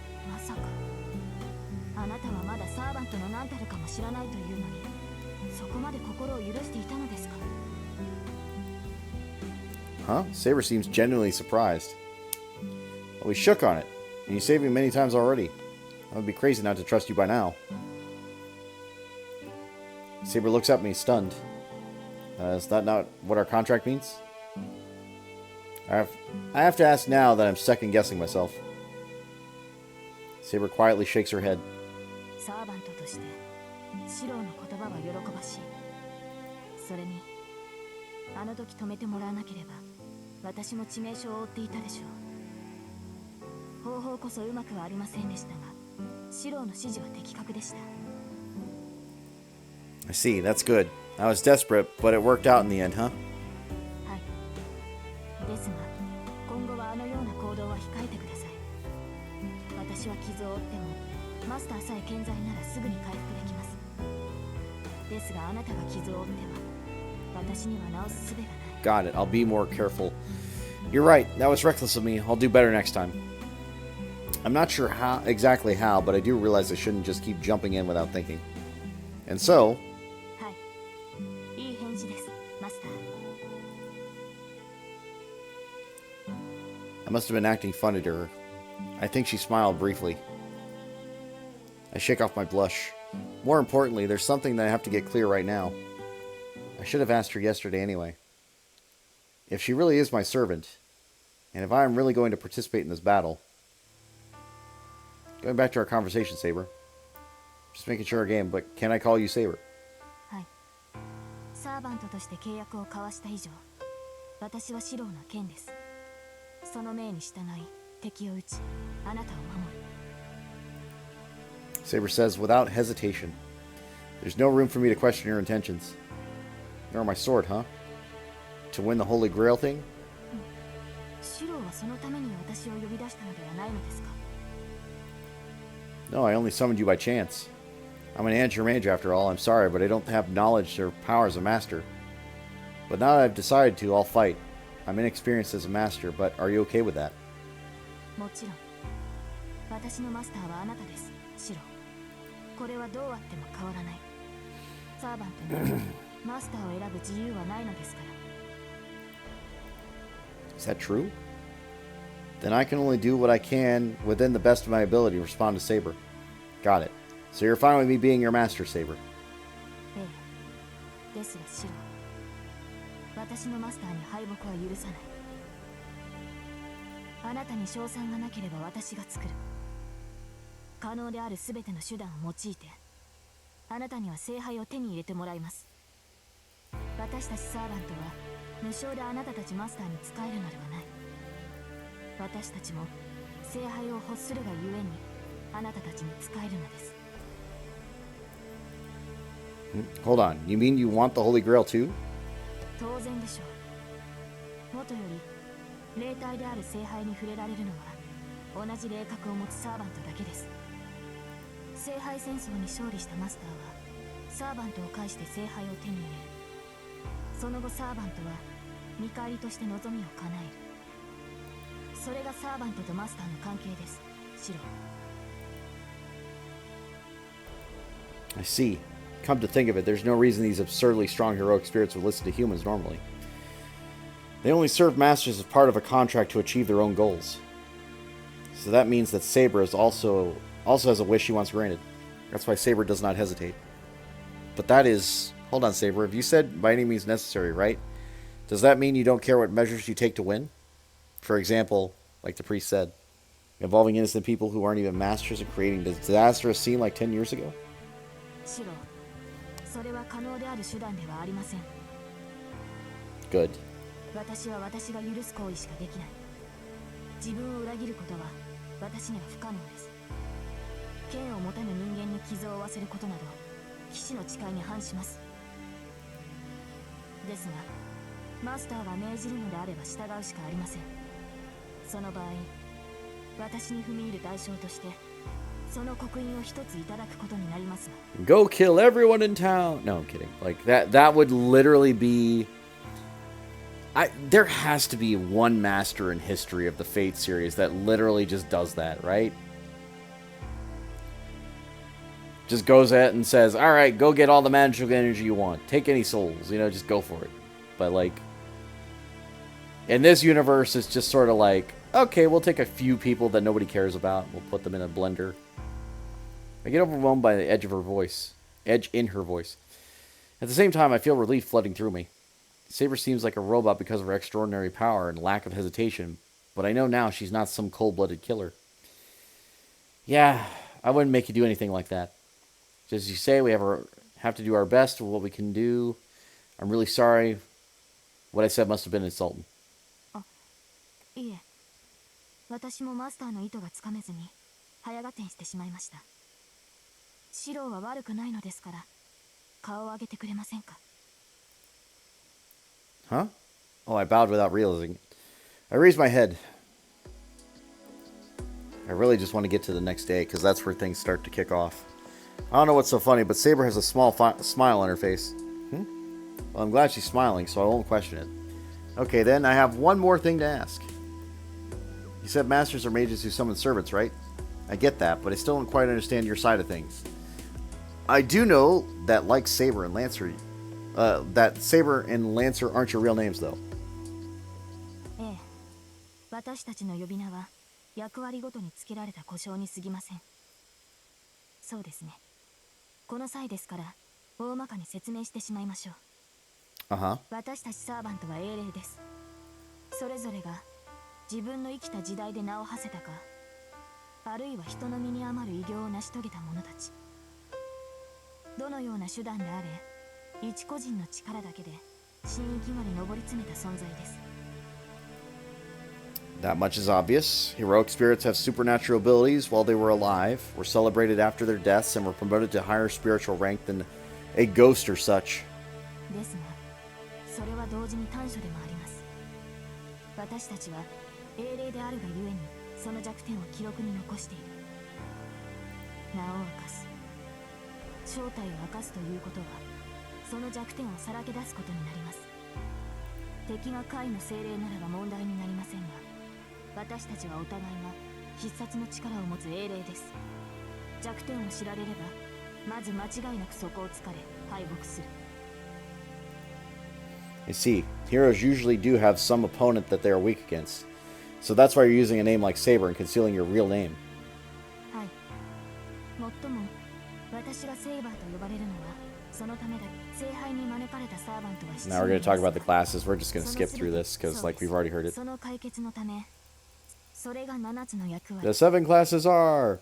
Huh? Saber seems genuinely surprised. Well, we shook on it, and you saved me many times already. I would be crazy not to trust you by now. Saber looks at me, stunned. Is that not what our contract means? I have to ask now that I'm second-guessing myself. Saber quietly shakes her head. I see, that's good. I was desperate, but it worked out in the end, huh? 傷を負ってもマスターさえ健在ならすぐに回復できます。ですがあなたが傷を負っては私には治す術がない。 Got it. I'll be more careful. You're right. That was reckless of me. I'll do better next time. I'm not sure exactly how, but I do realize I shouldn't just keep jumping in without thinking. And so... はい、いい返事です、マスター。 I must have been acting funny to her. I think she smiled briefly. I shake off my blush. More importantly, there's something that I have to get clear right now. I should have asked her yesterday anyway. If she really is my servant, and if I am really going to participate in this battle... Going back to our conversation, Saber. Just making sure again, but can I call you Saber? はい。サーバントとして契約を交わした以上、私はシローの剣です。その命に従い、敵を撃ち、あなたを守る。 Saber says without hesitation. There's no room for me to question your intentions. Nor my sword, huh? To win the Holy Grail thing? シローはそのために私を呼び出したのではないのですか? No, I only summoned you by chance. I'm an amateur mage after all. I'm sorry, but I don't have knowledge or power as a master. But now that I've decided to, I'll fight. I'm inexperienced as a master, but are you okay with that? もちろん。私のマスターはあなたです、シロー。これはどうあっても変わらない。サーバントにマスターを選ぶ自由はないのですから。 Is that true? Then I can only do what I can within the best of my ability to respond to Saber. Got it. So you're fine with me being your master, Saber? ええ。ですがシロー、私のマスターに敗北は許さない。あなたに賞賛がなければ私が作る。可能であるすべての手段を用いて、あなたには聖杯を手に入れてもらいます。私たちサーバントは無償であなたたちマスターに仕えるのではない。私たちも聖杯を欲するがゆえにあなたたちに仕えるのです。 Hold on. You mean you want the Holy Grail too? 当然でしょう。もとより霊体である聖杯に触れられるのは同じ霊格を持つサーバントだけです。聖杯戦争に勝利したマスターはサーバントを介して聖杯を手に入れる。その後サーバントは見返りとして望みを叶える。それがサーバントとマスターの関係です、シロー。 I see. Come to think of it, there's no reason these absurdly strong heroic spirits would listen to humans normally. They only serve masters as part of a contract to achieve their own goals. So that means that Saber is also has a wish he wants granted. That's why Saber does not hesitate. But that is... Hold on, Saber. Have you said by any means necessary, right? Does that mean you don't care what measures you take to win? For example, like the priest said, involving innocent people who aren't even masters and creating a disastrous scene like 10 years ago? シロー、それは可能である手段ではありません。 Good. 私は私が許す行為しかできない。自分を裏切ることは私には不可能です。剣を持たぬ人間に傷を負わせることなど騎士の誓いに反します。ですがマスターが命じるのであれば従うしかありません。その場合私に踏み入る代償としてその刻印を一ついただくことになりますが。 Go kill everyone in town. No, I'm kidding. Like that would literally be... there has to be one master in history of the Fate series that literally just does that, right? Just goes ahead and says, alright, go get all the magical energy you want. Take any souls, you know, just go for it. But like... in this universe, it's just sort of like, okay, we'll take a few people that nobody cares about. We'll put them in a blender. I get overwhelmed by the edge in her voice. At the same time, I feel relief flooding through me. Saber seems like a robot because of her extraordinary power and lack of hesitation, but I know now she's not some cold-blooded killer. Yeah, I wouldn't make you do anything like that. Just as you say, we have to do our best with what we can do. I'm really sorry. What I said must have been insulting. いえ、私もマスターの意図がつかめずに早合点してしまいました。シローは悪くないのですから顔を上げてくれませんか? Huh? Oh, I bowed without realizing it. I raised my head. I really just want to get to the next day because that's where things start to kick off. I don't know what's so funny, but Saber has a small smile on her face. Well, I'm glad she's smiling, so I won't question it. Okay, then I have one more thing to ask. You said masters are mages who summon servants, right? I get that, but I still don't quite understand your side of things. I do know that, like Saber and Lancer, that Saber and Lancer aren't your real names, though. ええ、私たちの呼び名は役割ごとにつけられた呼称に過ぎません。そうですね。この際ですから大まかに説明してしまいましょう。私たちサーバントは英霊です。それぞれが自分の生きた時代で名を馳せたか、あるいは人の身に余る偉業を成し遂げた者たち。どのような手段であれ、一個人の力だけで神域まで上り詰めた存在です。That much is obvious. Heroic spirits have supernatural abilities while they were alive, were celebrated after their deaths, and were promoted to higher spiritual rank than a ghost or such. ですが、それは同時に短所でもあります。私たちは英霊であるがゆえにその弱点を記録に残している。名を明かす、正体を明かすということはその弱点をさらけ出すことになります。敵が下位の精霊ならば問題になりませんが、私たちはお互いが必殺の力を持つ英霊です。弱点を知られればまず間違いなくそこを突かれ敗北する。I see. Heroes usually do have some opponent that they are weak against. So that's why you're using a name like Saber and concealing your real name. はい。もっとも私がセイバーと呼ばれるのはそのためだ。聖杯に招かれたサーバントは7 Now we're going to talk about the classes. We're just going to skip through this because, like, we've already heard it. その解決のため、それが7つの役割。 The 7 classes are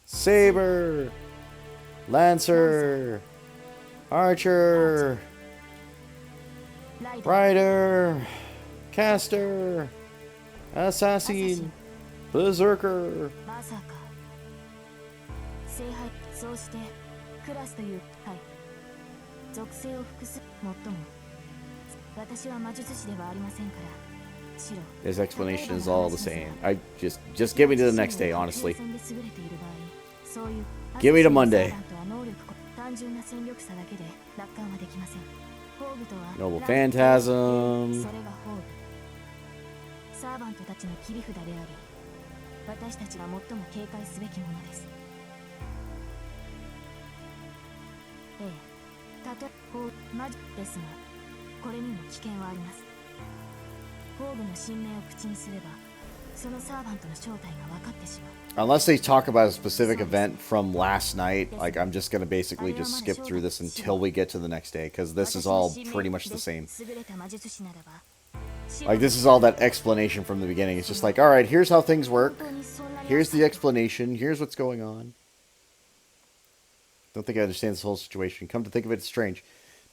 Saber, Lancer, Archer, Rider, Caster, Assassin, Berserker. バーサーカー。聖杯、そうしてクラスという、はい。属性を複数、もっとも。私は魔術師ではありませんから。白。 His explanation is all the same. I just give me to the next day, honestly. Give me to Monday. Noble Phantasm. サーバントたちの切り札であり、私たちが最も警戒すべきものです。ええ、たとえマジですが、これにも危険はあります。ホーグの神名を口にすれば、そのサーバントの正体が分かってしまう。 Unless they talk about a specific event from last night, like I'm just gonna basically just skip through this until we get to the next day, because this is all pretty much the same. Like this is all that explanation from the beginning. It's just like, all right, here's how things work. Here's the explanation. Here's what's going on. Don't think I understand this whole situation. Come to think of it, it's strange.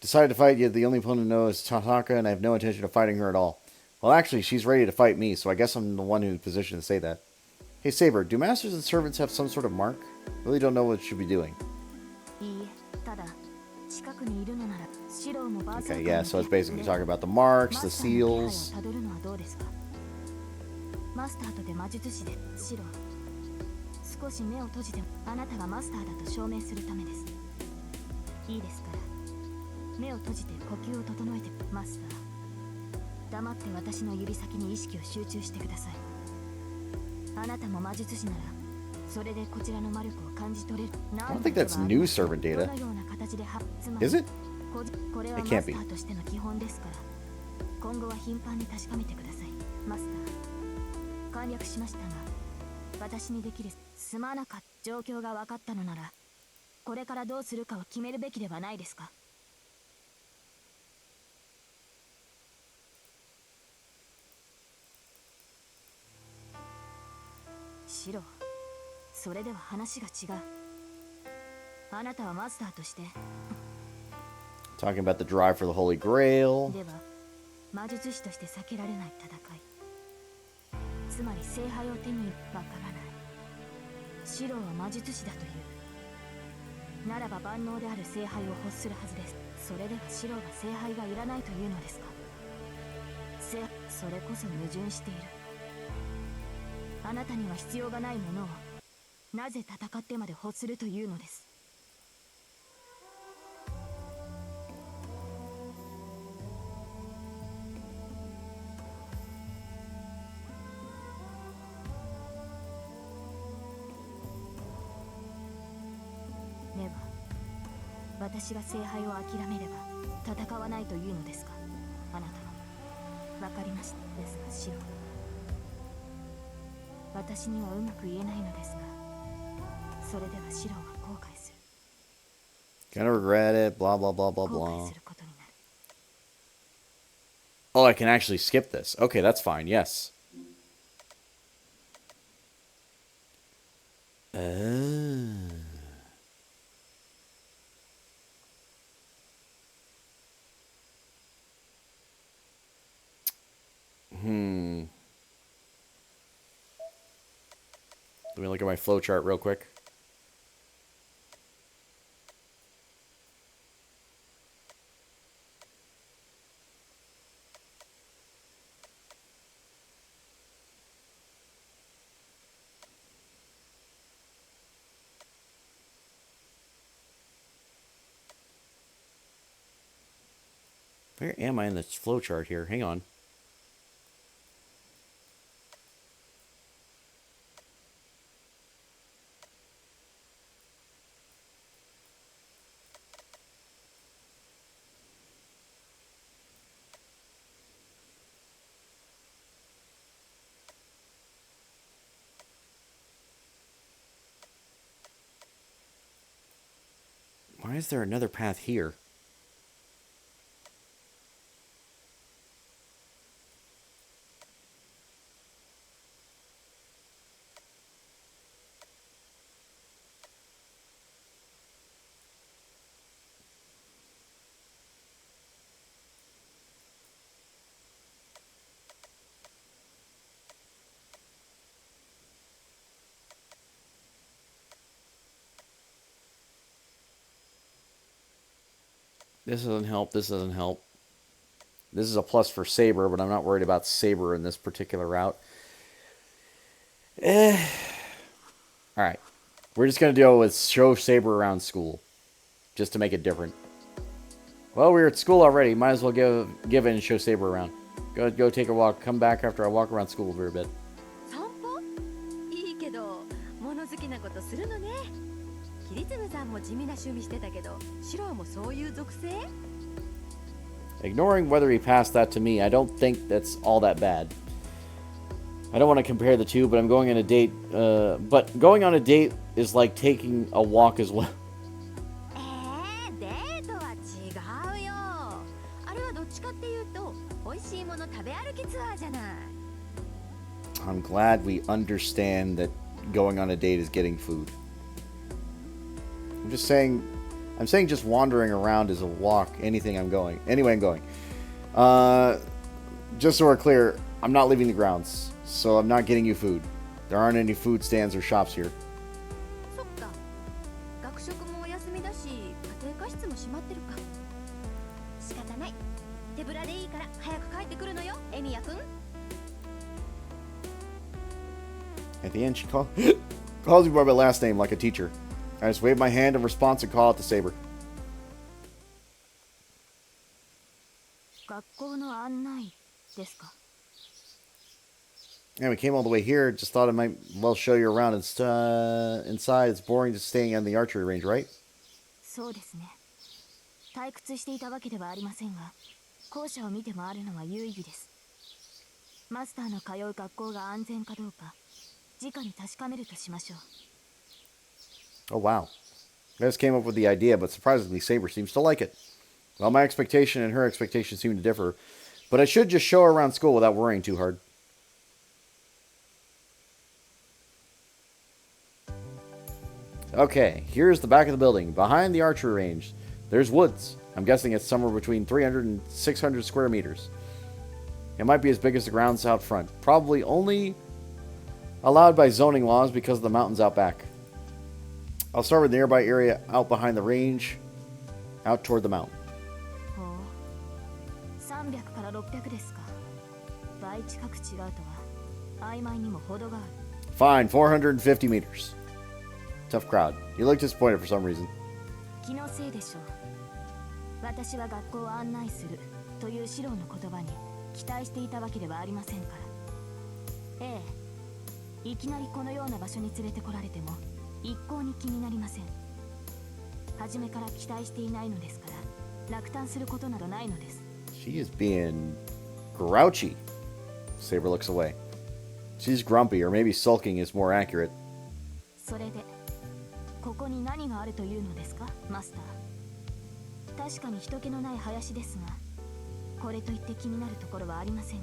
Decided to fight, yet the only opponent I know is Tataka, and I have no intention of fighting her at all. Well, actually, she's ready to fight me, so I guess I'm the one who's in position to say that. Hey, Saber, do masters and servants have some sort of mark? Really don't know what it should be doing. Okay, yeah, so it's basically talking about the marks, the seals. 少し目を閉じてあなたがマスターだと証明するためです。いいですから。目を閉じて呼吸を整えてマスター。黙って私の指先に意識を集中してください。あなたも魔術師ならそれでこちらの魔力を感じ取れる。 I don't think that's new servant data. Is it? これはマスターとしての基本ですから。今後は頻繁に確かめてください。マスター。簡略しましたが、私にできるすまなかった状況が分かったのなら、これからどうするかを決めるべきではないですか。シロ、それでは話が違う。あなたはマスターとして Talking about the drive for the Holy Grail. では魔術師として避けられない戦い、つまり聖杯を手にわからない。シロは魔術師だというならば万能である聖杯を欲するはずです。それではシロは聖杯がいらないというのですか。それこそ矛盾している。ああなたには必要がないものをなぜ戦ってまで欲するというのです。では私が聖杯を諦めれば戦わないというのですか、あなたは。わかりましたですが、シロ、私にはうまく言えないのですが、それではシロは後悔する。 Gonna regret it, blah blah blah blah 後悔 blah. することになる。 Oh, I can actually skip this. Okay, that's fine, yes. Let me look at my flowchart real quick. Where am I in this flowchart here? Hang on. Why is there another path here? This doesn't help. This doesn't help. This is a plus for Saber, but I'm not worried about Saber in this particular route. Alright. We're just going to deal with show Saber around school. Just to make it different. Well, we're at school already. Might as well give in and show Saber around. Go take a walk. Come back after I walk around school for a bit. 散歩いいけど物好きなことするのね。キリツムさんも地味な趣味してたけど、シロもそういう属性？ Ignoring whether he passed that to me, I don't think that's all that bad. I don't want to compare the two, but I'm going on a date. But going on a date is like taking a walk as well. デートは違うよ。あれはどっちかっていうと、美味しいもの食べ歩きツアーじゃない。 I'm glad we understand that going on a date is getting food. I'm saying just wandering around is a walk. Anyway, I'm going. Just so we're clear, I'm not leaving the grounds, so I'm not getting you food. There aren't any food stands or shops here. そっか。学食もお休みだし、家庭科室も閉まってるか。仕方ない。手ぶらでいいから早く帰ってくるのよ、エミヤくん。 At the end, she calls me by my last name like a teacher. I just wave my hand in response and call out to Saber. 学校の案内ですか。 And we came all the way here. Just thought I might well show you around. Inside, it's boring just staying on the archery range, right? そうですね。退屈していたわけではありませんが、校舎を見て回るのは有意義です。マスターの通う学校が安全かどうか、直に確かめるとしましょう。 Oh, wow. I just came up with the idea, but surprisingly, Saber seems to like it. Well, my expectation and her expectation seem to differ, but I should just show her around school without worrying too hard. Okay, here's the back of the building. Behind the archery range, there's woods. I'm guessing it's somewhere between 300 and 600 square meters. It might be as big as the grounds out front. Probably only allowed by zoning laws because of the mountains out back. I'll start with the nearby area out behind the range, out toward the mountain. ほう。300から600ですか。倍近く違うとは曖昧にも程がある。Fine, 450 meters. Tough crowd. You look disappointed for some reason. 気のせいでしょう。私は学校を案内するというシロの言葉に期待していたわけではありませんから。ええ、いきなりこのような場所に連れてこられても一向に気になりません。初めから期待していないのですから落胆することなどないのです。 She is being grouchy. Saber looks away. She's grumpy, or maybe sulking is more accurate. それでここに何があるというのですか、マスター。確かに人気のない林ですが、これといって気になるところはありません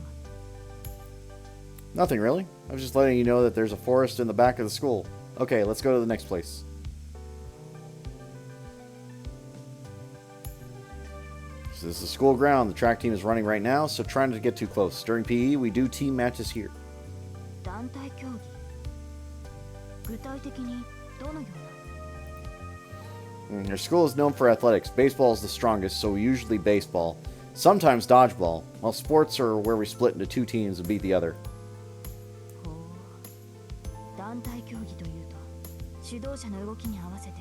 が。 Nothing really. I was just letting you know that there's a forest in the back of the school. Okay, let's go to the next place. So this is the school ground. The track team is running right now, so try not to get too close. During PE, we do team matches here. 団体競技、具体的にどのような。 Our school is known for athletics. Baseball is the strongest, so usually baseball. Sometimes dodgeball. While sports are where we split into two teams and beat the other. ほう、団体競技というと指導者の動きに合わせて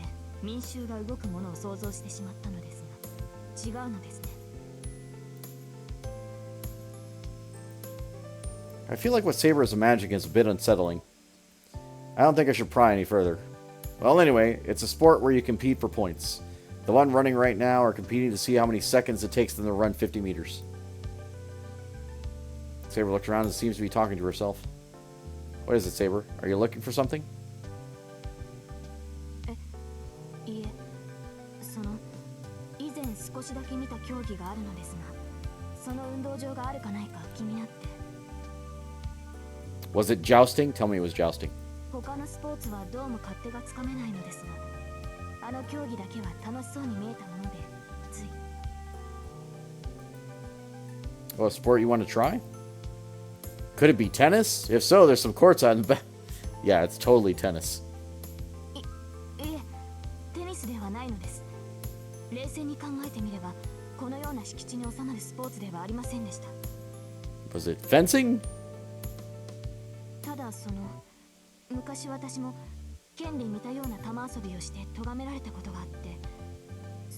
民衆が動くものを想像してしまったのですが、違うのですね。 I feel like what Saber is imagining is a bit unsettling. I don't think I should pry any further. Well, anyway, it's a sport where you compete for points. The one running right now are competing to see how many seconds it takes them to run 50 meters. Saber looks around and seems to be talking to herself. What is it, Saber? Are you looking for something? いえ、その以前少しだけ見た競技があるのですが、その運動場があるかないか気になって。 Was it jousting? Tell me it was jousting. 他のスポーツはどうも勝手がつかめないのですが、あの競技だけは楽しそうに見えたものでつい。 Oh, a sport you want to try? Could it be tennis? If so, there's some courts out in the back. Yeah, it's totally tennis. いえ、テニスではないのです。冷静に考えてみれば、このような敷地に収まるスポーツではありませんでした。 Was it fencing? ただその昔私も剣で似たような玉遊びをして咎められたことがあって、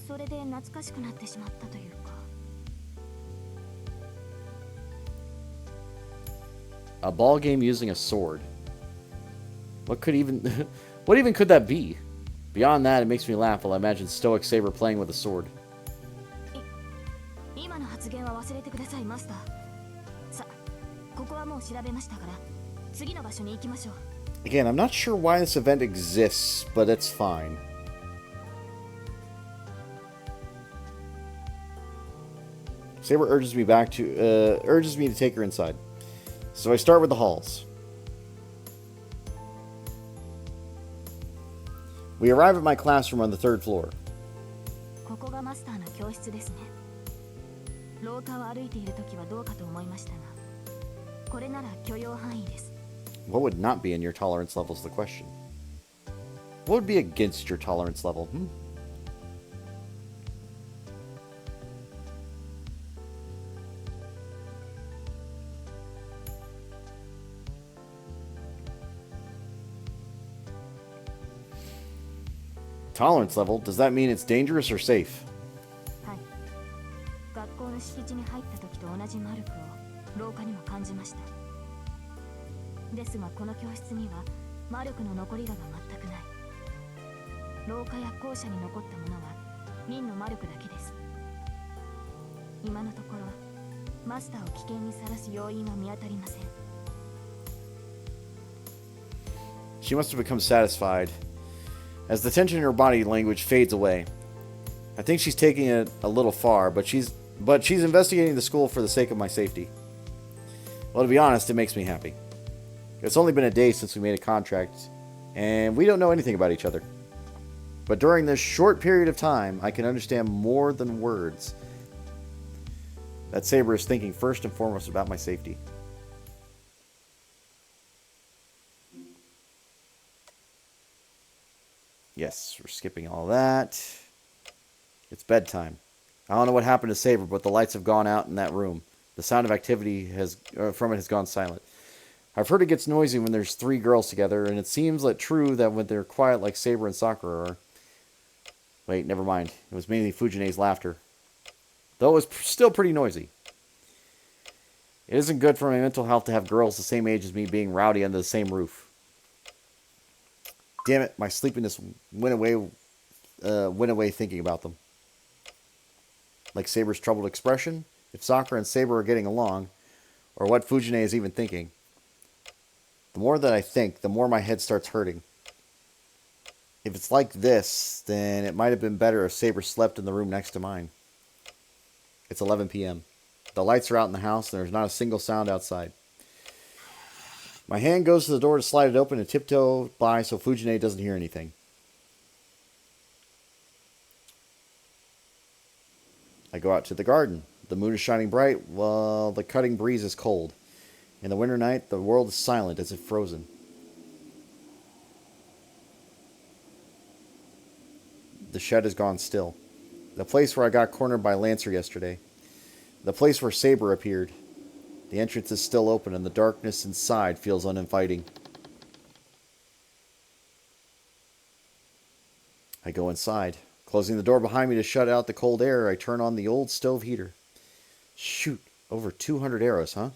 それで懐かしくなってしまったというか。 A ball game using a sword. What could even... what even could that be? Beyond that, it makes me laugh while I imagine Stoic Saber playing with a sword. 今の発言は忘れてください、マスター。さ、ここはもう調べましたから、次の場所に行きましょう。 Again, I'm not sure why this event exists, but it's fine. Saber urges me to take her inside. So I start with the halls. We arrive at my classroom on the 3rd floor. ここがマスターの教室ですね。廊下を歩いているときはどうかと思いましたが、これなら許容範囲です。 What would not be in your tolerance level is the question. What would be against your tolerance level? Tolerance level? Does that mean it's dangerous or safe? はい。学校の敷地に入ったときと同じマルクを廊下にも感じました。ですがこの教室にはマルクの残りが全くない。廊下や校舎に残ったものはミンのマルクだけです。今のところマスターを危険にさらす要因は見当たりません。 She must have become satisfied as the tension in her body language fades away. I think she's taking it a little far, but she's investigating the school for the sake of my safety. Well, to be honest, it makes me happy. It's only been a day since we made a contract, and we don't know anything about each other. But during this short period of time, I can understand more than words that Saber is thinking first and foremost about my safety. Yes, we're skipping all that. It's bedtime. I don't know what happened to Saber, but the lights have gone out in that room. The sound of activity from it has gone silent. I've heard it gets noisy when there's 3 girls together, and it seems like true that when they're quiet like Saber and Sakura are. Wait, never mind. It was mainly Fujine's laughter. Though it was still pretty noisy. It isn't good for my mental health to have girls the same age as me being rowdy under the same roof. Damn it, my sleepiness went away thinking about them. Like Saber's troubled expression, if Sakura and Saber are getting along, or what Fujine is even thinking. The more that I think, the more my head starts hurting. If it's like this, then it might have been better if Saber slept in the room next to mine. It's 11 p.m. The lights are out in the house, and there's not a single sound outside. My hand goes to the door to slide it open and tiptoe by so Fujine doesn't hear anything. I go out to the garden. The moon is shining bright, while the cutting breeze is cold. In the winter night, the world is silent as if frozen. The shed has gone still. The place where I got cornered by Lancer yesterday. The place where Saber appeared. The entrance is still open, and the darkness inside feels uninviting. I go inside. Closing the door behind me to shut out the cold air, I turn on the old stove heater. Shoot, over 200 arrows, huh?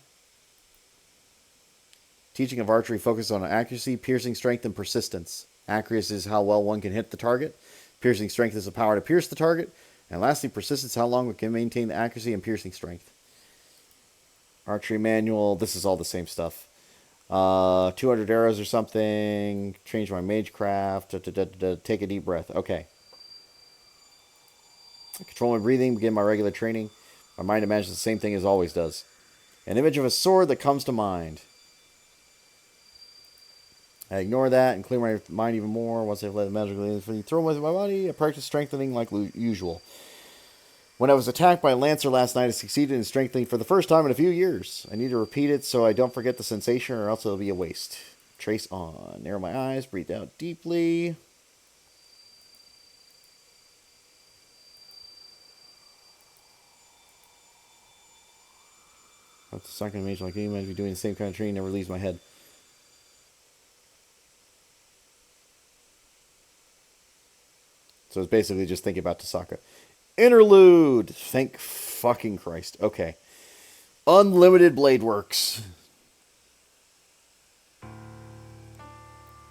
Teaching of archery focuses on accuracy, piercing strength, and persistence. Accuracy is how well one can hit the target. Piercing strength is the power to pierce the target. And lastly, persistence is how long one can maintain the accuracy and piercing strength. Archery manual, this is all the same stuff. 200 arrows or something. Change my magecraft. Take a deep breath. Okay. Control my breathing. Begin my regular training. My mind imagines the same thing as always does. An image of a sword that comes to mind. I ignore that and clear my mind even more. Once I've let the magically throw with my body, I practice strengthening like usual. When I was attacked by a Lancer last night, I succeeded in strengthening for the first time in a few years. I need to repeat it so I don't forget the sensation, or else it'll be a waste. Trace on. Narrow my eyes. Breathe out deeply. That's the second image. Like any man be doing the same kind of training never leaves my head. So it's basically just thinking about Tasaka. Interlude! Thank fucking Christ. Okay. Unlimited Blade Works.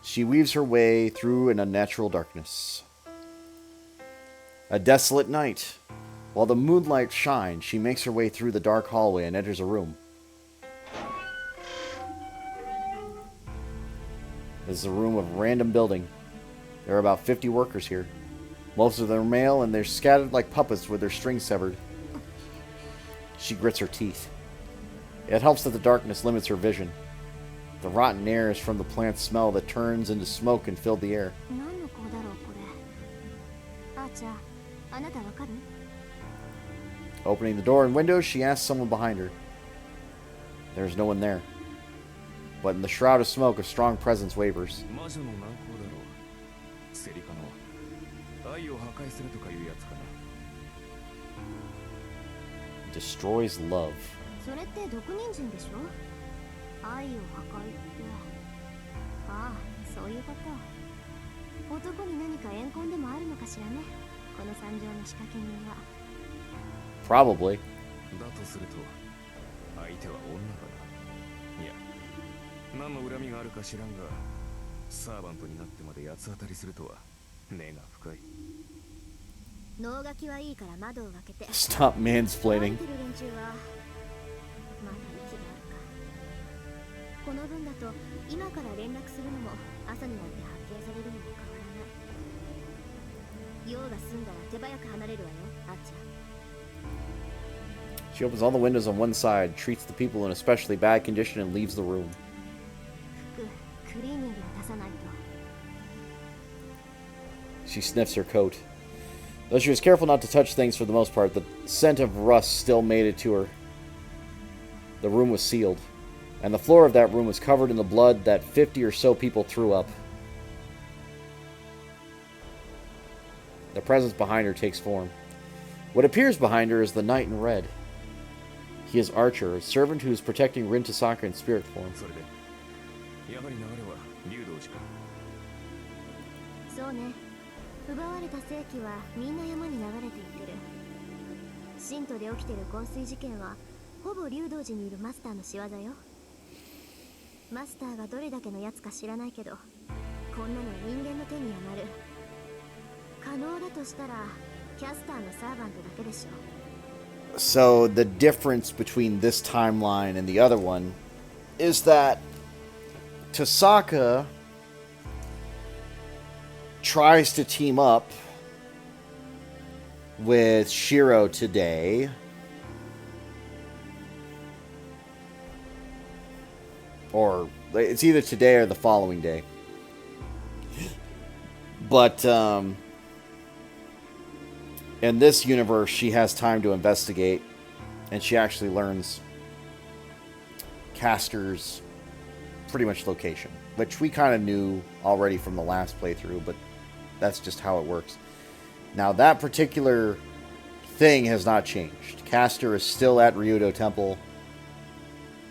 She weaves her way through an unnatural darkness. A desolate night. While the moonlight shines, she makes her way through the dark hallway and enters a room. This is a room of random building. There are about 50 workers here. Most of them are male, and they're scattered like puppets with their strings severed. She grits her teeth. It helps that the darkness limits her vision. The rotten air is from the plant's smell that turns into smoke and filled the air. Opening the door and windows, she asks someone behind her. There's no one there. But in the shroud of smoke, a strong presence wavers. Destroys love. Probably. Stop mansplaining. She opens all the windows on one side, treats the people in especially bad condition, and leaves the room. She sniffs her coat. Though she was careful not to touch things for the most part, the scent of rust still made it to her. The room was sealed, and the floor of that room was covered in the blood that 50 or so people threw up. The presence behind her takes form. What appears behind her is the knight in red. He is Archer, a servant who is protecting Rin Tasaka in spirit form. やはり流れは竜道寺か。そうね。奪われた世紀はみんな山に流れていってる。神都で起きてる昏睡事件はほぼ竜道寺にいるマスターの仕業よ。マスターがどれだけのやつか知らないけど、こんなの人間の手に余る。可能だとしたらキャスターのサーバントだけでしょ。So the difference between this timeline and the other one is that Tasaka tries to team up with Shiro today. Or it's either today or the following day. But in this universe, she has time to investigate, and she actually learns Castor's pretty much location, which we kind of knew already from the last playthrough, but that's just how it works. Now, that particular thing has not changed. Castor is still at Ryudo Temple,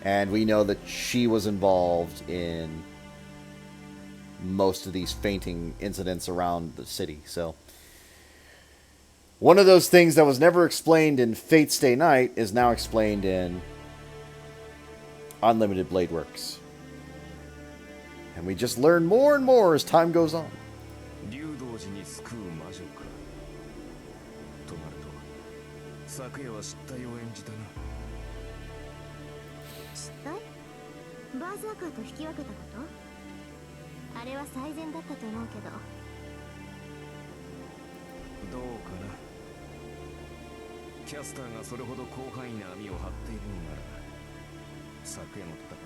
and we know that she was involved in most of these fainting incidents around the city, so one of those things that was never explained in Fate Stay Night is now explained in Unlimited Blade Works. And we just learn more and more as time goes on. 竜道寺に救う魔女か。となると、昨夜は失態を演じたな。失態？バーザーカーと引き分けたこと？あれは最善だったと思うけど。どうかな。キャスターがそれほど広範囲な網を張っているのなら、昨夜の戦い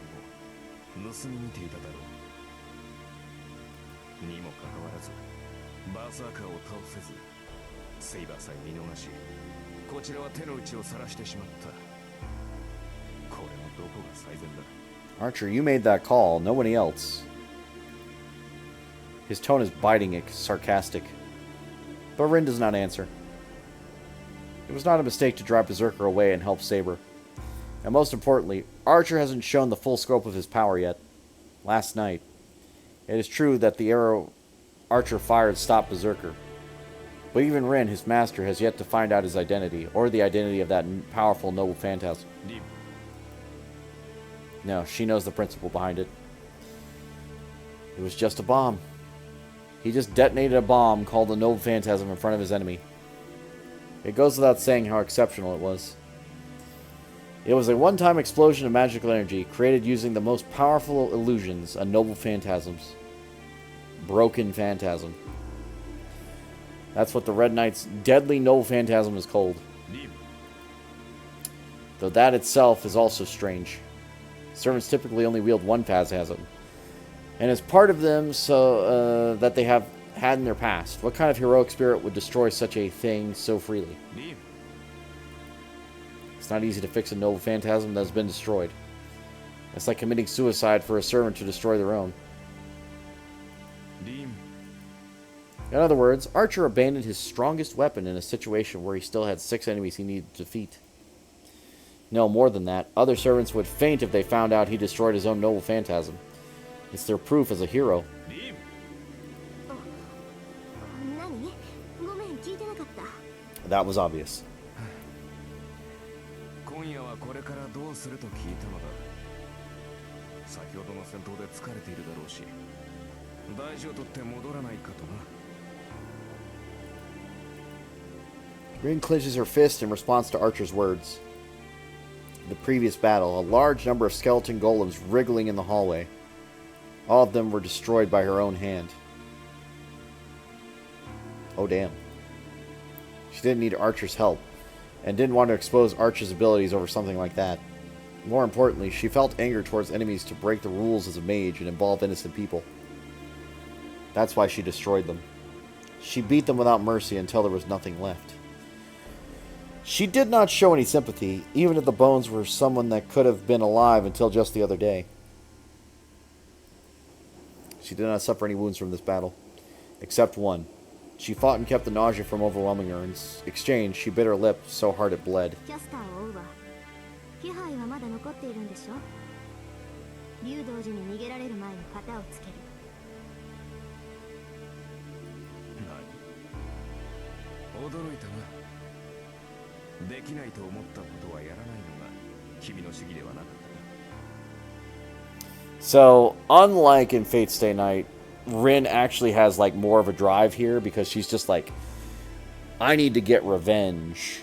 を盗み見ていただろう。にもかかわらず、バーサーカーを倒せず、セイバーさえ見逃し、こちらは手の内を晒してしまった。これのどこが最善だ。 Archer, you made that call, nobody else. His tone is biting and sarcastic. But Rin does not answer. It was not a mistake to drive Berserker away and help Saber. And most importantly, Archer hasn't shown the full scope of his power yet. Last night, it is true that the arrow Archer fired stopped Berserker. But even Rin, his master, has yet to find out his identity, or the identity of that powerful noble phantasm. No, she knows the principle behind it. It was just a bomb. He just detonated a bomb called the Noble Phantasm in front of his enemy. It goes without saying how exceptional it was. It was a one-time explosion of magical energy created using the most powerful illusions, a Noble Phantasm's broken phantasm. That's what the Red Knight's deadly Noble Phantasm is called. Though that itself is also strange. Servants typically only wield one phantasm, and as part of them so that they have had in their past. What kind of heroic spirit would destroy such a thing so freely? It's not easy to fix a noble phantasm that has been destroyed. It's like committing suicide for a servant to destroy their own. In other words, Archer abandoned his strongest weapon in a situation where he still had 6 enemies he needed to defeat. No, more than that, other servants would faint if they found out he destroyed his own noble phantasm. It's their proof as a hero. That was obvious. 今夜はこれからどうすると聞いたのだ。先ほどの戦闘で疲れているだろうし、大事をとって戻らないかとな。Rin clenches her fist in response to Archer's words. In the previous battle, a large number of skeleton golems wriggling in the hallway. All of them were destroyed by her own hand. Oh damn. She didn't need Archer's help, and didn't want to expose Archer's abilities over something like that. More importantly, she felt anger towards enemies to break the rules as a mage and involve innocent people. That's why she destroyed them. She beat them without mercy until there was nothing left. She did not show any sympathy, even if the bones were someone that could have been alive until just the other day. She did not suffer any wounds from this battle, except one. She fought and kept the nausea from overwhelming her. In exchange, she bit her lip so hard it bled. 竜同時に逃げられる前に型をつける。何？驚いたな。できないと思ったことはやらないのが君の主義ではなかったな。So, unlike in Fate Stay Night, Rin actually has like more of a drive here because she's just like, I need to get revenge.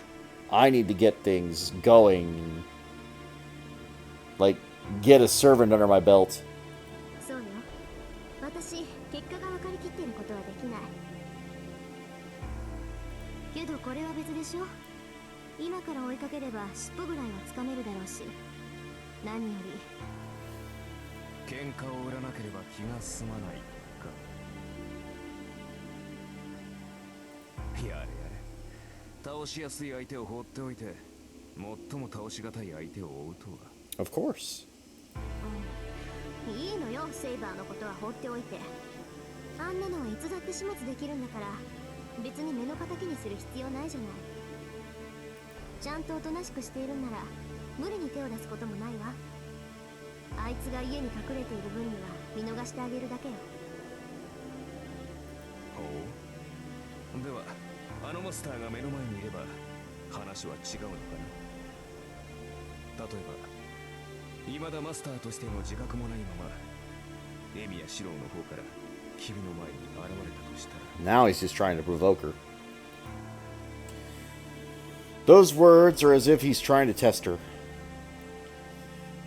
I need to get things going. Like, get a servant under my belt. そうよ。私、結果が分かりきってることはできない。けどこれは別でしょ。今から追いかければ尻尾ぐらいはつかめるだろうし。何より喧嘩を売らなければ気が済まないか。やれやれ。倒しやすい相手を放っておいて、最も倒しがたい相手を追うとは。Of course. いいのよ、セイバーのことは放っておいて。あんなのはいつだって始末できるんだから、別に目の敵にする必要ないじゃない。ちゃんとおとなしくしているんなら、無理に手を出すこともないわ。あいつが家に隠れている分には見逃してあげるだけよ。ほう。では、あのマスターが目の前にいれば、話は違うのかな。例えば、未だマスターとしての自覚もないまま、エミやシローの方から君の前に現れたとしたら。 Now he's just trying to provoke her. Those words are as if he's trying to test her.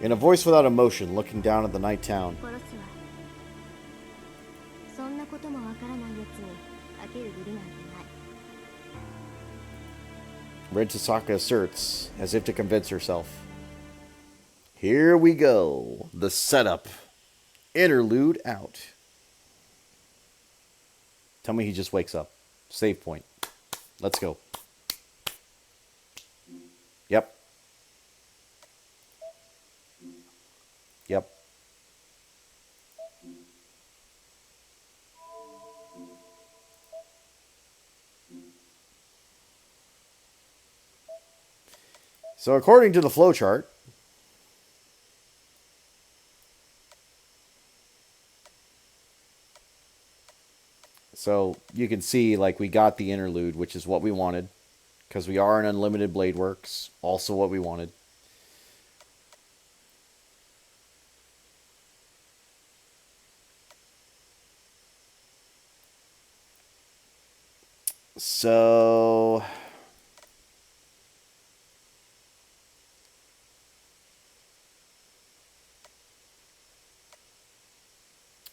In a voice without emotion, looking down at the night town. 殺すわ。そんなこともわからないやつにかける義理なんてない。Red Tasaka asserts, as if to convince herself. Here we go. The setup. Interlude out. Tell me he just wakes up. Save point. Let's go. Yep. Yep. So according to the flowchart, so you can see like we got the interlude, which is what we wanted, because we are in Unlimited Blade Works, also what we wanted. So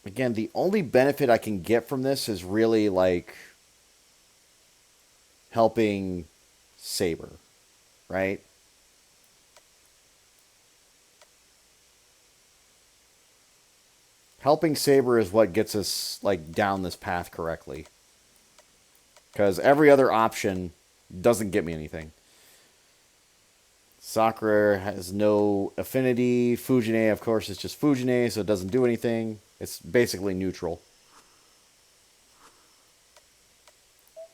again, the only benefit I can get from this is really like helping Saber, right? Helping Saber is what gets us like down this path correctly. Because every other option doesn't get me anything. Sakura has no affinity. Fujine, of course, is just Fujine, so it doesn't do anything. It's basically neutral.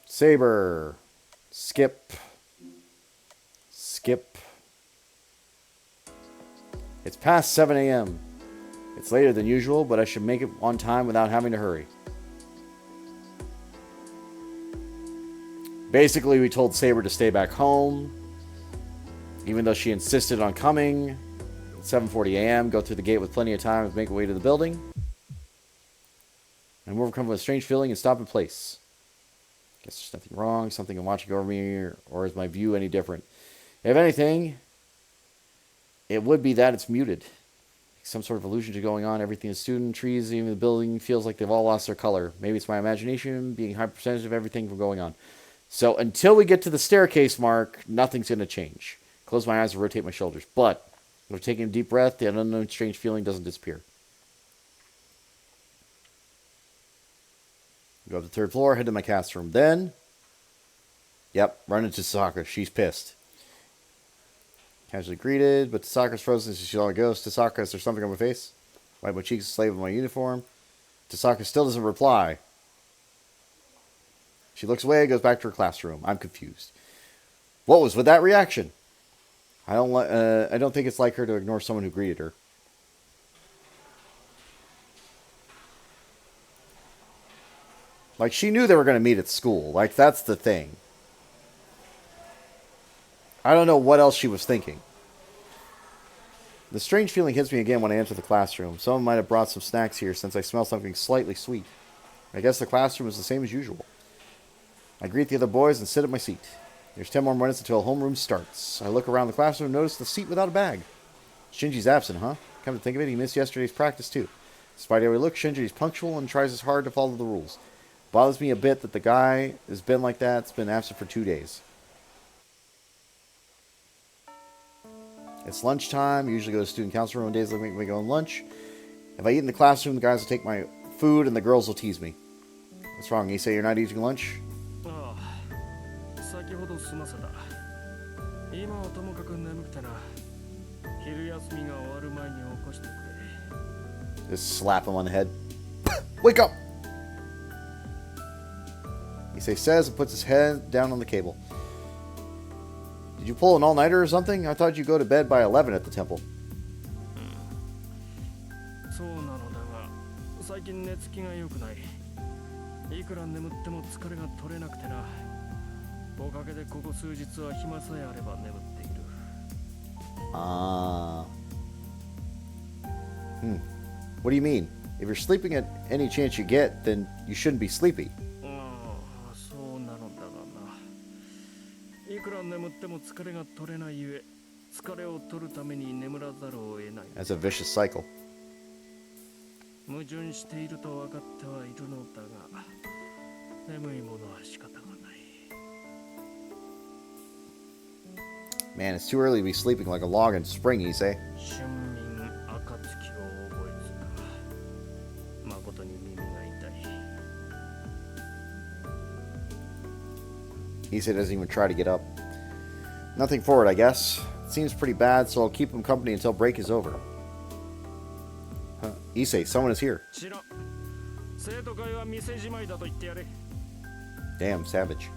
Saber. Skip. Skip. It's past 7 a.m. It's later than usual, but I should make it on time without having to hurry. Basically, we told Saber to stay back home, even though she insisted on coming. 7:40 a.m., go through the gate with plenty of time to make our way to the building. I'm overcome with a strange feeling and stop in place. Guess there's nothing wrong, something watching over me, or is my view any different? If anything, it would be that it's muted. Some sort of illusion is going on. Everything is student, trees, even the building feels like they've all lost their color. Maybe it's my imagination being a high percentage of everything from going on. So until we get to the staircase mark, nothing's going to change. Close my eyes and rotate my shoulders. But if I'm taking a deep breath, the unknown strange feeling doesn't disappear. Go up to the third floor, head to my cast room. Then, yep, run into Tasaka. She's pissed. Casually greeted, but Tasaka's frozen. She's all a ghost. Tasaka, is there something on my face? Wipe my cheeks, slave of my uniform. Tasaka still doesn't reply. She looks away, goes back to her classroom. I'm confused. What was with that reaction? I don't think it's like her to ignore someone who greeted her. Like, she knew they were going to meet at school. Like, that's the thing. I don't know what else she was thinking. The strange feeling hits me again when I enter the classroom. Someone might have brought some snacks here since I smell something slightly sweet. I guess the classroom is the same as usual. I greet the other boys and sit at my seat. There's 10 more minutes until homeroom starts. I look around the classroom and notice the seat without a bag. Shinji's absent, huh? Come to think of it, he missed yesterday's practice too. Despite how he looks, Shinji's punctual and tries his hard to follow the rules. Bothers me a bit that the guy has been like that. It's been absent for 2 days. It's lunchtime. I usually go to student council room on days that make me go on lunch. If I eat in the classroom, the guys will take my food and the girls will tease me. What's wrong? You say you're not eating lunch? Just slap him on the head. Wake up! Issei says and puts his head down on the cable. Did you pull an all-nighter or something? I thought you'd go to bed by 11 at the temple. What do you mean? If you're sleeping at any chance you get, then you shouldn't be sleepy. That's a vicious cycle. Man, it's too early to be sleeping like a log in spring, Issei. Issei doesn't even try to get up. Nothing for it, I guess. It seems pretty bad, so I'll keep him company until break is over. Huh. Issei, someone is here. Damn, savage.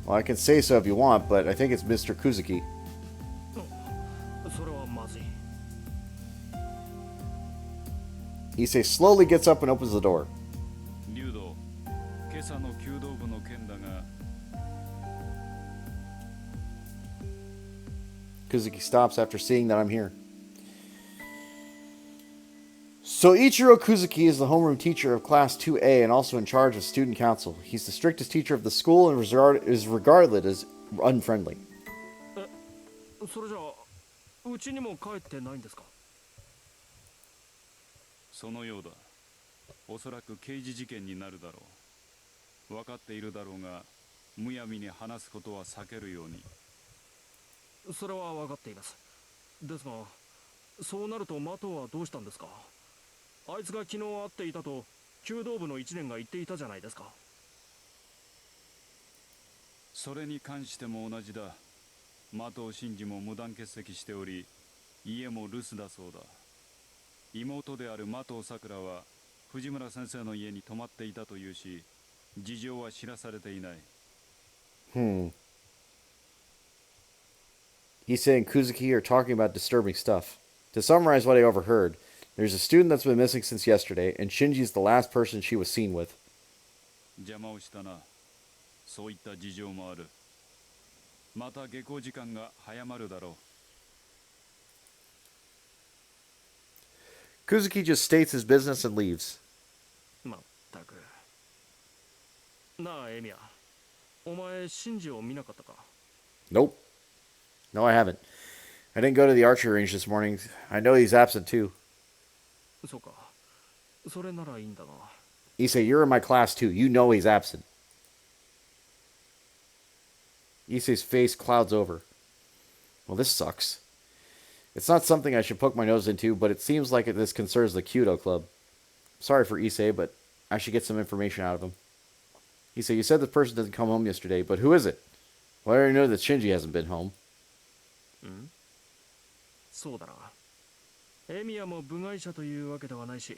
Well, I can say so if you want, but I think it's Mr. Kuzuki. Issei slowly gets up and opens the door. Kuzuki stops after seeing that I'm here. So Ichiro Kuzuki is the homeroom teacher of Class 2A and also in charge of student council. He's the strictest teacher of the school and is regarded as unfriendly. それじゃあうちにも帰ってないんですか？そのようだ。おそらく刑事事件になるだろう。分かっているだろうが、むやみに話すことは避けるように。それは分かっています。ですが、そうなるとマトはどうしたんですか？あいつが昨日会っていたと弓道部の1年が言っていたじゃないですか。それに関しても同じだ。マト真司も無断欠席しており、家も留守だそうだ。妹であるマトさくらは藤村先生の家に泊まっていたというし、事情は知らされていない。Issei and Kuzuki are talking about disturbing stuff. To summarize what I overheard, there's a student that's been missing since yesterday, and Shinji's the last person she was seen with. 邪魔をしたな。そういった事情もある。また下校時間が早まるだろう。Kuzuki just states his business and leaves. まったく。なあ、エミヤ。お前、シンジを見なかったか？ Nope. No, I haven't. I didn't go to the archery range this morning. I know he's absent too. そうか。それならいいんだが。Issei, you're in my class too. You know he's absent. Issei's face clouds over. Well, this sucks. It's not something I should poke my nose into, but it seems like this concerns the Kyudo Club. Sorry for Issei, but I should get some information out of him. Issei, you said this person didn't come home yesterday, but who is it? Well, I already know that Shinji hasn't been home. そうだな。エミヤも部外者というわけではないし、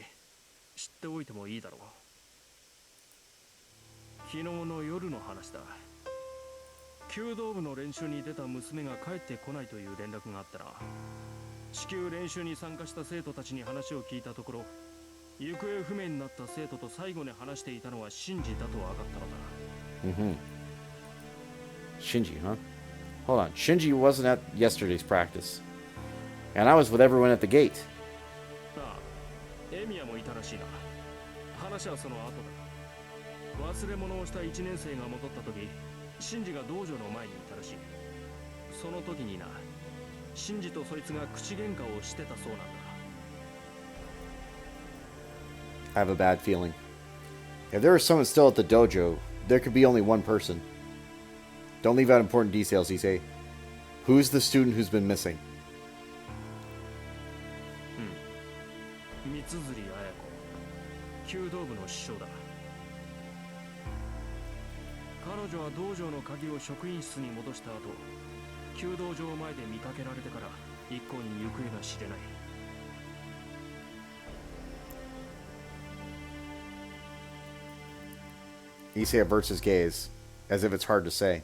知っておいてもいいだろう。昨日の夜の話だ。弓道部の練習に出た娘が帰ってこないという連絡があったら、至急練習に参加した生徒たちに話を聞いたところ、行方不明になった生徒と最後に話していたのはシンジだと分かったのだ。Mm-hmm. Shinji, huh? Hold on. Shinji wasn't at yesterday's practice. And I was with everyone at the gate. ああ、エミヤもいたらしいな。話はその後だ。忘れ物をした1年生が戻った時、シンジが道場の前にいたらしい。その時にな、シンジとそいつが口喧嘩をしてたそうなんだ。I have a bad feeling. If there was someone still at the dojo, there could be only one person. Don't leave out important details, Issei. Who's the student who's been missing? 三辻彩子、弓道部の師匠だ。彼女は道場の鍵を職員室に戻した後、弓道場前で見かけられてから一向に行方が知れない。Issei averts his gaze, as if it's hard to say.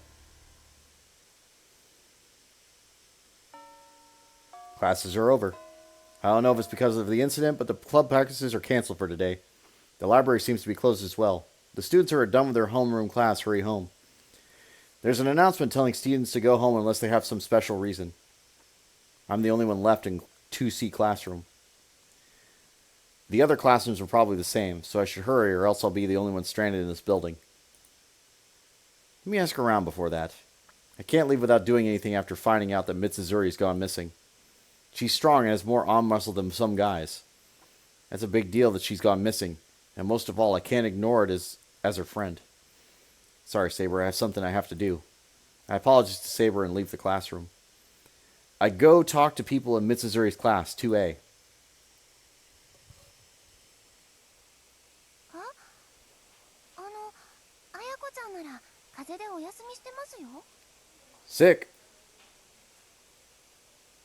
Classes are over. I don't know if it's because of the incident, but the club practices are canceled for today. The library seems to be closed as well. The students who are done with their homeroom class hurry home. There's an announcement telling students to go home unless they have some special reason. I'm the only one left in 2C classroom. The other classrooms are probably the same, so I should hurry or else I'll be the only one stranded in this building. Let me ask around before that. I can't leave without doing anything after finding out that Mitsuzuri's gone missing. She's strong and has more arm muscle than some guys. That's a big deal that she's gone missing, and most of all, I can't ignore it as her friend. Sorry, Saber, I have something I have to do. I apologize to Saber and leave the classroom. I go talk to people in Mitsuzuri's class, 2A. 風邪でお休みしてますよ。Sick.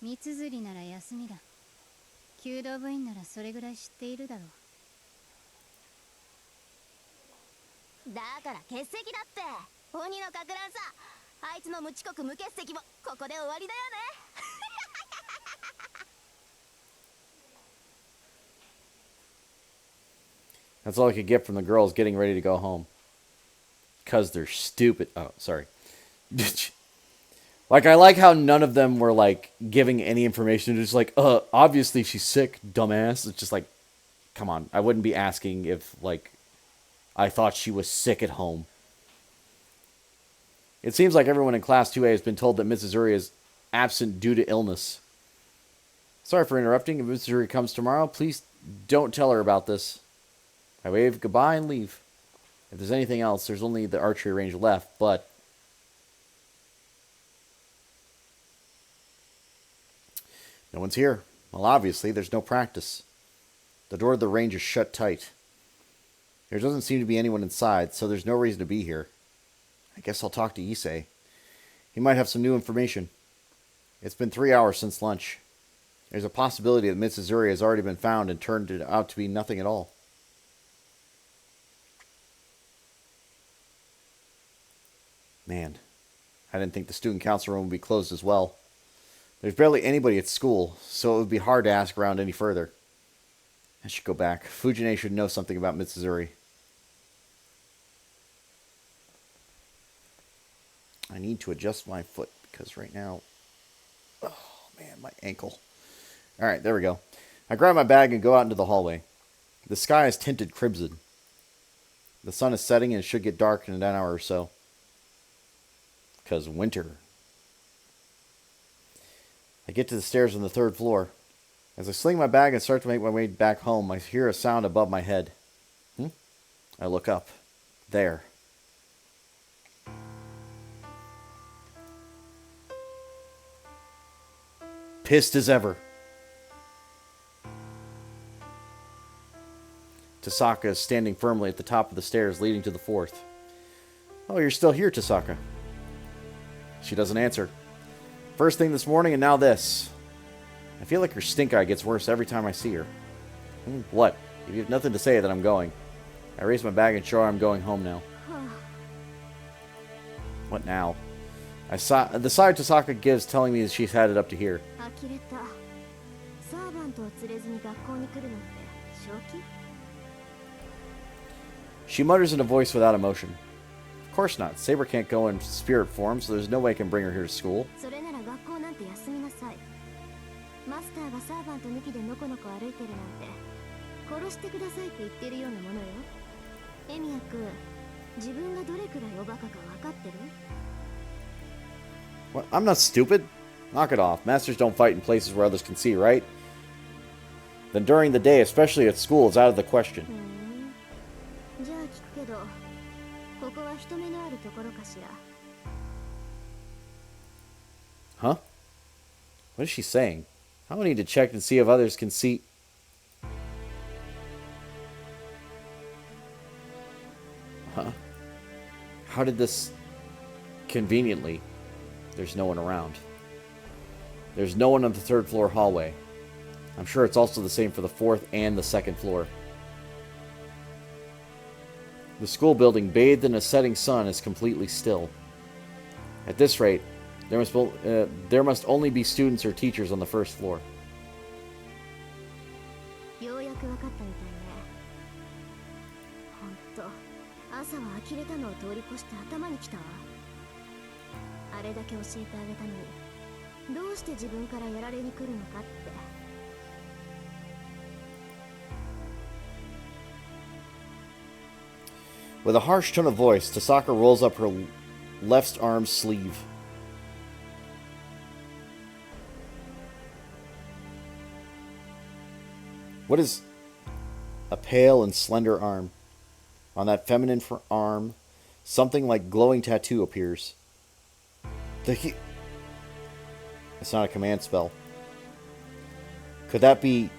三辻なら休みだ。弓道部員ならそれぐらい知っているだろう。だから欠席だって。鬼のかく乱さ。あいつの無遅刻無欠席もここで終わりだよね。That's all I could get from the girls getting ready to go home. Because they're stupid. Oh, sorry. Like, I like how none of them were, like, giving any information. Just like, obviously she's sick, dumbass. It's just like, come on. I wouldn't be asking if, like, I thought she was sick at home. It seems like everyone in Class 2A has been told that Mitsuzuri is absent due to illness. Sorry for interrupting. If Mitsuzuri comes tomorrow, please don't tell her about this. I wave goodbye and leave. If there's anything else, there's only the archery range left, but... no one's here. Well, obviously, there's no practice. The door to the range is shut tight. There doesn't seem to be anyone inside, so there's no reason to be here. I guess I'll talk to Issei. He might have some new information. It's been 3 hours since lunch. There's a possibility that Mitsuzuri has already been found and turned it out to be nothing at all. Man, I didn't think the student council room would be closed as well. There's barely anybody at school, so it would be hard to ask around any further. I should go back. Fujine should know something about Mitsuzuri. I need to adjust my foot, because right now... oh, man, my ankle. Alright, there we go. I grab my bag and go out into the hallway. The sky is tinted crimson. The sun is setting and it should get dark in an hour or so. Because winter. I get to the stairs on the 3rd floor. As I sling my bag and start to make my way back home, I hear a sound above my head. I look up. There. Pissed as ever. Tasaka is standing firmly at the top of the stairs leading to the 4th. Oh, you're still here, Tasaka. She doesn't answer. First thing this morning and now this. I feel like her stink eye gets worse every time I see her. What? If you have nothing to say, then I'm going. I raise my bag and show her I'm going home now. What now? The sigh Tasaka gives telling me that she's headed up to here. She mutters in a voice without emotion. Of course not. Saber can't go in spirit form, so there's no way I can bring her here to school. それなら学校なんて休みなさい。マスターがサーバント抜きでのこのこ歩いてるなんて殺してくださいって言ってるようなものよ。エミヤ君、自分がどれくらいおバカか分かってる？ What? I'm not stupid. Knock it off. Masters don't fight in places where others can see, right? Then during the day, especially at school, is out of the question. じゃあ聞くけど、ここは人目のあるところかしら。 Huh? What is she saying? I need to check and see if others can see. Huh? How did this... Conveniently, there's no one around. There's no one on the third floor hallway. I'm sure it's also the same for the fourth and the second floor. The school building, bathed in a setting sun, is completely still. At this rate, there must only be students or teachers on the first floor. ようやく分かったみたいね。ほんと、朝は呆れたのを通り越して頭にきたわ。あれだけ教えてあげたのに、どうして自分からやられに来るのかって。With a harsh tone of voice, Tasaka rolls up her left arm sleeve. What is a pale and slender arm? On that feminine arm, something like glowing tattoo appears. It's not a command spell. Could that be...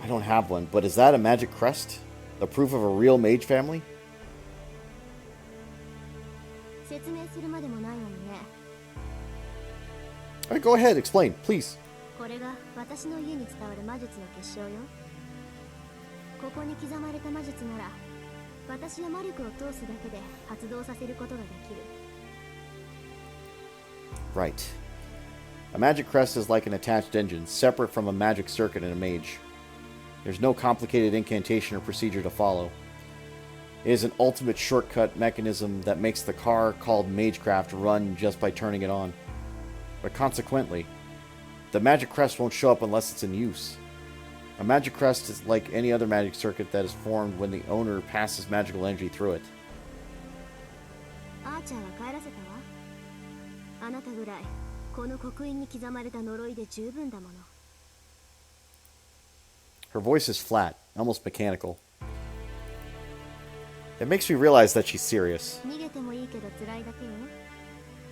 I don't have one, but is that a magic crest? The proof of a real mage family? 説明するまでもないわよね。 Alright, go ahead, explain, please. これが私の家に伝わる魔術の結晶よ。ここに刻まれた魔術なら、私や魔力を通すだけで発動させることができる。 Right. A magic crest is like an attached engine, separate from a magic circuit in a mage. There's no complicated incantation or procedure to follow. It is an ultimate shortcut mechanism that makes the car called Magecraft run just by turning it on. But consequently, the magic crest won't show up unless it's in use. A magic crest is like any other magic circuit that is formed when the owner passes magical energy through it. アーチャーは帰らせたわ。あなたぐらいこの刻印に刻まれた呪いで十分だもの。 Her voice is flat, almost mechanical. It makes me realize that she's serious. 逃げてもいいけど辛いだけよ。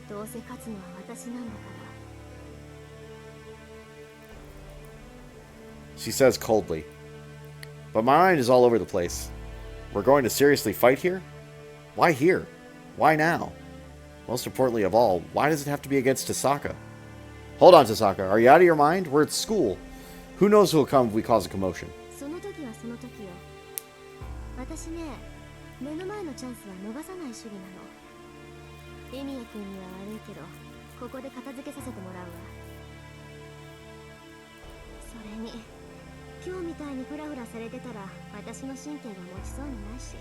どうせ勝つのは私なんだから。 She says coldly. But my mind is all over the place. We're going to seriously fight here? Why here? Why now? Most importantly of all, why does it have to be against Tasaka? Hold on, Tasaka. Are you out of your mind? We're at school. Who knows who will come if we cause a commotion? その時はその時よ。私ね、目の前のチャンスは逃さない主義なの。エミヤ君には悪いけど、ここで片付けさせてもらうわ。それに、今日みたいにフラフラされてたら、私の神経が持ちそうにないし。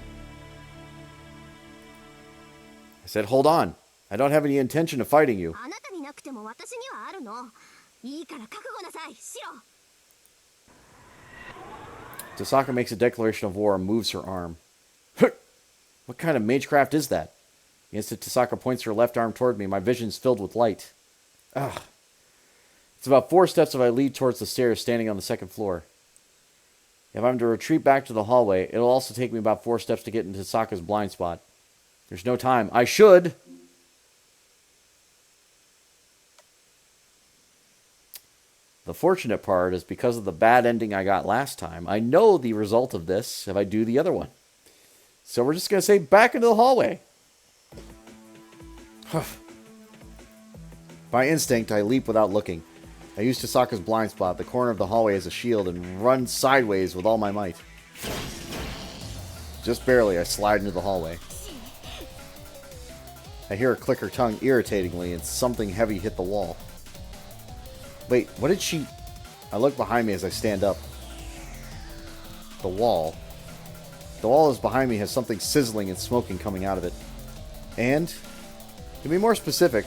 I said, hold on. I don't have any intention of fighting you. あなたになくても私にはあるの。いいから覚悟なさい、シロ。 Tasaka makes a declaration of war and moves her arm. What kind of magecraft is that? The instant Tasaka points her left arm toward me, my vision is filled with light. Ugh. It's about 4 steps if I lead towards the stairs standing on the second floor. If I'm to retreat back to the hallway, it'll also take me about 4 steps to get into Tasaka's blind spot. There's no time. I should! The fortunate part is because of the bad ending I got last time, I know the result of this if I do the other one. So we're just going to say back into the hallway. By instinct, I leap without looking. I use Tasaka's blind spot, the corner of the hallway as a shield, and run sideways with all my might. Just barely, I slide into the hallway. I hear her click her tongue irritatingly, and something heavy hit the wall. Wait, what did she... I look behind me as I stand up. The wall. The wall is behind me has something sizzling and smoking coming out of it. And, to be more specific,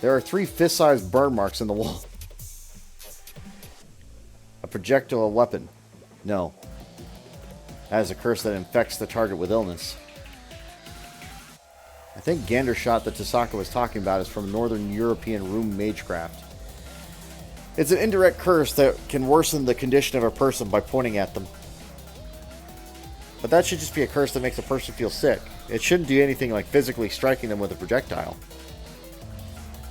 there are 3 fist-sized burn marks in the wall. A projectile weapon. No. That is a curse that infects the target with illness. I think Gander shot that Tasaka was talking about is from Northern European rune magecraft. It's an indirect curse that can worsen the condition of a person by pointing at them. But that should just be a curse that makes a person feel sick. It shouldn't do anything like physically striking them with a projectile.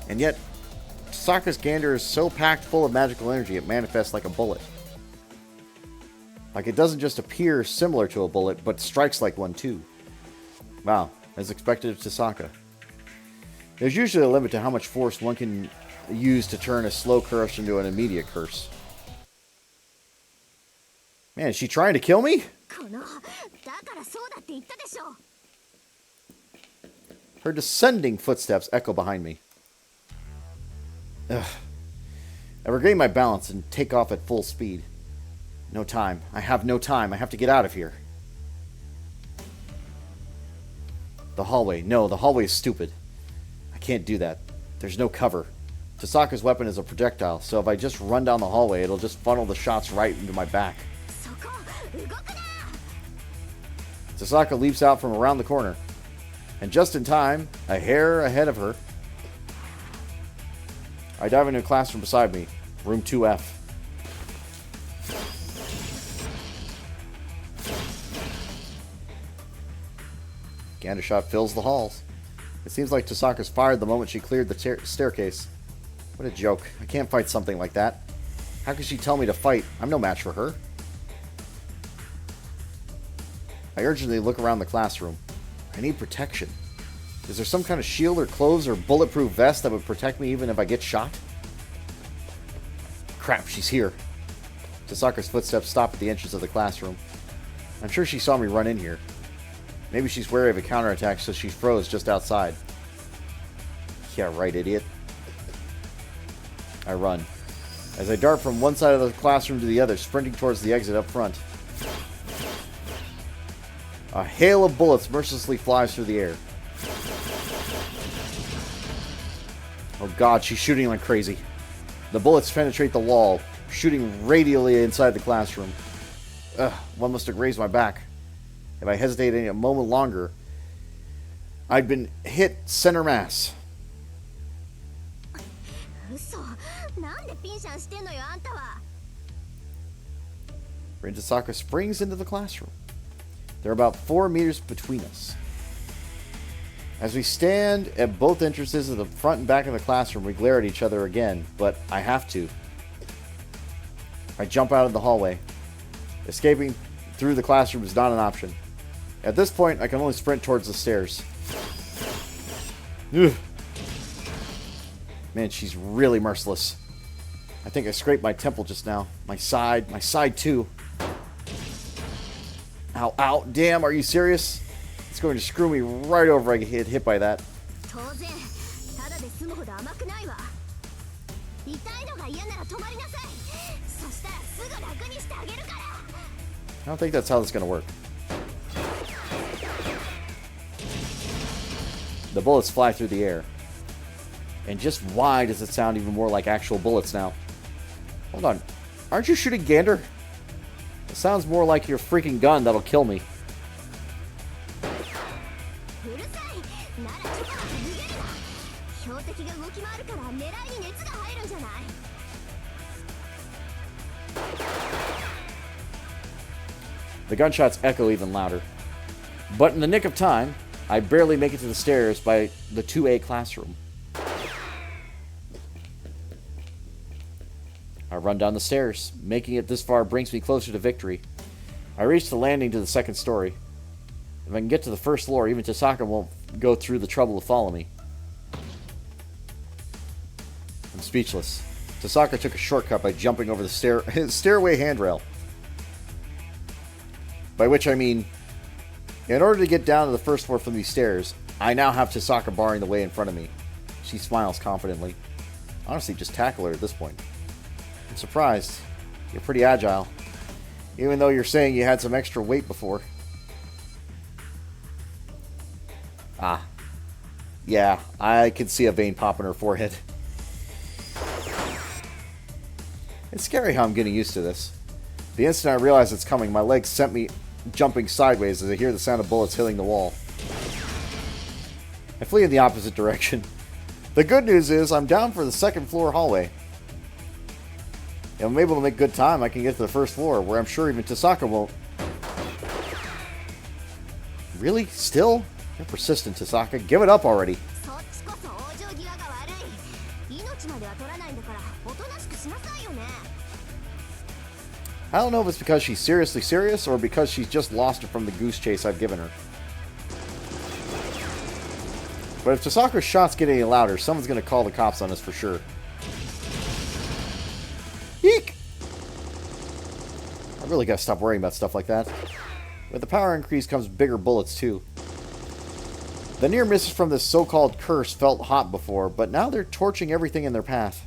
And yet, Tasaka's Gander is so packed full of magical energy it manifests like a bullet. Like it doesn't just appear similar to a bullet, but strikes like one too. Wow, as expected of Tasaka. There's usually a limit to how much force one can use to turn a slow curse into an immediate curse. Man, is she trying to kill me? Her descending footsteps echo behind me. Ugh. I regain my balance and take off at full speed. No time. I have no time. I have to get out of here. The hallway. No, the hallway is stupid. I can't do that. There's no cover. Tasaka's weapon is a projectile, so if I just run down the hallway, it'll just funnel the shots right into my back. Tasaka leaps out from around the corner. And just in time, a hair ahead of her, I dive into a classroom beside me. Room 2F. Gander shot fills the halls. It seems like Tasaka's fired the moment she cleared the staircase. What a joke. I can't fight something like that. How could she tell me to fight? I'm no match for her. I urgently look around the classroom. I need protection. Is there some kind of shield or clothes or bulletproof vest that would protect me even if I get shot? Crap, she's here. Tasaka's footsteps stop at the entrance of the classroom. I'm sure she saw me run in here. Maybe she's wary of a counterattack, so she froze just outside. Yeah, right, idiot. I run. As I dart from one side of the classroom to the other, sprinting towards the exit up front. A hail of bullets mercilessly flies through the air. Oh god, she's shooting like crazy. The bullets penetrate the wall, shooting radially inside the classroom. Ugh, one must have grazed my back. If I hesitated a moment longer, I'd been hit center mass. Rin Tasaka springs into the classroom. There are about 4 meters between us. As we stand at both entrances of the front and back of the classroom, we glare at each other again, but I have to. I jump out of the hallway. Escaping through the classroom is not an option. At this point, I can only sprint towards the stairs. Ugh. Man, she's really merciless. I think I scraped my temple just now. My side too. Ow, ow, damn, are you serious? It's going to screw me right over if I get hit by that. I don't think that's how this is going to work. The bullets fly through the air. And just why does it sound even more like actual bullets now? Hold on. Aren't you shooting Gander? It sounds more like your freaking gun that'll kill me. The gunshots echo even louder. But in the nick of time, I barely make it to the stairs by the 2A classroom. I run down the stairs. Making it this far brings me closer to victory. I reach the landing to the second story. If I can get to the first floor, even Tasaka won't go through the trouble to follow me. I'm speechless. Tasaka took a shortcut by jumping over the stairway handrail. By which I mean, in order to get down to the first floor from these stairs, I now have Tasaka barring the way in front of me. She smiles confidently. Honestly, just tackle her at this point. I'm surprised. You're pretty agile. Even though you're saying you had some extra weight before. Ah. Yeah, I can see a vein pop in her forehead. It's scary how I'm getting used to this. The instant I realize it's coming, my legs sent me jumping sideways as I hear the sound of bullets hitting the wall. I flee in the opposite direction. The good news is I'm down for the second floor hallway. If I'm able to make good time, I can get to the first floor, where I'm sure even Tasaka won't. Really? Still? You're persistent, Tasaka. Give it up already. そっちこそ往生際が悪い。命までは取らないんだからおとなしくしなさいよね。 I don't know if it's because she's seriously serious or because she's just lost it from the goose chase I've given her. But if Tasaka's shots get any louder, someone's going to call the cops on us for sure. Eek! I really got to stop worrying about stuff like that. With the power increase comes bigger bullets too. The near misses from this so-called curse felt hot before, but now they're torching everything in their path.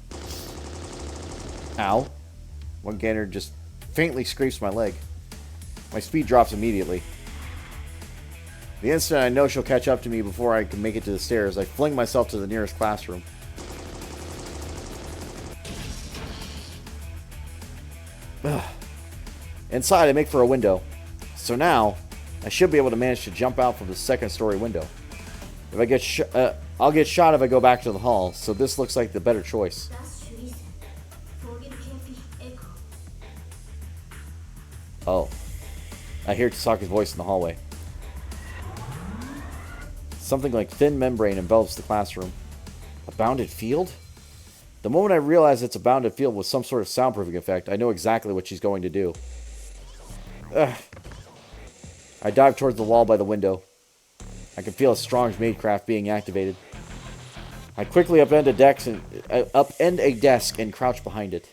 Ow. One gander just faintly scrapes my leg. My speed drops immediately. The instant I know she'll catch up to me before I can make it to the stairs, I fling myself to the nearest classroom. Ugh. Inside, I make for a window. So now, I should be able to manage to jump out from the second-story window. If I get I'll get shot if I go back to the hall, so this looks like the better choice. Oh. I hear Tasaka's voice in the hallway. Something like thin membrane envelops the classroom. A bounded field? The moment I realize it's a bounded field with some sort of soundproofing effect, I know exactly what she's going to do. Ugh. I dive towards the wall by the window. I can feel a strong magecraft being activated. I quickly upend a desk and crouch behind it.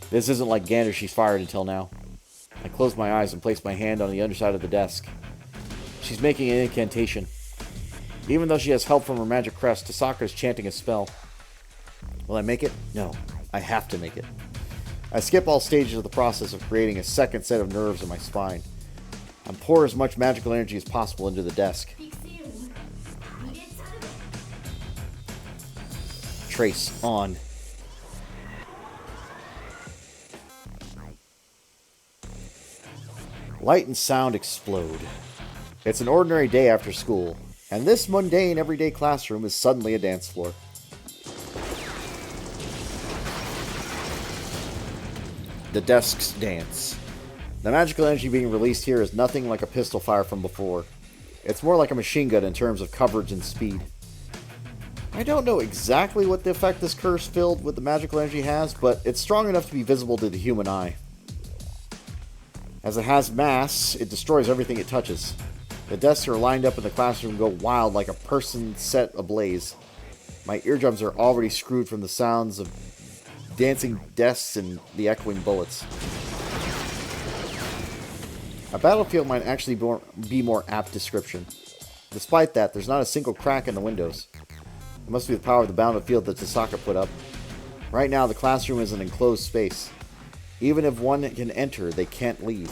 This isn't like Gander she's fired until now. I close my eyes and place my hand on the underside of the desk. She's making an incantation. Even though she has help from her magic crest, Tasaka is chanting a spell. Will I make it? No. I have to make it. I skip all stages of the process of creating a second set of nerves in my spine. I pour as much magical energy as possible into the desk. Trace on. Light and sound explode. It's an ordinary day after school, and this mundane everyday classroom is suddenly a dance floor. The desks dance. The magical energy being released here is nothing like a pistol fire from before. It's more like a machine gun in terms of coverage and speed. I don't know exactly what the effect this curse filled with the magical energy has, but it's strong enough to be visible to the human eye. As it has mass, it destroys everything it touches. The desks are lined up in the classroom and go wild like a person set ablaze. My eardrums are already screwed from the sounds of dancing desks and the echoing bullets. A battlefield might actually be more apt description. Despite that, there's not a single crack in the windows. It must be the power of the bounded field that Tasaka put up. Right now, the classroom is an enclosed space. Even if one can enter, they can't leave.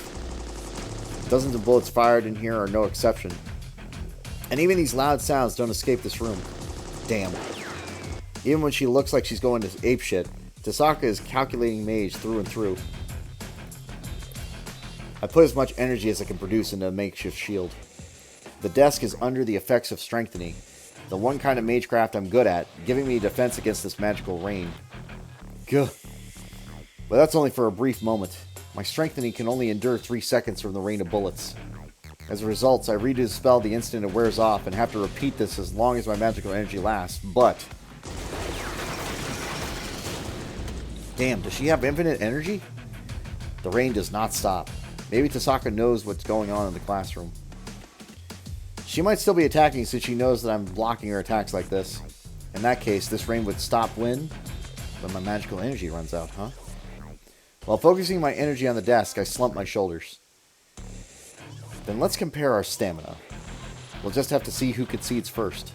Dozens of bullets fired in here are no exception. And even these loud sounds don't escape this room. Damn. Even when she looks like she's going to apeshit, Tasaka is calculating mage through and through. I put as much energy as I can produce into a makeshift shield. The desk is under the effects of strengthening, the one kind of magecraft I'm good at, giving me defense against this magical rain. Gah. But that's only for a brief moment. My strengthening can only endure 3 seconds from the rain of bullets. As a result, I redo the spell the instant it wears off and have to repeat this as long as my magical energy lasts, but... Damn, does she have infinite energy? The rain does not stop. Maybe Tasaka knows what's going on in the classroom. She might still be attacking since she knows that I'm blocking her attacks like this. In that case, this rain would stop when my magical energy runs out, huh? While focusing my energy on the desk, I slump my shoulders. Then let's compare our stamina. We'll just have to see who concedes first.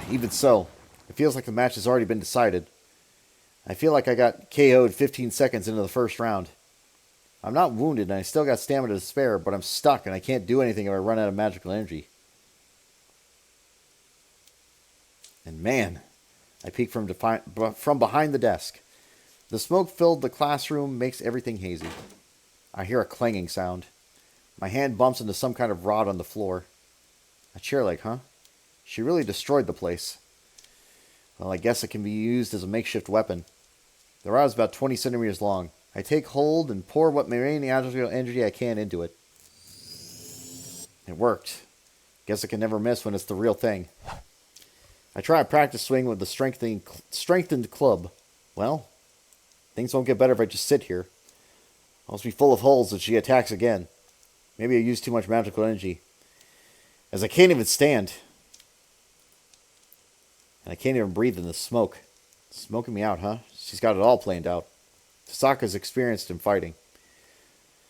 Even so, it feels like the match has already been decided. I feel like I got KO'd 15 seconds into the first round. I'm not wounded and I still got stamina to spare, but I'm stuck and I can't do anything if I run out of magical energy. And man, I peek from behind the desk. The smoke filled the classroom, makes everything hazy. I hear a clanging sound. My hand bumps into some kind of rod on the floor. A chair leg, huh? She really destroyed the place. Well, I guess it can be used as a makeshift weapon. The rod is about 20 centimeters long. I take hold and pour what remaining energy I can into it. It worked. Guess I can never miss when it's the real thing. I try a practice swing with the strengthened club. Well, things won't get better if I just sit here. I'll be full of holes if she attacks again. Maybe I used too much magical energy. As I can't even stand. And I can't even breathe in the smoke. It's smoking me out, huh? She's got it all planned out. Tasaka's experienced in fighting.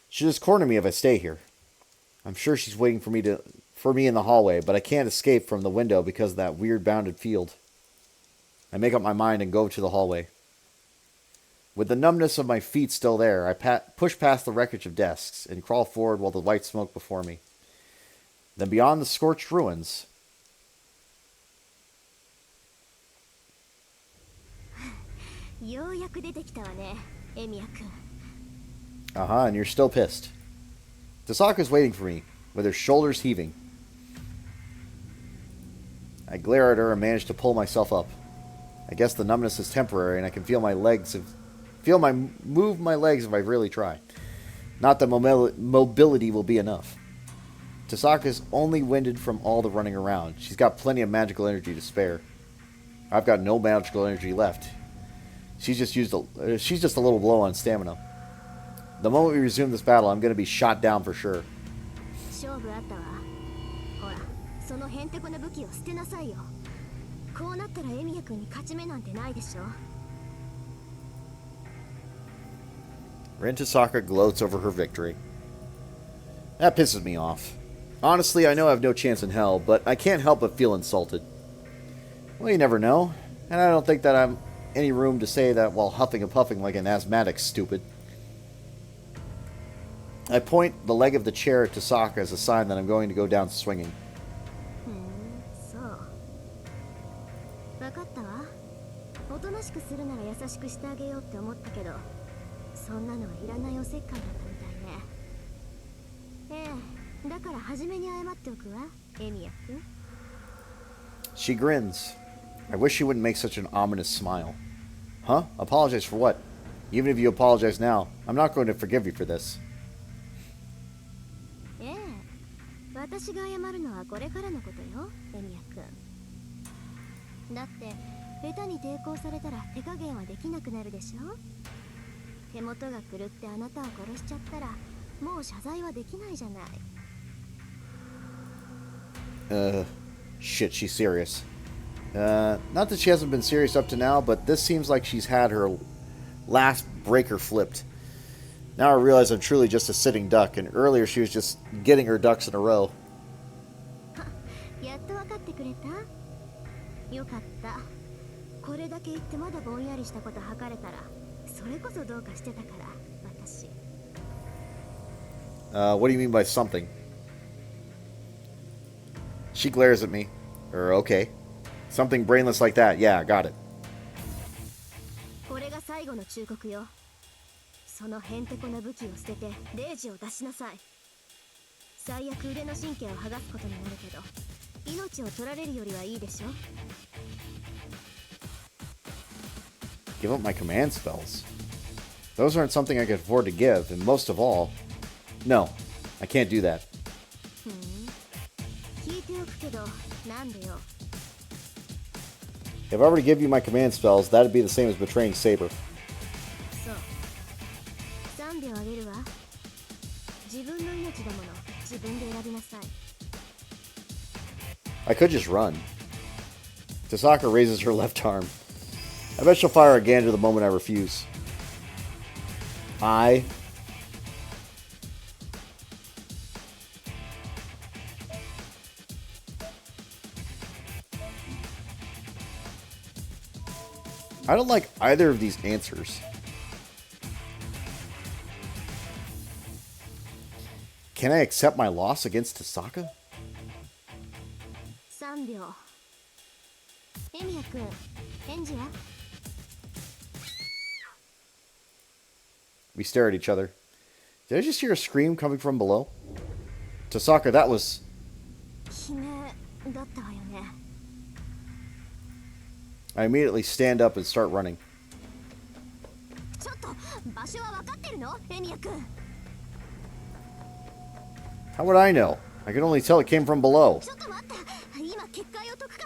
She'll just corner me if I stay here. I'm sure she's waiting for me in the hallway, but I can't escape from the window because of that weird bounded field. I make up my mind and go to the hallway. With the numbness of my feet still there, I push past the wreckage of desks and crawl forward while the white smoke before me. Then beyond the scorched ruins... and you're still pissed. Tasaka's waiting for me, with her shoulders heaving. I glare at her and manage to pull myself up. I guess the numbness is temporary and I can move my legs if I really try. Not that mobility will be enough. Tasaka's only winded from all the running around. She's got plenty of magical energy to spare. I've got no magical energy left. She's just a little low on stamina. The moment we resume this battle, I'm going to be shot down for sure. Rin Tasaka gloats over her victory. That pisses me off. Honestly, I know I have no chance in hell, but I can't help but feel insulted. Well, you never know. And I don't think that I'm any room to say that while huffing and puffing like an asthmatic, stupid. I point the leg of the chair at Tasaka as a sign that I'm going to go down swinging. She grins. I wish she wouldn't make such an ominous smile. Huh? Apologize for what? Even if you apologize now, I'm not going to forgive you for this. Shit, she's serious. Not that she hasn't been serious up to now, but this seems like she's had her last breaker flipped. Now I realize I'm truly just a sitting duck, and earlier she was just getting her ducks in a row. What do you mean by something? She glares at me. Okay. Something brainless like that. Yeah, got it. Give up my command spells. Those aren't something I can afford to give, and most of all, no, I can't do that. If I were to give you my command spells, that'd be the same as betraying Saber. I could just run. Tasaka raises her left arm. I bet she'll fire again to the moment I refuse. I don't like either of these answers. Can I accept my loss against Tasaka? 3秒。エミヤ君、返事は？ We stare at each other. Did I just hear a scream coming from below? Tasaka, that was... 悲鳴だったわよね。 I immediately stand up and start running. ちょっと場所は分かってるの？エミヤ君。 How would I know? I can only tell it came from below. ちょっと待って。今結界を解くか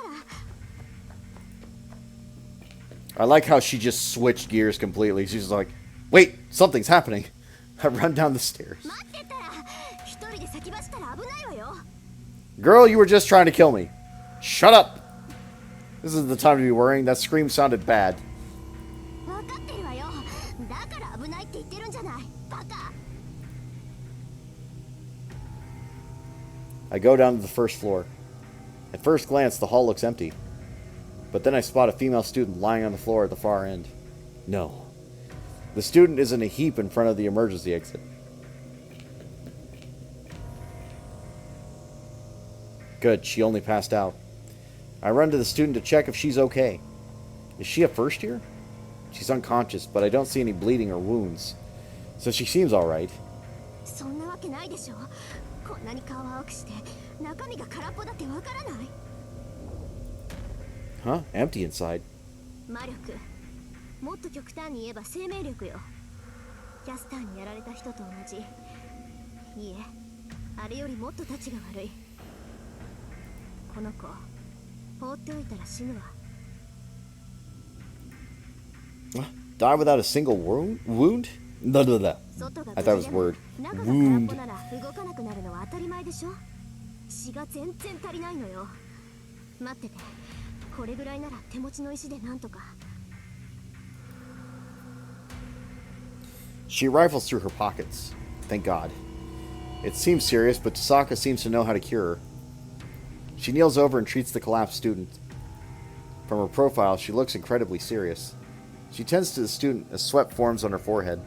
ら。 I like how she just switched gears completely. She's like, wait, something's happening. I run down the stairs. 待ってたら一人で先走ったら危ないわよ。 Girl, you were just trying to kill me. Shut up. This isn't the time to be worrying. That scream sounded bad. 分かってるわよ。だから危ないって言ってるんじゃない。バカ。 I go down to the first floor. At first glance, the hall looks empty. But then I spot a female student lying on the floor at the far end. No. The student is in a heap in front of the emergency exit. Good, she only passed out. I run to the student to check if she's okay. Is she a first year? She's unconscious, but I don't see any bleeding or wounds. So she seems alright. そんなわけないでしょ。こんなに顔青くして中身が空っぽだってわからない。 Huh? Empty inside. 魔力。もっと極端に言えば生命力よ。キャスターにやられた人と同じ。いいえ、あれよりもっとたちが悪い。この子、放っておいたら死ぬわ。 What? Die without a single wound? No, no, no. 外が I thought it was word. 中が空っぽ Wound. なら動かなくなるのは当たり前でしょ。血が全然足りないのよ。待ってて。これぐらいなら手持ちの石でなんとか。 She rifles through her pockets. Thank God. It seems serious, but Tasaka seems to know how to cure her. She kneels over and treats the collapsed student. From her profile, she looks incredibly serious. She tends to the student as sweat forms on her forehead.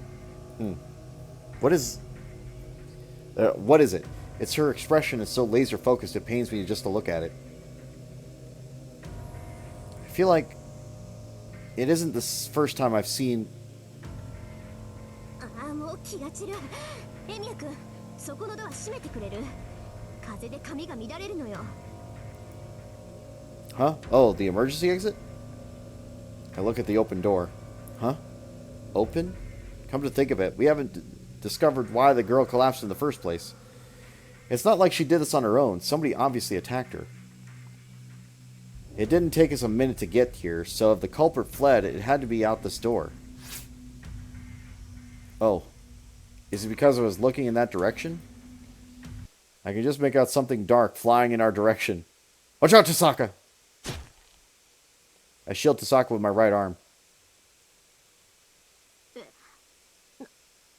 What is it? It's her expression is so laser focused it pains me just to look at it. I feel like it isn't the first time I've seen... ああ、もう気が散る。エミヤ君、そこのドア閉めてくれる？風で髪が乱れるのよ。 Huh? Oh, the emergency exit? I look at the open door. Huh? Open? Come to think of it, we haven't discovered why the girl collapsed in the first place. It's not like she did this on her own. Somebody obviously attacked her. It didn't take us a minute to get here, so if the culprit fled, it had to be out this door. Oh. Is it because I was looking in that direction? I can just make out something dark flying in our direction. Watch out, Tasaka! I shield Tasaka with my right arm.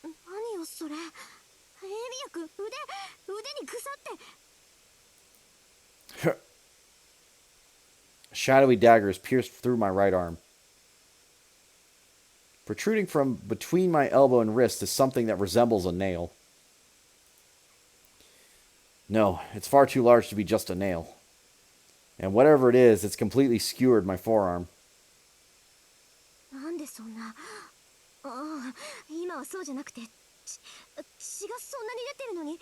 何よそれ。エミヤ君、腕に腐って。 A shadowy dagger is pierced through my right arm. Protruding from between my elbow and wrist is something that resembles a nail. No, it's far too large to be just a nail. And whatever it is, it's completely skewered my forearm. なんでそんな。ああ、今はそうじゃなくて、血がそんなに出てるのに、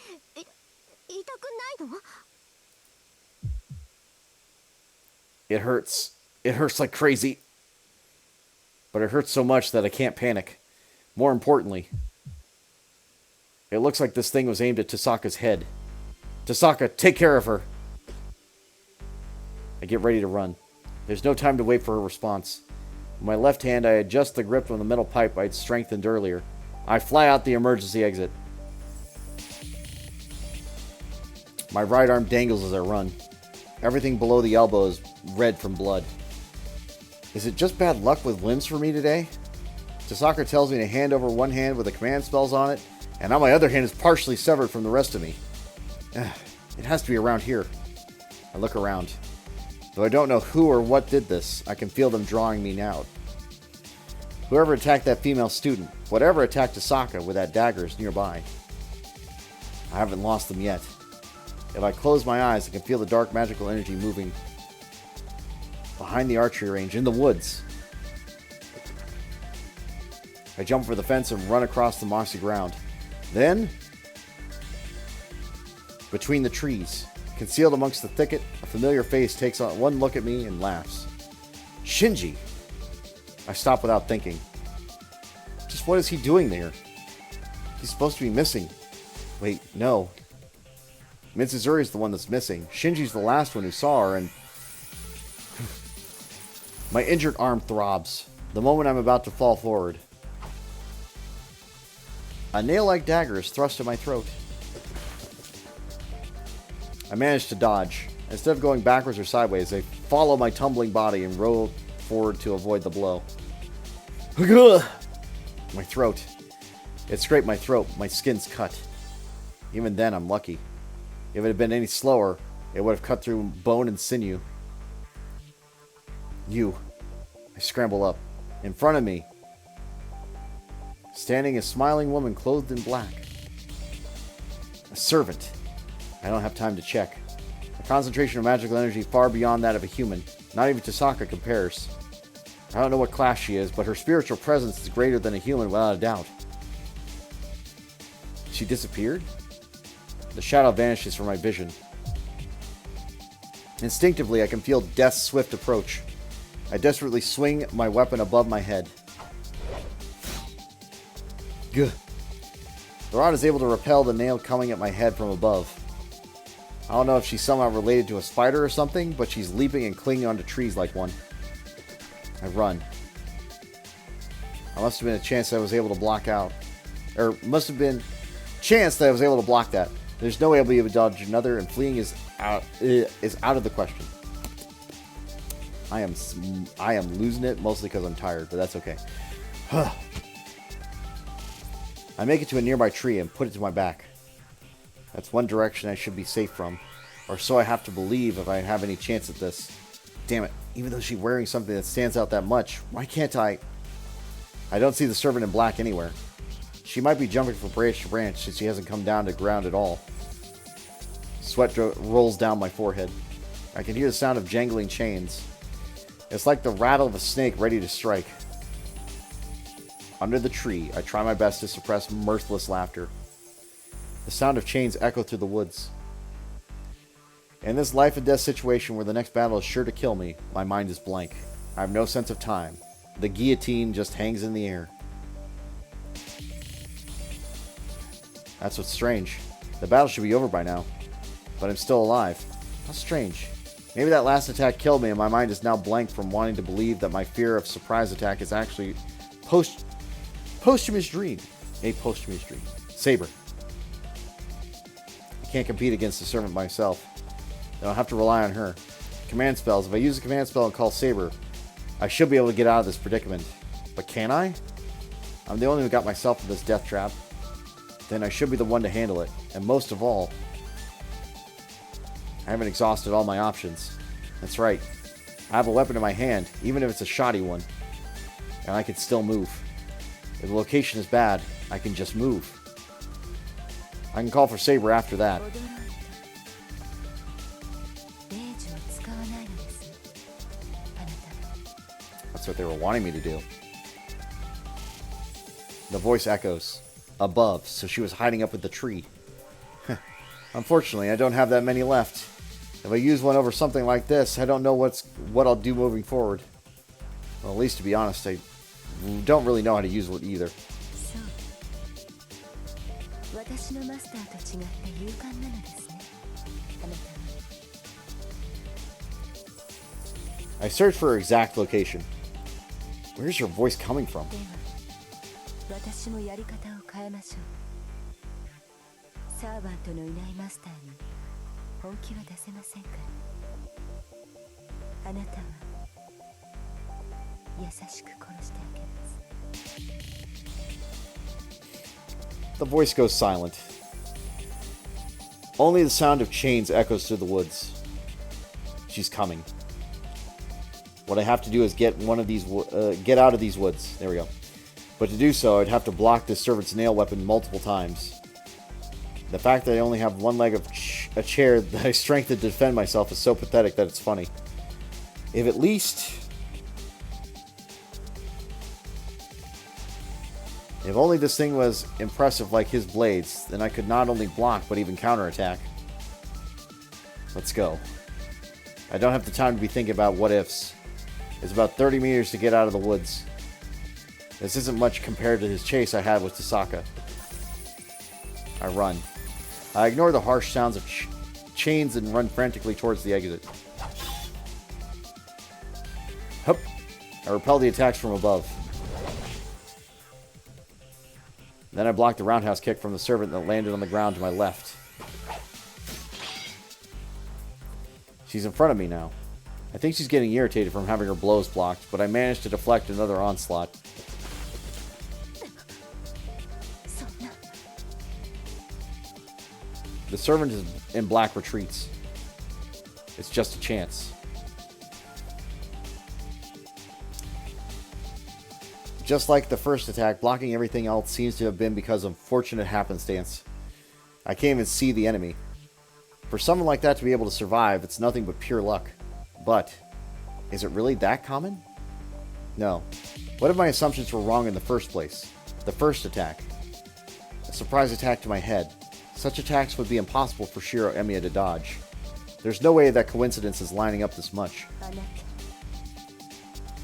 痛くないの？ It hurts. It hurts like crazy. But it hurts so much that I can't panic. More importantly, it looks like this thing was aimed at Tasaka's head. Tasaka, take care of her. I get ready to run. There's no time to wait for her response. With my left hand, I adjust the grip on the metal pipe I'd strengthened earlier. I fly out the emergency exit. My right arm dangles as I run. Everything below the elbow is red from blood. Is it just bad luck with limbs for me today? Tasaka tells me to hand over one hand with the command spells on it, and now my other hand is partially severed from the rest of me. It has to be around here. I look around. Though I don't know who or what did this, I can feel them drawing me out. Whoever attacked that female student, whatever attacked Tasaka with that dagger is nearby. I haven't lost them yet. If I close my eyes, I can feel the dark magical energy moving behind the archery range in the woods. I jump over the fence and run across the mossy ground. Then, between the trees, concealed amongst the thicket, a familiar face takes on one look at me and laughs. Shinji! I stop without thinking. Just what is he doing there? He's supposed to be missing. Wait, no. Mitsuzuri's the one that's missing. Shinji's the last one who saw her, and my injured arm throbs the moment I'm about to fall forward. A nail-like dagger is thrust in my throat. I manage to dodge. Instead of going backwards or sideways, I follow my tumbling body and roll forward to avoid the blow. My throat. It scraped my throat. My skin's cut. Even then, I'm lucky. If it had been any slower, it would have cut through bone and sinew. You. I scramble up. In front of me, standing a smiling woman clothed in black. A servant. I don't have time to check. A concentration of magical energy far beyond that of a human. Not even Tasaka compares. I don't know what class she is, but her spiritual presence is greater than a human without a doubt. She disappeared? The shadow vanishes from my vision. Instinctively, I can feel death's swift approach. I desperately swing my weapon above my head. Gah. The rod is able to repel the nail coming at my head from above. I don't know if she's somehow related to a spider or something, but she's leaping and clinging onto trees like one. I run. I must have been a chance that I was able to block out. Or must have been chance that I was able to block that. There's no way I'll be able to dodge another, and fleeing is out of the question. I am losing it, mostly because I'm tired, but that's okay. I make it to a nearby tree and put it to my back. That's one direction I should be safe from. Or so I have to believe if I have any chance at this. Damn it. Even though she's wearing something that stands out that much, why can't I... I don't see the servant in black anywhere. She might be jumping from branch to branch since she hasn't come down to ground at all. Sweat rolls down my forehead. I can hear the sound of jangling chains. It's like the rattle of a snake ready to strike. Under the tree, I try my best to suppress mirthless laughter. The sound of chains echo through the woods. In this life and death situation where the next battle is sure to kill me, my mind is blank. I have no sense of time. The guillotine just hangs in the air. That's what's strange. The battle should be over by now. But I'm still alive. How strange. Maybe that last attack killed me and my mind is now blank from wanting to believe that my fear of surprise attack is actually posthumous dream. A posthumous dream. Saber. I can't compete against the servant myself. I don't have to rely on her. Command spells. If I use a command spell and call Saber, I should be able to get out of this predicament. But can I? I'm the only one who got myself in this death trap. Then I should be the one to handle it. And most of all, I haven't exhausted all my options. That's right. I have a weapon in my hand, even if it's a shoddy one. And I can still move. If the location is bad, I can just move. I can call for Saber after that. That's what they were wanting me to do. The voice echoes. Above, so she was hiding up with the tree. Unfortunately, I don't have that many left. If I use one over something like this, I don't know what I'll do moving forward. Well, at least to be honest, I don't really know how to use it either. I searched for her exact location. Where's her voice coming from? The voice goes silent. Only the sound of chains echoes through the woods. She's coming. What I have to do is get get out of these woods. There we go. But to do so, I'd have to block this servant's nail weapon multiple times. The fact that I only have one leg of a chair that I strengthened to defend myself is so pathetic that it's funny. If at least... If only this thing was impressive like his blades, then I could not only block, but even counterattack. Let's go. I don't have the time to be thinking about what ifs. It's about 30 meters to get out of the woods. This isn't much compared to his chase I had with Tasaka. I run. I ignore the harsh sounds of chains and run frantically towards the exit. Hup! I repel the attacks from above. Then I blocked the roundhouse kick from the servant that landed on the ground to my left. She's in front of me now. I think she's getting irritated from having her blows blocked, but I managed to deflect another onslaught. The servant in black retreats. It's just a chance. Just like the first attack, blocking everything else seems to have been because of fortunate happenstance. I can't even see the enemy. For someone like that to be able to survive, it's nothing but pure luck. But, is it really that common? No. What if my assumptions were wrong in the first place? The first attack. A surprise attack to my head. Such attacks would be impossible for Shiro Emiya to dodge. There's no way that coincidence is lining up this much.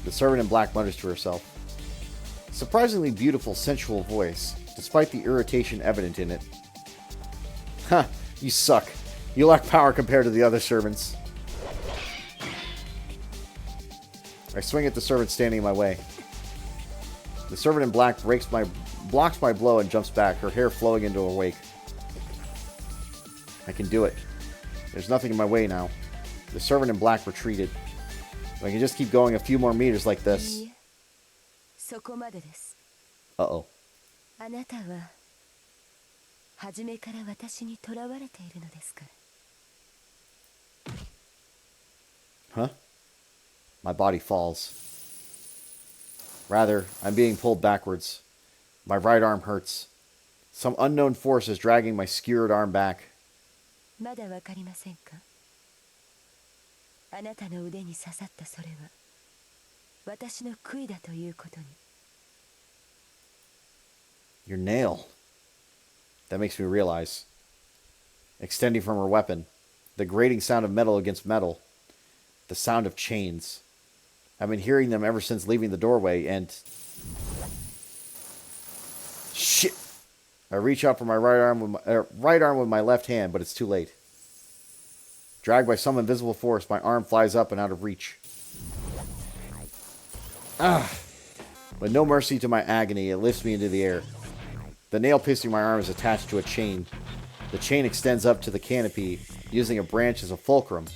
The servant in black mutters to herself. Surprisingly beautiful, sensual voice, despite the irritation evident in it. Ha! You suck. You lack power compared to the other servants. I swing at the servant standing in my way. The servant in black blocks my blow and jumps back, her hair flowing into her wake. I can do it. There's nothing in my way now. The servant in black retreated. If I can just keep going a few more meters like this. Uh-oh. Huh? My body falls. Rather, I'm being pulled backwards. My right arm hurts. Some unknown force is dragging my skewered arm back. Your nail. That makes me realize. Extending from her weapon. The grating sound of metal against metal. The sound of chains. I've been hearing them ever since leaving the doorway, and... Shit! I reach out for my right arm with my left hand, but it's too late. Dragged by some invisible force, my arm flies up and out of reach. Ah! With no mercy to my agony, it lifts me into the air. The nail piercing my arm is attached to a chain. The chain extends up to the canopy, using a branch as a fulcrum,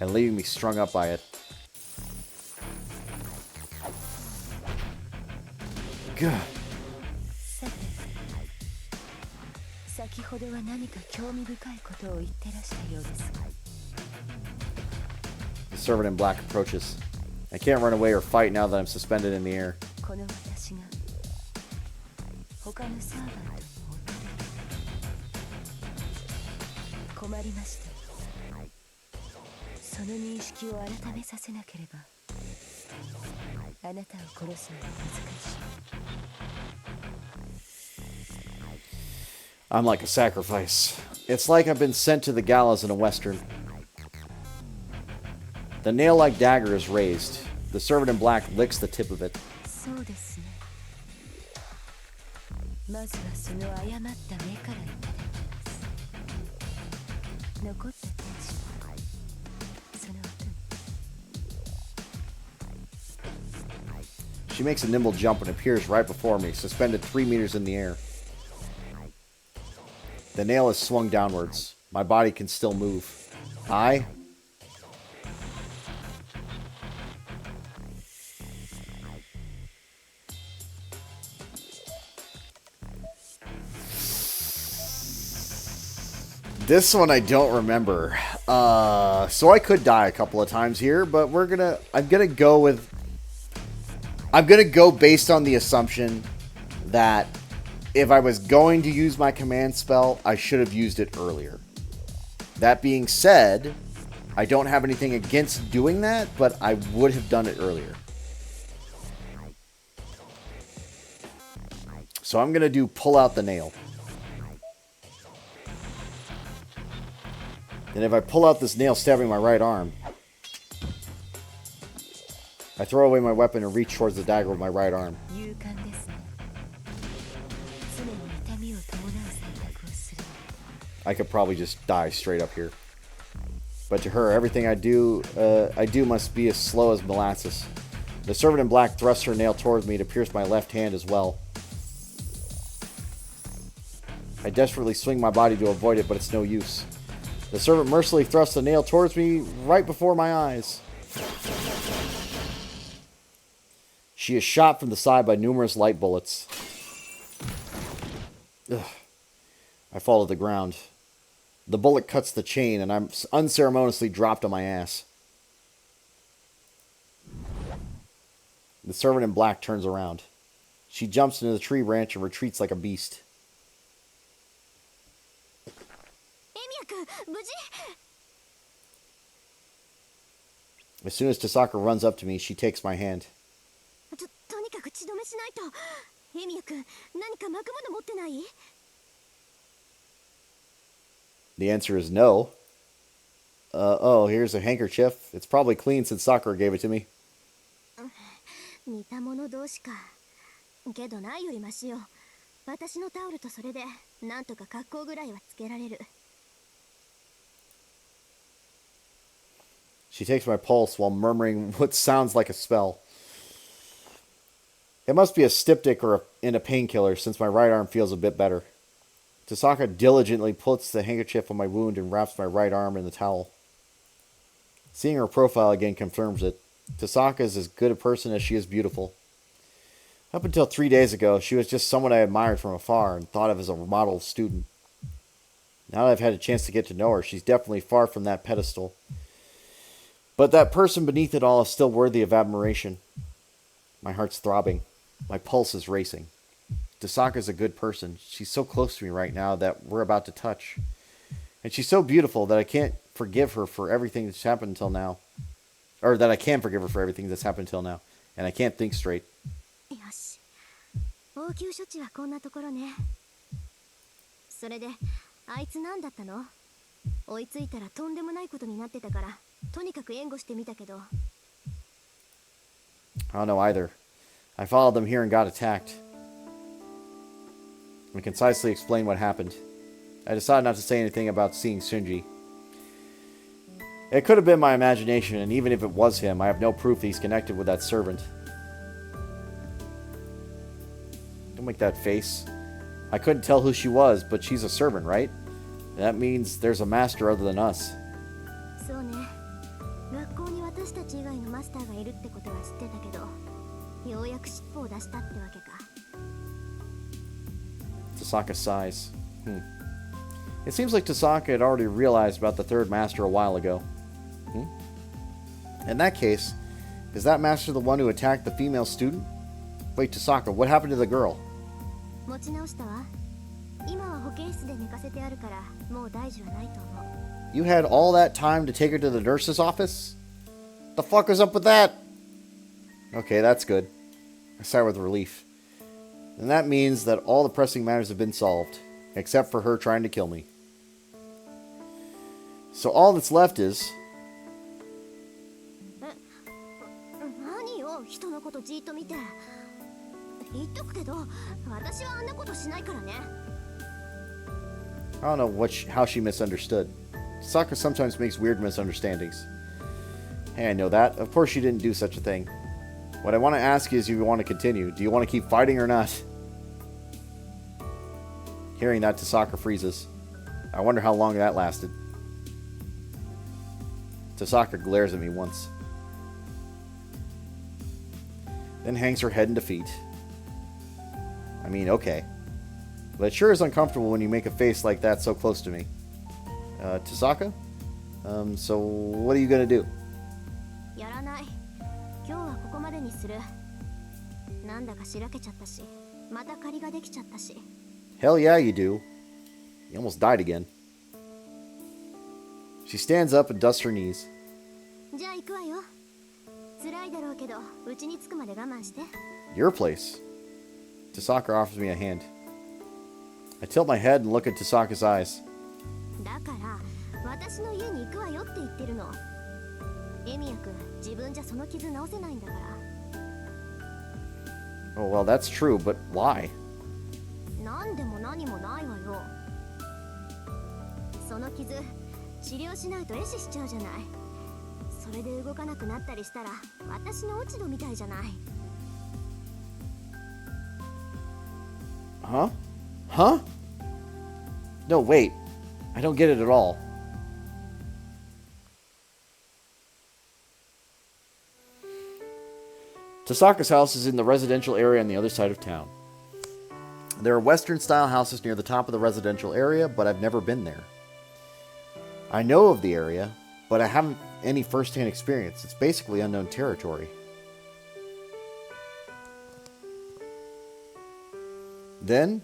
and leaving me strung up by it. God. The servant in black approaches. I can't run away or fight now that I'm suspended in the air. I'm like a sacrifice. It's like I've been sent to the gallows in a western. The nail-like dagger is raised. The servant in black licks the tip of it. She makes a nimble jump and appears right before me, suspended 3 meters in the air. The nail is swung downwards. My body can still move. This one I don't remember. So I could die a couple of times here, but I'm gonna go based on the assumption that if I was going to use my command spell, I should have used it earlier. That being said, I don't have anything against doing that, but I would have done it earlier. So I'm going to do pull out the nail. And if I pull out this nail stabbing my right arm, I throw away my weapon and reach towards the dagger with my right arm. I could probably just die straight up here. But to her, everything I do must be as slow as molasses. The servant in black thrusts her nail towards me to pierce my left hand as well. I desperately swing my body to avoid it, but it's no use. The servant mercilessly thrusts the nail towards me right before my eyes. She is shot from the side by numerous light bullets. Ugh. I fall to the ground. The bullet cuts the chain, and I'm unceremoniously dropped on my ass. The servant in black turns around. She jumps into the tree branch and retreats like a beast. As soon as Tasaka runs up to me, she takes my hand. The answer is no. Oh, here's a handkerchief. It's probably clean since Sakura gave it to me. She takes my pulse while murmuring what sounds like a spell. It must be a styptic or a painkiller, since my right arm feels a bit better. Tasaka diligently puts the handkerchief on my wound and wraps my right arm in the towel. Seeing her profile again confirms it. Tasaka is as good a person as she is beautiful. Up until 3 days ago, she was just someone I admired from afar and thought of as a model student. Now that I've had a chance to get to know her, she's definitely far from that pedestal. But that person beneath it all is still worthy of admiration. My heart's throbbing. My pulse is racing. Tasaka's a good person. She's so close to me right now that we're about to touch. And she's so beautiful that I can't forgive her for everything that's happened until now. Or that I can forgive her for everything that's happened until now. And I can't think straight. I don't know either. I followed them here and got attacked. And concisely explained what happened. I decided not to say anything about seeing Shinji. It could have been my imagination, and even if it was him, I have no proof that he's connected with that servant. Don't make that face. I couldn't tell who she was, but she's a servant, right? And that means there's a master other than us. Tasaka sighs. It seems like Tasaka had already realized about the third master a while ago. In that case, is that master the one who attacked the female student? Wait, Tasaka, what happened to the girl? You had all that time to take her to the nurse's office? The fuck was up with that? Okay, that's good. I sigh with relief. And that means that all the pressing matters have been solved, except for her trying to kill me. So all that's left is... I don't know how she misunderstood. Sakura sometimes makes weird misunderstandings. Hey, I know that. Of course she didn't do such a thing. What I want to ask is if you want to continue. Do you want to keep fighting or not? Hearing that, Tasaka freezes. I wonder how long that lasted. Tasaka glares at me once. Then hangs her head in defeat. I mean, okay. But it sure is uncomfortable when you make a face like that so close to me. Tasaka? So what are you gonna do? Hell yeah, you do. You almost died again. She stands up and dusts her knees. じゃあ行くわよ。辛いだろうけど、うちに着くまで我慢して。 Your place. Tasaka offers me a hand. I tilt my head and look at Tasaka's eyes. だから、私の家に行くわよって言ってるの。エミヤ君、自分じゃその傷治せないんだから。 Oh, well, that's true, but why? なんでも何もないわよ。その傷、治療しないと壊死しちゃうじゃない。それで動かなくなったりしたら、私の落ち度みたいじゃない。 Huh? Huh? No, wait. I don't get it at all. Tasaka's house is in the residential area on the other side of town. There are Western-style houses near the top of the residential area, but I've never been there. I know of the area, but I haven't any first-hand experience. It's basically unknown territory. Then,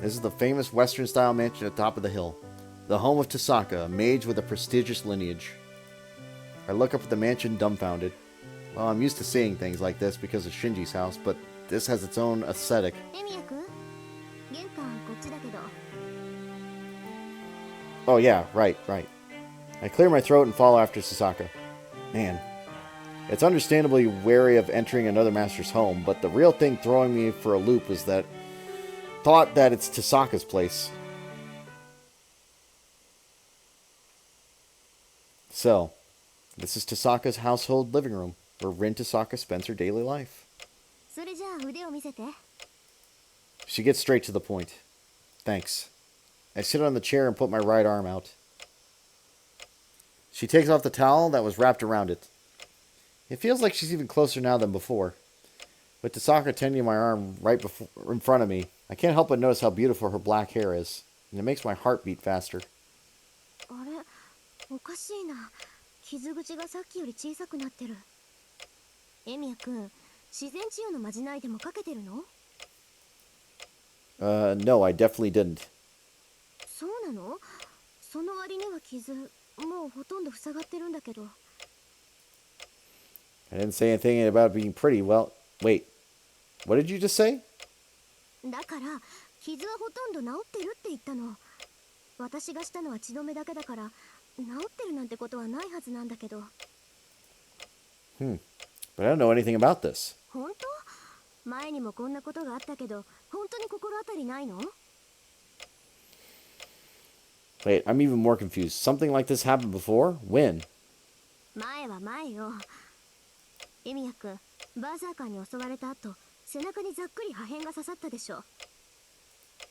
this is the famous Western-style mansion at the top of the hill. The home of Tasaka, a mage with a prestigious lineage. I look up at the mansion dumbfounded. Well, I'm used to seeing things like this because of Shinji's house, but this has its own aesthetic. エミヤ君、玄関こっちだけど。 Oh yeah, right. I clear my throat and follow after Tasaka. Man, it's understandably wary of entering another master's home, but the real thing throwing me for a loop is that thought that it's Tasaka's place. So, this is Tasaka's household living room, where Rin Tasaka spends her daily life. それじゃあ腕を見せて。 She gets straight to the point. Thanks. I sit on the chair and put my right arm out. She takes off the towel that was wrapped around it. It feels like she's even closer now than before. With Tasaka tending my arm right in front of me, I can't help but notice how beautiful her black hair is, and it makes my heart beat faster. あれ、おかしいな。傷口がさっきより小さくなってる。エミヤ君、自然治癒のまじないでもかけてるの？ No, I definitely didn't. そうなの？その割には傷、もうほとんど塞がってるんだけど。 I didn't say anything about being pretty. Well, wait. What did you just say? だから、傷はほとんど治ってるって言ったの。私がしたのは血止めだけだから、治ってるなんてことはないはずなんだけど。 But I don't know anything about this. 本当？前にもこんなことがあったけど、本当に心当たりないの？ Wait, I'm even more confused. Something like this happened before? When? 前は前よ。エミヤ君、バーザーカーに襲われた後、背中にざっくり破片が刺さったでしょ。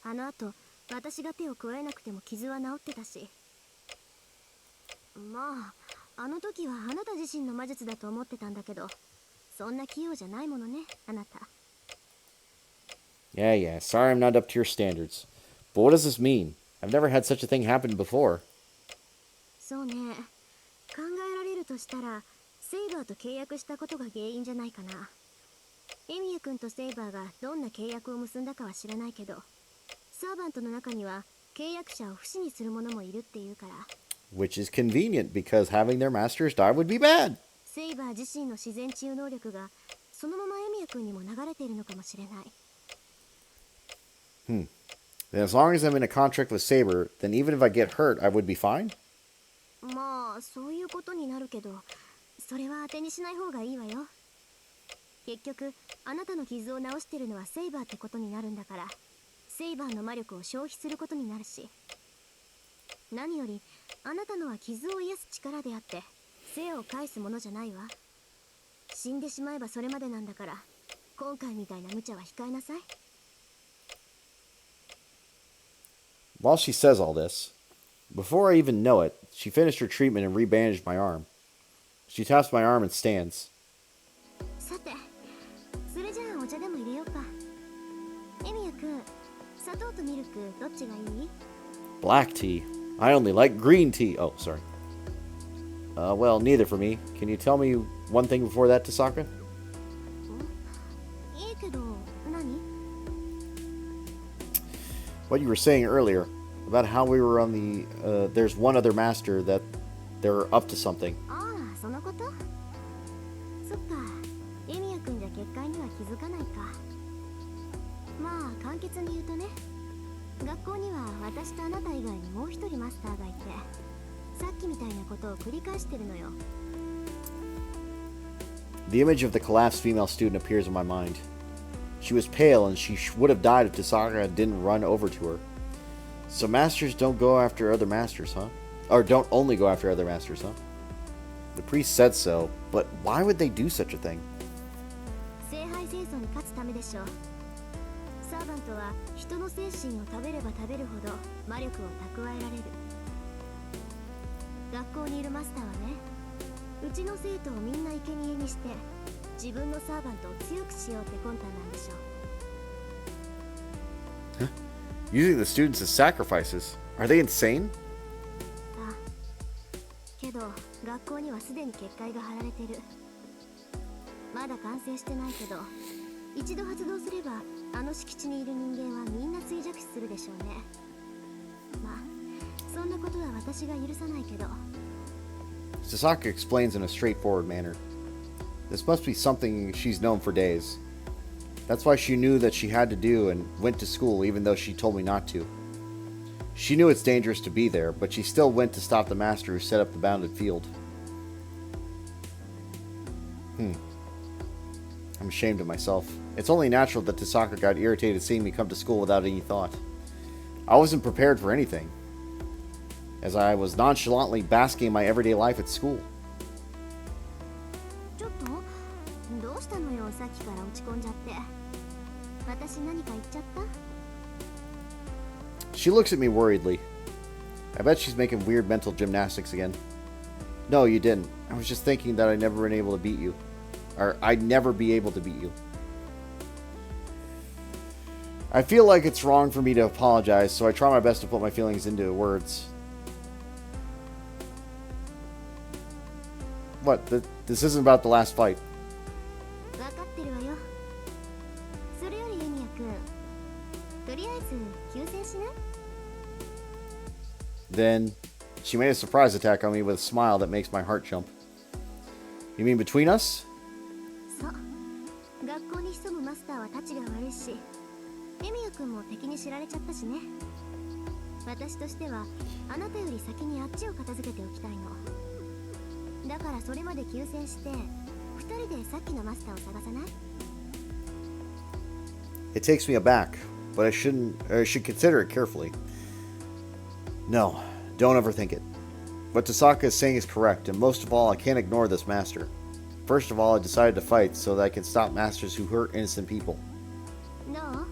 あの後、私が手を加えなくても傷は治ってたし。まあ、あの時はあなた自身の魔術だと思ってたんだけど、そんな器用じゃないものね、あなた。Yeah. Sorry I'm not up to your standards. But what does this mean? I've never had such a thing happen before. そうね。考えられるとしたら、セイバーと契約したことが原因じゃないかな。エミヤ君とセイバーがどんな契約を結んだかは知らないけど、サーバントの中には契約者を不死にする者もいるっていうから。Which is convenient, because having their masters die would be bad. セイバー自身の自然治癒能力がそのままエミヤ君にも流れているのかもしれない。Then as long as I'm in a contract with Saber, then even if I get hurt, I would be fine? まあ、そういうことになるけど、それは当てにしない方がいいわよ。結局、あなたの傷を治してるのはセイバーってことになるんだから、セイバーの魔力を消費することになるし。何より、あなたのは傷を癒す力であって、生を返すものじゃないわ。死んでしまえばそれまでなんだから、今回みたいな無茶は控えなさい。While she says all this, before I even know it, she finished her treatment and rebandaged my arm. She taps my arm and stands. さて、それじゃあお茶でも入れようか。エミヤ君、砂糖とミルクどっちがいい？ Black tea. I only like green tea. Oh, sorry. Well, neither for me. Can you tell me one thing before that, Tasaka? いいけど、何？ what you were saying earlier about how we were on the there's one other master that they're up to something. ああ、そのこと。そっか、エミヤ君じゃ結界には気づかないか。まあ簡潔に言うとね、学校には私とあなた以外にもう一人マスターがいて、さっきみたいなことを繰り返してるのよ。The image of the collapsed female student appears in my mind. She was pale, and she would have died if Tasaka didn't run over to her. So masters don't go after other masters, huh? Or don't only go after other masters, huh? The priest said so, but why would they do such a thing? 聖杯戦争に勝つためでしょう。サーバントは人の精神を食べれば食べるほど魔力を蓄えられる。学校にいるマスターはね、うちの生徒をみんな生贄にして自分のサーバントを強くしようって魂胆なんでしょう。Using the students as sacrifices. Are they insane? あ、けど学校にはすでに結界が張られてる。まだ完成してないけど、一度発動すればあの敷地にいる人間はみんな衰弱死するでしょうね。まあそんなことは私が許さないけど。Sasaka explains in a straightforward manner. This must be something she's known for days. That's why she knew that she had to do and went to school even though she told me not to. She knew it's dangerous to be there, but she still went to stop the master who set up the bounded field. I'm ashamed of myself. It's only natural that Tasaka got irritated seeing me come to school without any thought. I wasn't prepared for anything, as I was nonchalantly basking in my everyday life at school. ちょっとどうしたのよ、さっきから落ち込んじゃって。私何か言っちゃった？ She looks at me worriedly. I bet she's making weird mental gymnastics again. No, you didn't. I was just thinking that I'd never been able to beat you. Or I'd never be able to beat you. I feel like it's wrong for me to apologize, so I try my best to put my feelings into words. What? This isn't about the last fight. 分かってるわよ。それよりエミヤ君、とりあえず休戦しない？ Then she made a surprise attack on me with a smile that makes my heart jump. You mean between us? そう。学校に潜むマスターはたちが悪いし、エミヤ君も敵に知られちゃったしね。私としてはあなたより先にあっちを片付けておきたいの。だからそれまで休戦して、二人でさっきのマスターを探さない？ It takes me aback, but I should consider it carefully. No, don't overthink it. What Tasaka is saying is correct, and most of all, I can't ignore this master. First of all, I decided to fight so that I can stop masters who hurt innocent people. No?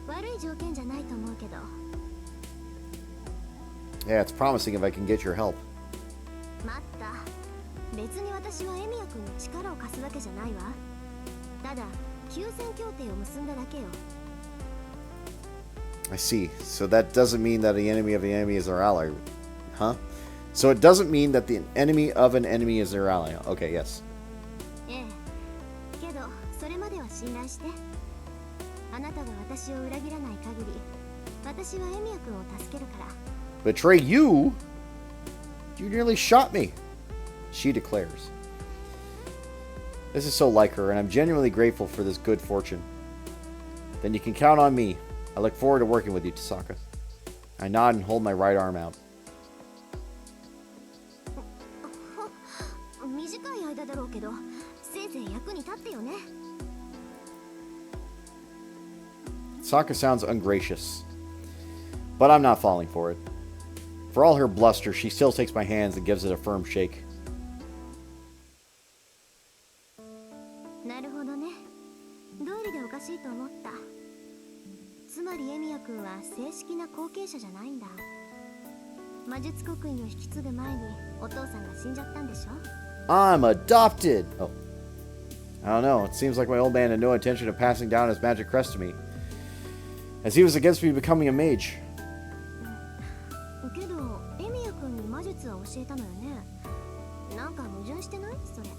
悪い条件じゃないと思うけど。 Yeah, it's promising if I can get your help. 待った。別に私はエミヤ君の力を貸すわけじゃないわ。ただ、休戦協定を結んだだけよ。 I see. So that doesn't mean that the enemy of the enemy is our ally, huh? So it doesn't mean that the enemy of an enemy is their ally. Okay, yes. ええ。けど、それまでは信頼して。あなたが私を裏切らない限り、私はエミヤ君を助けるから。Betray you? You nearly shot me, she declares. This is so like her, and I'm genuinely grateful for this good fortune. Then you can count on me. I look forward to working with you, Tasaka. I nod and hold my right arm out. 短い間だろうけど、せいぜい役に立ってよね。Tasaka sounds ungracious, but I'm not falling for it. For all her bluster, she still takes my hands and gives it a firm shake. なるほどね。どうりでおかしいと思った。つまりエミヤ君は正式な後継者じゃないんだ。魔術刻印を引き継ぐ前にお父さんが死んじゃったんでしょ？ I'm adopted! Oh. I don't know. It seems like my old man had no intention of passing down his magic crest to me, as he was against me becoming a mage. けど、エミヤ君に魔術は教えたのよね。なんか矛盾してない？それ。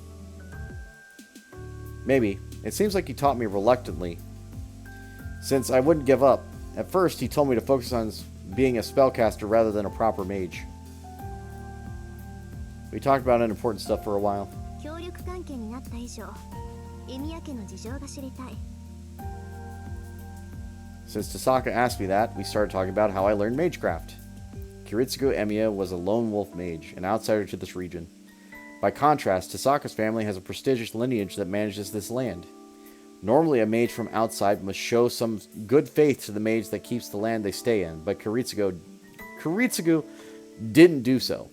Maybe. It seems like he taught me reluctantly, since I wouldn't give up, At first, he told me to focus on being a spellcaster rather than a proper mage. We talked about unimportant stuff for a while. 協力関係になった以上、エミヤ家の事情が知りたい。 Since Tasaka asked me that, we started talking about how I learned magecraft. Kiritsugu Emiya was a lone wolf mage, an outsider to this region. By contrast, Tasaka's family has a prestigious lineage that manages this land. Normally, a mage from outside must show some good faith to the mage that keeps the land they stay in, but Kiritsugu didn't do so.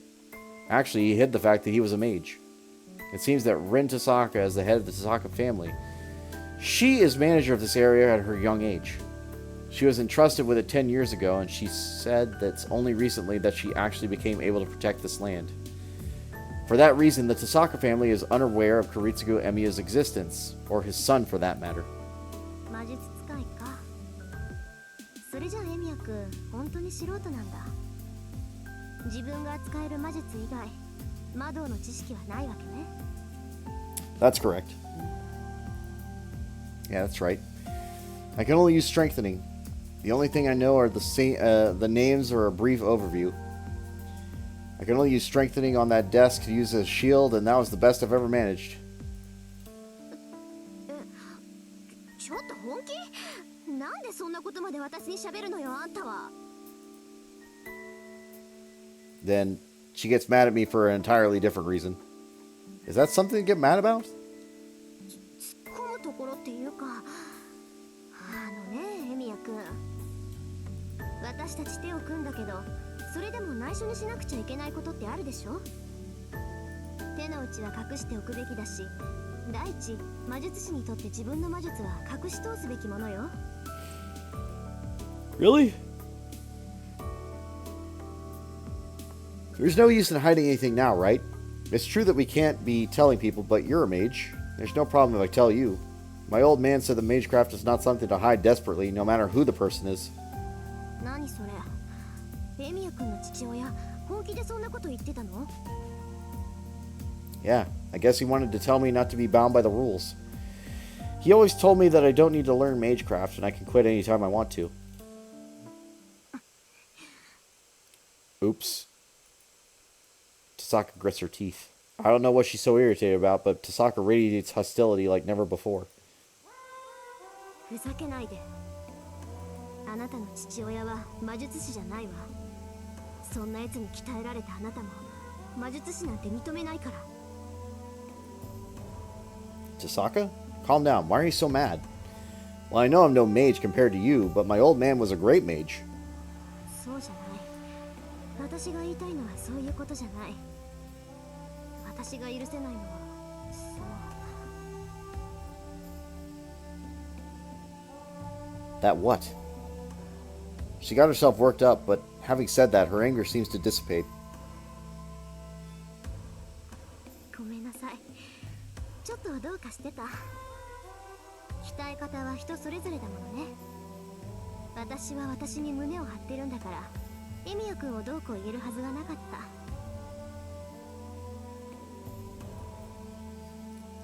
Actually, he hid the fact that he was a mage. It seems that Rin Tasaka is the head of the Tasaka family. She is manager of this area at her young age. She was entrusted with it 10 years ago, and she said that it's only recently that she actually became able to protect this land. For that reason, the Tasaka family is unaware of Kiritsugu Emiya's existence, or his son for that matter. 魔術使いか。それじゃエミヤ君、本当に素人なんだ。自分が使える魔術以外、魔導の知識はないわけね。That's correct. Yeah, that's right. I can only use strengthening. The only thing I know are the names or a brief overview. I can only use strengthening on that desk to use as a shield, and that was the best I've ever managed. ちょっと本気？なんでそんなことまで私に喋るのよ、あんたは。Then she gets mad at me for an entirely different reason. Is that something to get mad about? 突っ込むところっていうか、エミヤ君。私たち手を組んだけど、それでも内緒にしなくちゃいけないことってあるでしょ？手の内は隠しておくべきだし、第一、魔術師にとって自分の魔術は隠し通すべきものよ。Really? There's no use in hiding anything now, right? It's true that we can't be telling people, but you're a mage. There's no problem if I tell you. My old man said that magecraft is not something to hide desperately, no matter who the person is. 何それ？エミヤ君の父親、本気でそんなこと言ってたの？ Yeah, I guess he wanted to tell me not to be bound by the rules. He always told me that I don't need to learn magecraft and I can quit anytime I want to. Oops. Tasaka grits her teeth. I don't know what she's so irritated about, but Tasaka radiates hostility like never before. ふざけないで。あなたの父親は魔術師じゃないわ。そんな奴に鍛えられたあなたも魔術師なんて認めないから。Tasaka? Calm down. Why are you so mad? Well, I know I'm no mage compared to you, but my old man was a great mage. そうじゃない。私が言いたいのはそういうことじゃない。私が許せないのは、That what? She got herself worked up, but having said that, her anger seems to dissipate. ごめんなさい。ちょっとどうかしてた。鍛え方は人それぞれだものね。私は私に胸を張ってるんだから、エミヤ君をどうこう言えるはずがなかっ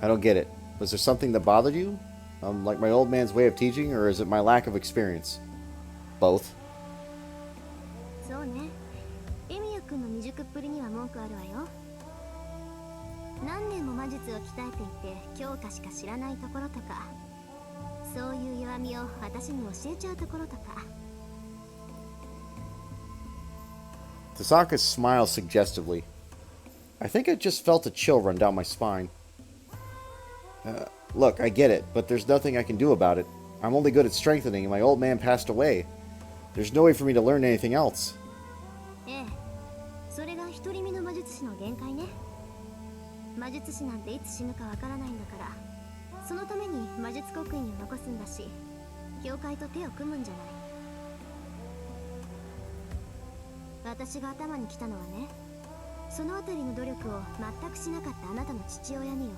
た。I don't get it. Was there something that bothered you? Like my old man's way of teaching, or is it my lack of experience? Both. そうね。エミヤ君の未熟っぷりには文句あるわよ。何年も魔術を鍛えていて強化しか知らないところとか、そういう弱みを私に教えちゃうところとか。Tasaka smiles suggestively. I think I just felt a chill run down my spine. Look, I get it, but there's nothing I can do about it. I'm only good at strengthening, and my old man passed away. There's no way for me to learn anything else. ええ、それが独り身の魔術師の限界ね。魔術師なんていつ死ぬかわからないんだから、そのために魔術刻印を残すんだし、教会と手を組むんじゃない。私が頭に来たのはね、そのあたりの努力を全くしなかったあなたの父親によ。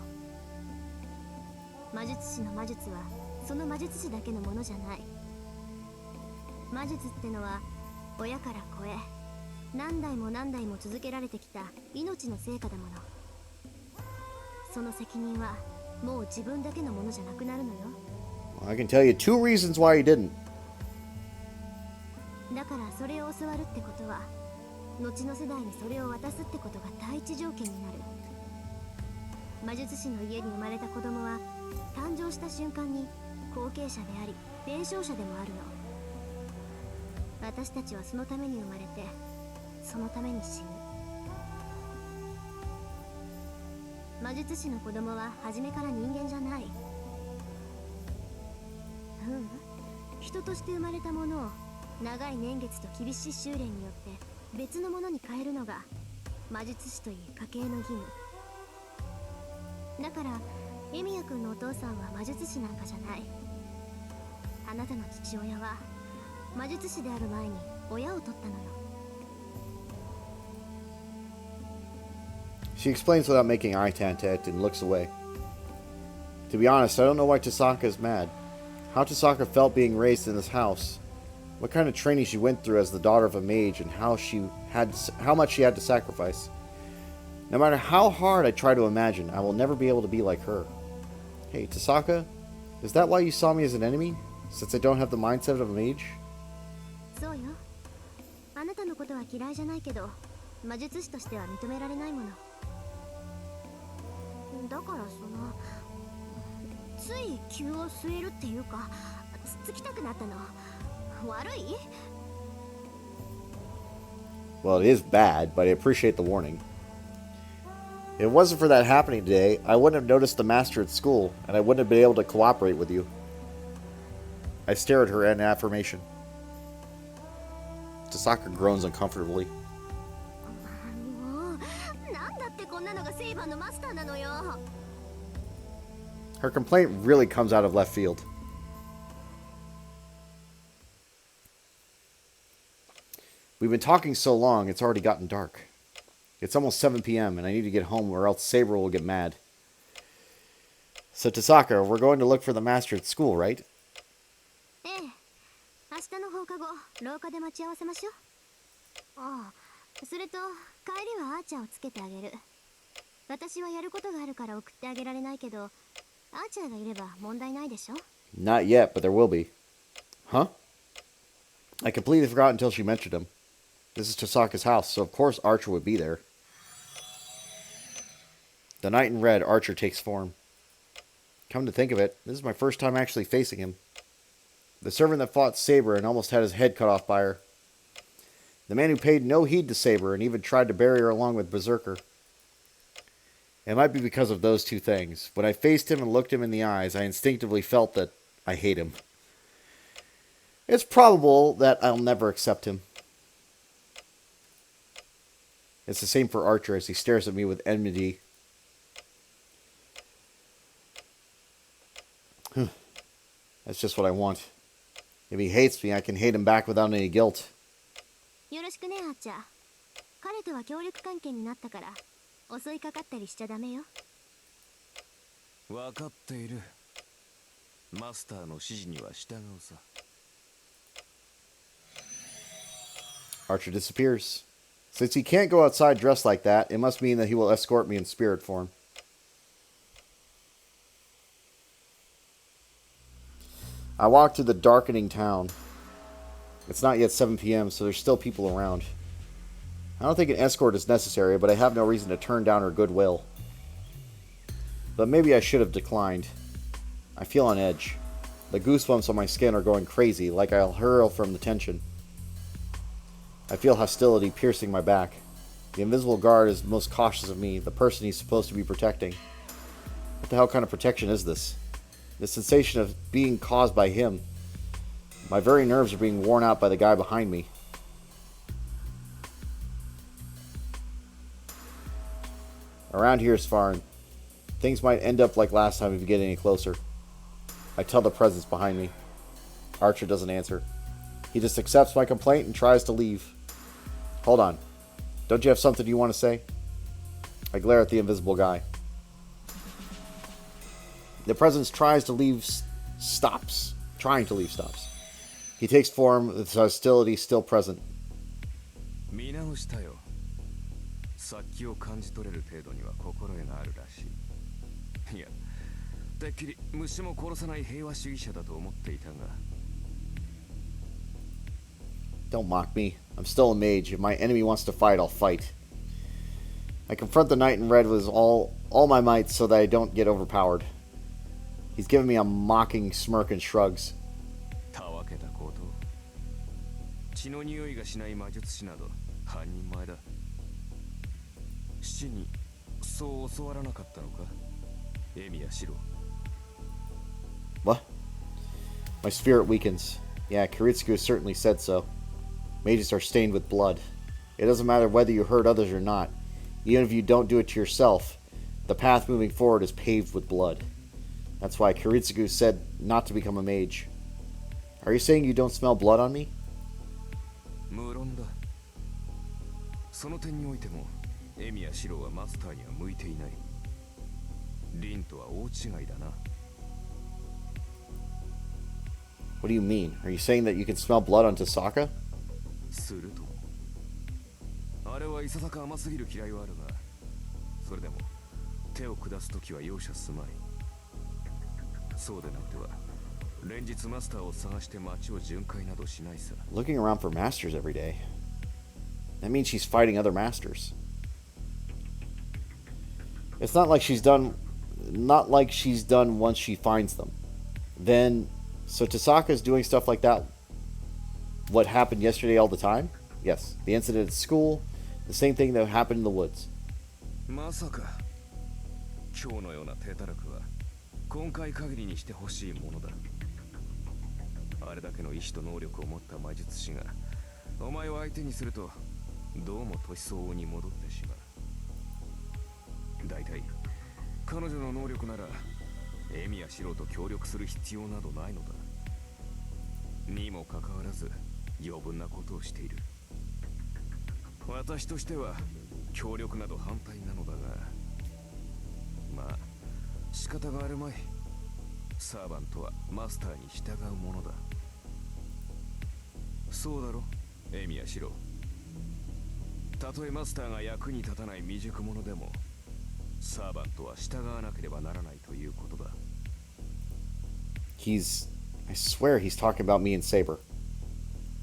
魔術師の魔術はその魔術師だけのものじゃない。魔術ってのは親から子へ何代も何代も続けられてきた命の成果だもの。その責任はもう自分だけのものじゃなくなるのよ。I can tell you 2 reasons why he didn't. だからそれを教わるってことは後の世代にそれを渡すってことが第一条件になる。魔術師の家に生まれた子供は誕生した瞬間に後継者であり伝承者でもあるの。私たちはそのために生まれてそのために死ぬ。魔術師の子供は初めから人間じゃない。人として生まれたものを長い年月と厳しい修練によって別のものに変えるのが魔術師という家系の義務だから。エミヤ君のお父さんは魔術師なんかじゃない。あなたの父親は魔術師である前に親を取ったのよ。 She explains without making eye contact and looks away. To be honest, I don't know why Tasaka is mad. How Tasaka felt being raised in this house. What kind of training she went through as the daughter of a mage and how much she had to sacrifice. No matter how hard I try to imagine, I will never be able to be like her. Hey, Tasaka, is that why you saw me as an enemy? Since I don't have the mindset of a mage? そうよ。あなたのことは嫌いじゃないけど、魔術師としては認められないもの。だからつい気を据えるっていうか、つっつきたくなったの。悪い？ Well, it is bad, but I appreciate the warning. If it wasn't for that happening today, I wouldn't have noticed the master at school, and I wouldn't have been able to cooperate with you. I stare at her in affirmation. Tasaka groans uncomfortably. Her complaint really comes out of left field. We've been talking so long, it's already gotten dark. It's almost 7 p.m. and I need to get home or else Saber will get mad. So Tasaka, we're going to look for the master at school, right? ええ。明日の放課後、廊下で待ち合わせましょう。ああ、それと帰りはアーチャーをつけてあげる。私はやることがあるから送ってあげられないけど、アーチャーがいれば問題ないでしょ? Not yet, but there will be. Huh? I completely forgot until she mentioned him. This is Tasaka's house, so of course Archer would be there. The knight in red, Archer, takes form. Come to think of it, this is my first time actually facing him. The servant that fought Saber and almost had his head cut off by her. The man who paid no heed to Saber and even tried to bury her along with Berserker. It might be because of those two things. When I faced him and looked him in the eyes, I instinctively felt that I hate him. It's probable that I'll never accept him. It's the same for Archer as he stares at me with enmity. That's just what I want. If he hates me, I can hate him back without any guilt. よろしくね、アーチャー。彼とは協力関係になったから、襲いかかったりしちゃダメよ。分かっている。マスターの指示には従うさ。Archer disappears. Since he can't go outside dressed like that, it must mean that he will escort me in spirit form. I walk through the darkening town. It's not yet 7 p.m., so there's still people around. I don't think an escort is necessary, but I have no reason to turn down her goodwill. But maybe I should have declined. I feel on edge. The goosebumps on my skin are going crazy, like I'll hurl from the tension. I feel hostility piercing my back. The invisible guard is most cautious of me, the person he's supposed to be protecting. What the hell kind of protection is this? The sensation of being caused by him. My very nerves are being worn out by the guy behind me. Around here is far, and things might end up like last time if you get any closer. I tell the presence behind me. Archer doesn't answer. He just accepts my complaint and tries to leave. Hold on. Don't you have something you want to say? I glare at the invisible guy. The presence tries to leave, stops. Trying to leave, stops. He takes form with hostility still present. 見直したよ。殺気を感じ取れる程度には心得があるらしい。いや、てっきり虫も殺さない平和主義者だと思っていたが。Don't mock me. I'm still a mage. If my enemy wants to fight, I'll fight. I confront the knight in red with all my might so that I don't get overpowered. He's giving me a mocking smirk and shrugs. たわけたこと。血の匂いがしない魔術師など半人前だ。死にそう教わらなかったのか、エミヤシロ。What? My spirit weakens. Yeah, Kiritsugu certainly said so. Mages are stained with blood. It doesn't matter whether you hurt others or not. Even if you don't do it to yourself, the path moving forward is paved with blood. That's why Kiritsugu said not to become a mage. Are you saying you don't smell blood on me? 無論だ。その点においても、エミヤシロはマスターには向いていない。リンとは大違いだな。What do you mean? Are you saying that you can smell blood on Tasaka? するとも。あれはいささか甘すぎる嫌いはあるが、それでも手を下すときは容赦すまい。そうでなくては連日マスターを探して街を巡回などしないさ。Looking around for masters every day. That means she's fighting other masters. It's not like she's done once she finds them. Then, so Tasaka's doing stuff like that. What happened yesterday all the time? Yes. The incident at school, the same thing that happened in the woods. まさか今日のような手たらくは今回限りにしてほしいものだ。あれだけの意志と能力を持った魔術師がお前を相手にするとどうも年相応に戻ってしまう。だいたい彼女の能力ならエミやシロと協力する必要などないのだ。にもかかわらず余分なことをしている。私としては協力など反対なのだが、まあ仕方があるまい。サーバントはマスターに従うものだ。そうだろ、エミやシロ。たとえマスターが役に立たない未熟者でもサーバントは従わなければならないということだ。I swear he's talking about me and Saber.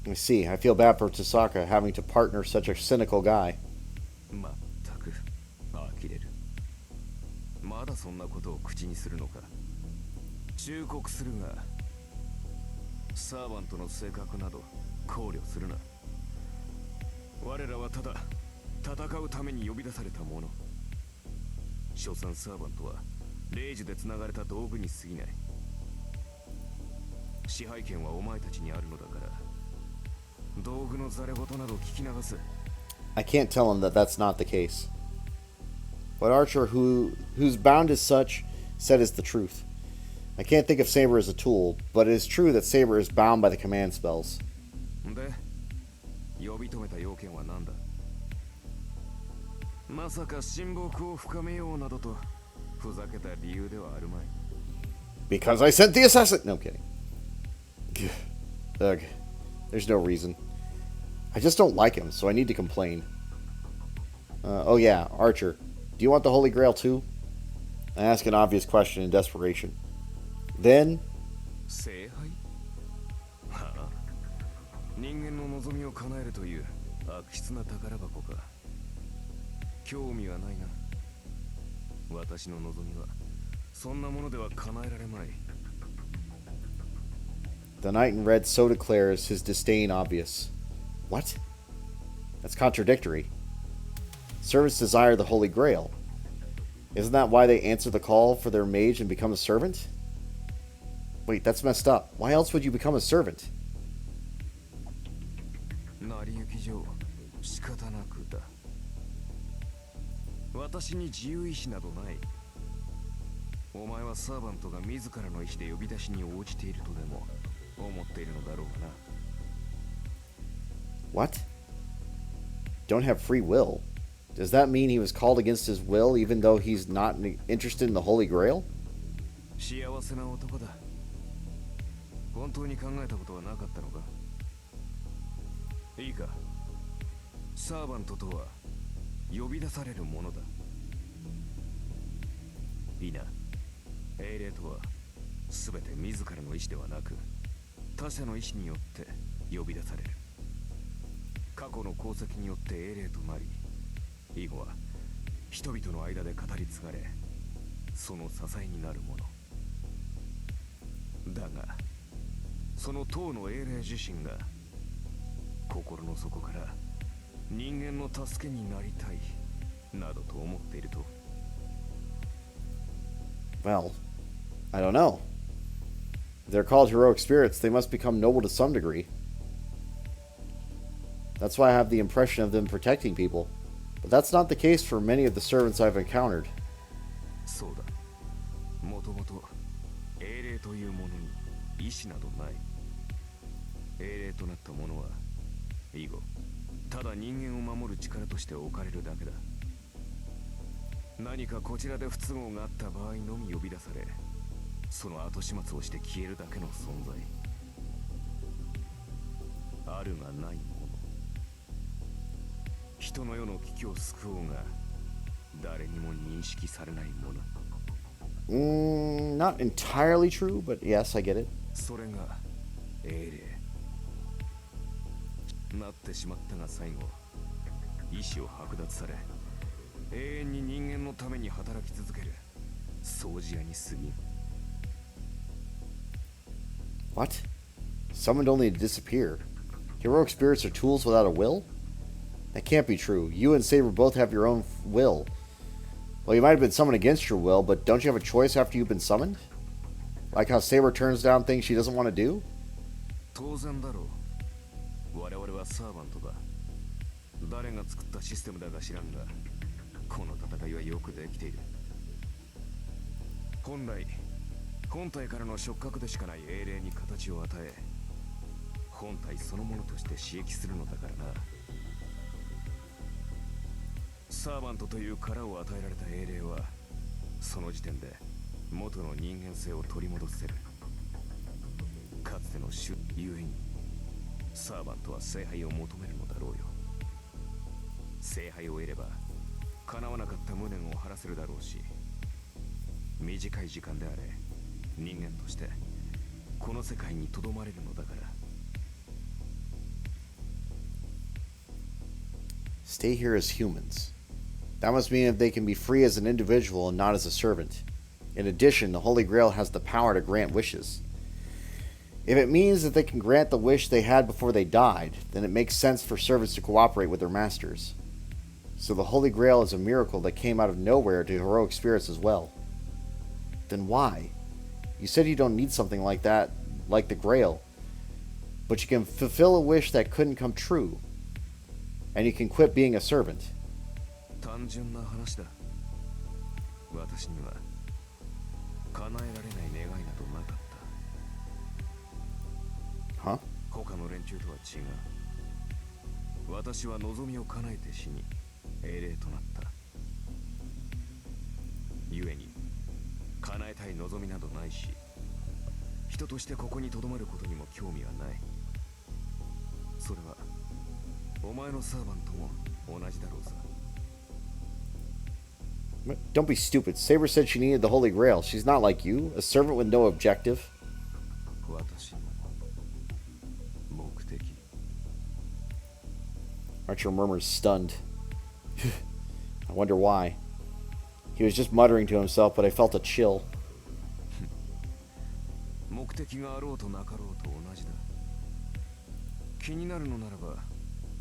I see. I feel bad for Tasaka having to partner such a cynical guy. まったく呆れる。まだそんなことを口にするのか。忠告するが、サーバントの性格など考慮するな。我らはただ戦うために呼び出された者。所詮サーバントは霊樹でつながれた道具に過ぎない。支配権はお前たちにあるのだから、道具のざれ言など聞き流す。I can't tell him that that's not the case. What Archer, whose bound as such, said is the truth. I can't think of Saber as a tool, but it is true that Saber is bound by the command spells. で、呼び止めた要件は何だ。まさか親睦を深めようなどとふざけた理由ではあるまい。Because I sent the assassin! No, I'm kidding. Ugh. There's no reason. I just don't like him, so I need to complain. Oh yeah, Archer. Do you want the Holy Grail too? I ask an obvious question in desperation. Then... 聖杯？はあ、人間の望みを叶えるという悪質な宝箱か。興味はないな。私の望みはそんなものでは叶えられまい。The knight in red so declares, his disdain obvious. What? That's contradictory. Servants desire the Holy Grail. Isn't that why they answer the call for their mage and become a servant? Wait, that's messed up. Why else would you become a servant? 成り行き上仕方なくだ。私に自由意志などない。お前はサーバントが自らの意志で呼び出しに応じているとでも思っているのだろうがな。What? Don't have free will? Does that mean he was called against his will even though he's not interested in the Holy Grail? 幸せな男だ。本当に考えたことはなかったのか。いいか。サーバントとは呼び出されるものだ。いいな。英霊とは全て自らの意志ではなく他者の意志によって呼び出される。過去の功績によって英霊となり、以後は人々の間で語り継がれ、その支えになるものだが、その当の英霊自身が心の底から人間の助けになりたいなどと思っていると。 Well, I don't know. If they're called heroic spirits, they must become noble to some degree. That's why I have the impression of them protecting people. But that's not the case for many of the servants I've encountered. そうだ。もともと英霊というものに意志などない。英霊となった者は以後ただ人間を守る力として置かれるだけだ。何かこちらで不都合があった場合のみ呼び出され、その後始末をして消えるだけの存在。あるがないもの。人の世の危機を救おうが誰にも認識されないもの。Not entirely true, but yes, I get it. それが英霊なってしまったが、最後意志を剥奪され永遠に人間のために働き続ける掃除屋に過ぎん。 What? Summoned only to disappear? Heroic spirits are tools without a will? That can't be true. You and Saber both have your own will. Well, you might have been summoned against your will, but don't you have a choice after you've been summoned? Like how Saber turns down things she doesn't want to do? 当然だろう。我々はサーバントだ。誰が作ったシステムだか知らんが、この戦いはよくできている。本来本体からの触覚でしかない英霊に形を与え、本体そのものとして刺激するのだからな。サーバントという殻を与えられた英霊はその時点で元の人間性を取り戻せる。かつての主ゆえにサーバントは聖杯を求めるのだろうよ。聖杯を得れば叶わなかった無念を晴らせるだろうし、短い時間であれ人間としてこの世界にとどまれるのだから。 Stay here as humans. That must mean that they can be free as an individual and not as a servant. In addition, the Holy Grail has the power to grant wishes. If it means that they can grant the wish they had before they died, then it makes sense for servants to cooperate with their masters. So the Holy Grail is a miracle that came out of nowhere to heroic spirits as well. Then why? You said you don't need something like that, like the Grail, but you can fulfill a wish that couldn't come true, and you can quit being a servant. 単純な話だ。私には叶えられない願いなどなかった。 Huh? 他の連中とは違う。私は望みを叶えて死に英霊となった。故に叶えたい望みなどないし、人としてここに留まることにも興味はない。それはお前のサーバントも同じだろうさ。 Don't be stupid. Saber said she needed the Holy Grail. She's not like you, a servant with no objective. 私の目的。 Archer murmurs, stunned. I wonder why. He was just muttering to himself, but I felt a chill. 目的があろうとなかろうと同じだ。気になるのならば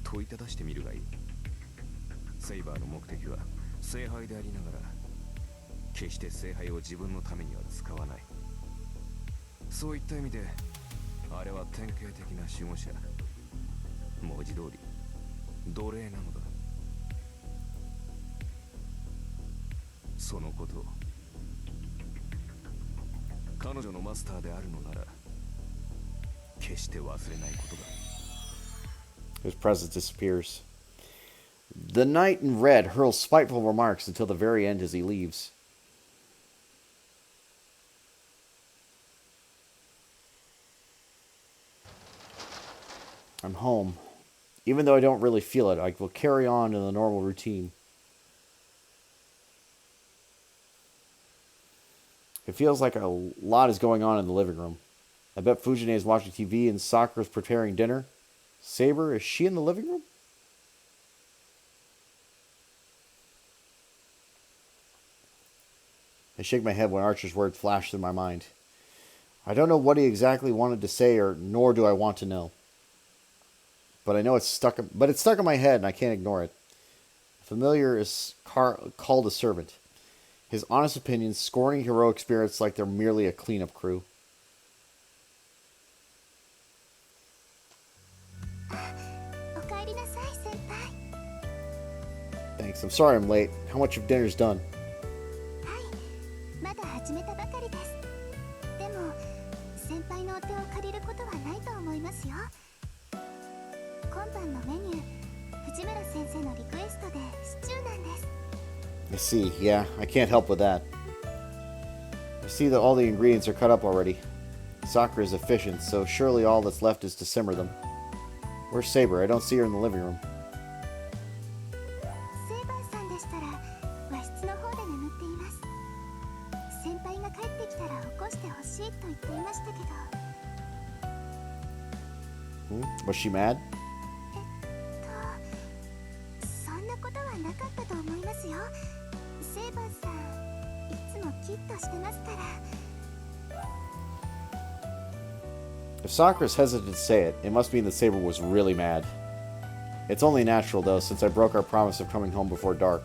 問いただしてみるがいい。セイバーの目的は聖杯でありながら、決して聖杯を自分のためには使わない。そういった意味であれは典型的な守護者。文字通り奴隷なのだ。そのことを彼女のマスターであるのなら決して忘れないことだ。 His presence disappears. The knight in red hurls spiteful remarks until the very end as he leaves. I'm home. Even though I don't really feel it, I will carry on in the normal routine. It feels like a lot is going on in the living room. I bet Fujine is watching TV and Sakura is preparing dinner. Saber, is she in the living room? I shake my head when Archer's words flash through my mind. I don't know what he exactly wanted to say, or nor do I want to know. But I know it's stuck. But it's stuck in my head, and I can't ignore it. A familiar is called a servant. His honest opinions, scorning heroic spirits like they're merely a cleanup crew. Thanks. I'm sorry I'm late. How much of dinner's done? I see. Yeah, I can't help with that. I see that all the ingredients are cut up already. Sakura is efficient, so surely all that's left is to simmer them. Where's Saber? I don't see her in the living room. Was she mad? If Sakura's hesitant to say it, it must mean that Saber was really mad. It's only natural, though, since I broke our promise of coming home before dark.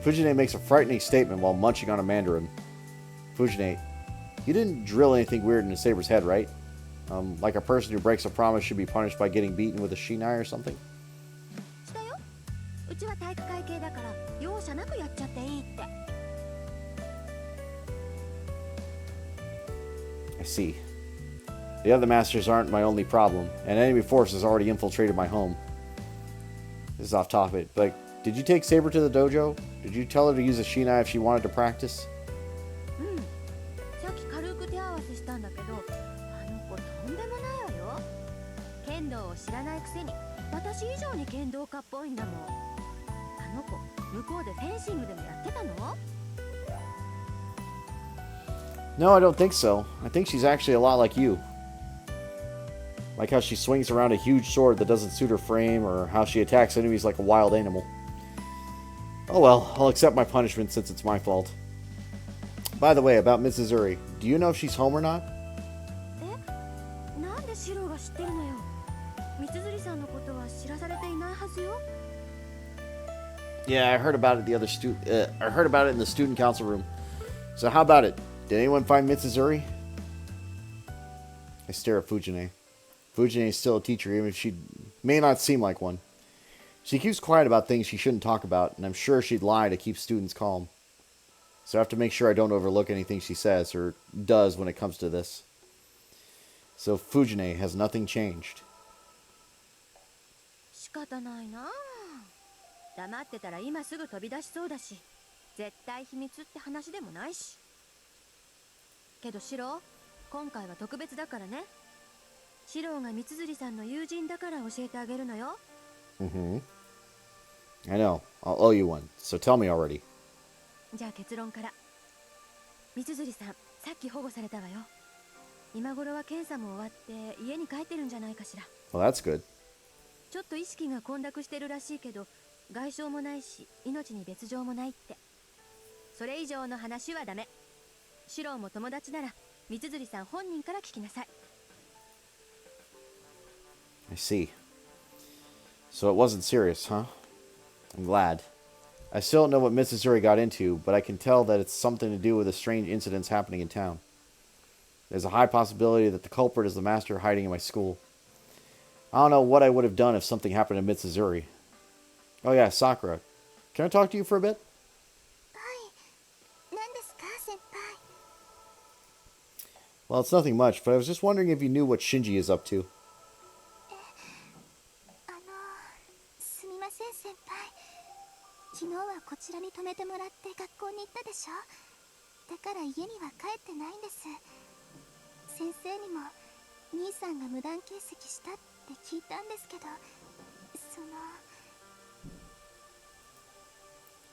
Fujine makes a frightening statement while munching on a mandarin. Fujine, you didn't drill anything weird into Saber's head, right? Like a person who breaks a promise should be punished by getting beaten with a shinai or something? I see. The other masters aren't my only problem, and enemy force has already infiltrated my home. This is off topic, but did you take Saber to the dojo? Did you tell her to use a shinai if she wanted to practice? No, I don't think so. I think she's actually a lot like you. Like how she swings around a huge sword that doesn't suit her frame, or how she attacks enemies like a wild animal. Oh well, I'll accept my punishment since it's my fault. By the way, about Mrs. Uri, do you know if she's home or not? Yeah, I heard about it I heard about it in the student council room. So how about it? Did anyone find Mrs. Uri? I stare at Fujine. Fujine is still a teacher, even if she may not seem like one. She keeps quiet about things she shouldn't talk about, and I'm sure she'd lie to keep students calm. So I have to make sure I don't overlook anything she says or does when it comes to this. So Fujine, has nothing changed? Mm-hmm. I know. I'll owe you one, so tell me already. Well, that's good. I see. So it wasn't serious, huh? I'm glad. I still don't know what Mrs. Uri got into, but I can tell that it's something to do with the strange incidents happening in town. There's a high possibility that the culprit is the master hiding in my school. I don't know what I would have done if something happened to Mrs. Uri. Oh yeah, Sakura. Can I talk to you for a bit? Well, it's nothing much, but I was just wondering if you knew what Shinji is up to.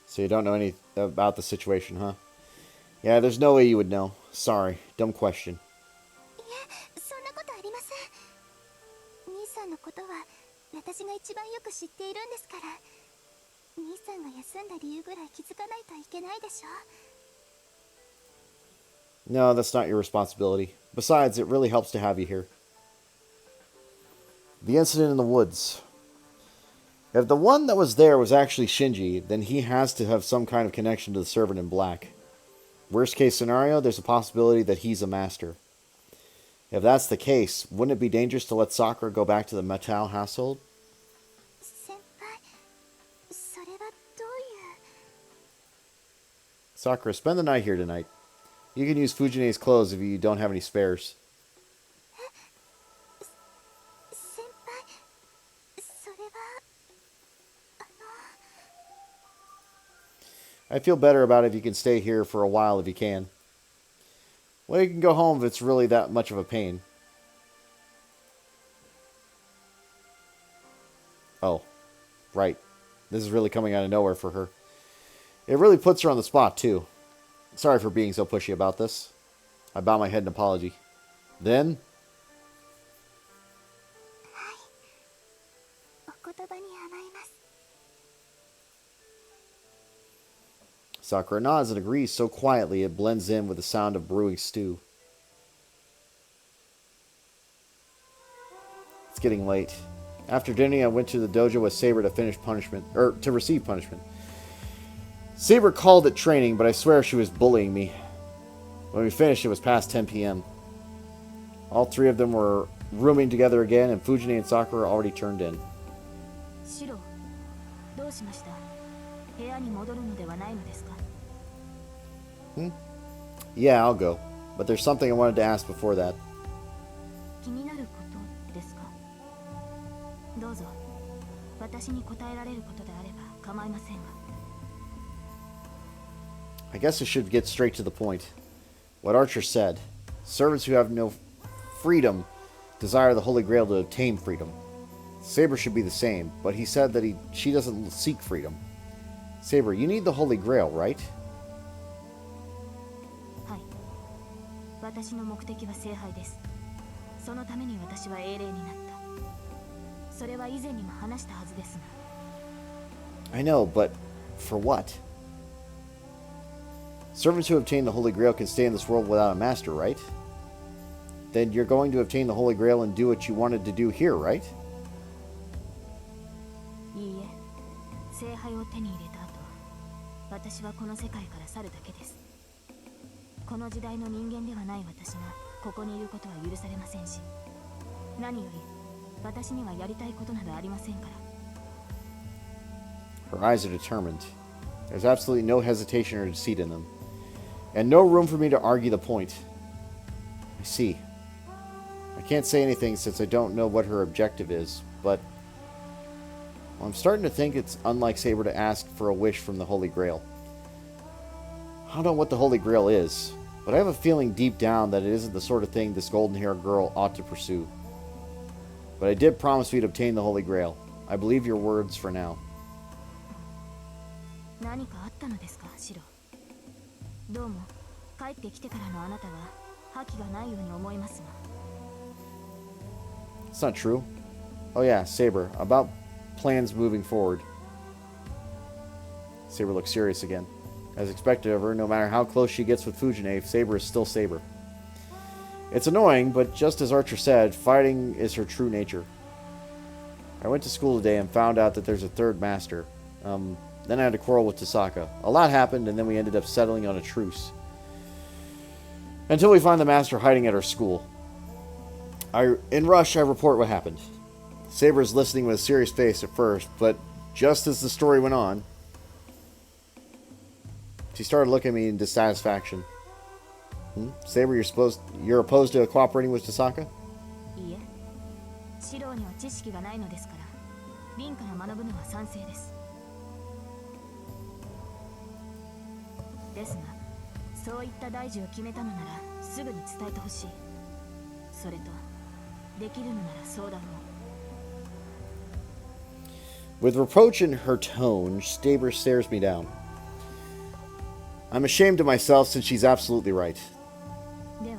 So you don't know anything about the situation, huh? Yeah, there's no way you would know. Sorry, dumb question. よく知っているんですから。兄さんが休んだ理由ぐらい気づかないといけないでしょ。 No, that's not your responsibility. Besides, it really helps to have you here. The incident in the woods. If the one that was there was actually Shinji, then he has to have some kind of connection to the servant in black. Worst case scenario, there's a possibility that he's a master. If that's the case, wouldn't it be dangerous to let Sakura go back to the Matao household? 先輩、それはどういう。 Sakura, spend the night here tonight. You can use Fujine's clothes if you don't have any spares. 先輩、それは。 I feel better about it if you can stay here for a while if you can. Well, you can go home if it's really that much of a pain. Oh, right. This is really coming out of nowhere for her. It really puts her on the spot, too. Sorry for being so pushy about this. I bow my head in apology. Then? お言葉に甘えます。 Sakura nods and agrees so quietly it blends in with the sound of brewing stew. It's getting late. After dinner, I went to the dojo with Saber to receive punishment. Saber called it training, but I swear she was bullying me. When we finished, it was past 10 p.m. All three of them were rooming together again, and Fujine and Sakura already turned in. シロ、どうしました？部屋に戻るのではないのですか？ Yeah, I'll go. But there's something I wanted to ask before that. 気になることですか？どうぞ。私に答えられることであれば構いませんが。 I guess I should get straight to the point. What Archer said. Servants who have no freedom desire the Holy Grail to obtain freedom. Saber should be the same, but he said that she doesn't seek freedom. Saber, you need the Holy Grail, right? はい。私の目的は聖杯です。そのために私は英霊になった。それは以前にも話したはずですが。 I know, but for what? Servants who obtain the Holy Grail can stay in this world without a master, right? Then you're going to obtain the Holy Grail and do what you wanted to do here, right? いいえ、聖杯を手に入れた後、私はこの世界から去るだけです。この時代の人間ではない私がここにいることは許されませんし、何より私にはやりたいことなどありませんから。 Her eyes are determined. There's absolutely no hesitation or deceit in them. And no room for me to argue the point. I see. I can't say anything since I don't know what her objective is, but... well, I'm starting to think it's unlike Saber to ask for a wish from the Holy Grail. I don't know what the Holy Grail is, but I have a feeling deep down that it isn't the sort of thing this golden-haired girl ought to pursue. But I did promise we'd obtain the Holy Grail. I believe your words for now. 何かあったのですか、シロ。どうも帰ってきてからのあなたは覇気がないように思いますが。 It's not true. Oh yeah, Saber. About plans moving forward. Saber looks serious again. As expected of her, no matter how close she gets with Fujine, Saber is still Saber. It's annoying, but just as Archer said, fighting is her true nature. I went to school today and found out that there's a third master. Then I had to quarrel with Tasaka. A lot happened, and then we ended up settling on a truce. Until we find the master hiding at our school. In rush, I report what happened. Saber is listening with a serious face at first, but just as the story went on, she started looking at me in dissatisfaction. Saber, you're opposed to cooperating with Tasaka? いいえ、シロには知識がないのですから、リンから学ぶのは賛成です。ですが、そういった大事を決めたのならすぐに伝えてほしい。それと、できるのなら相談を。 With reproach in her tone, Saber stares me down. I'm ashamed of myself since she's absolutely right. では、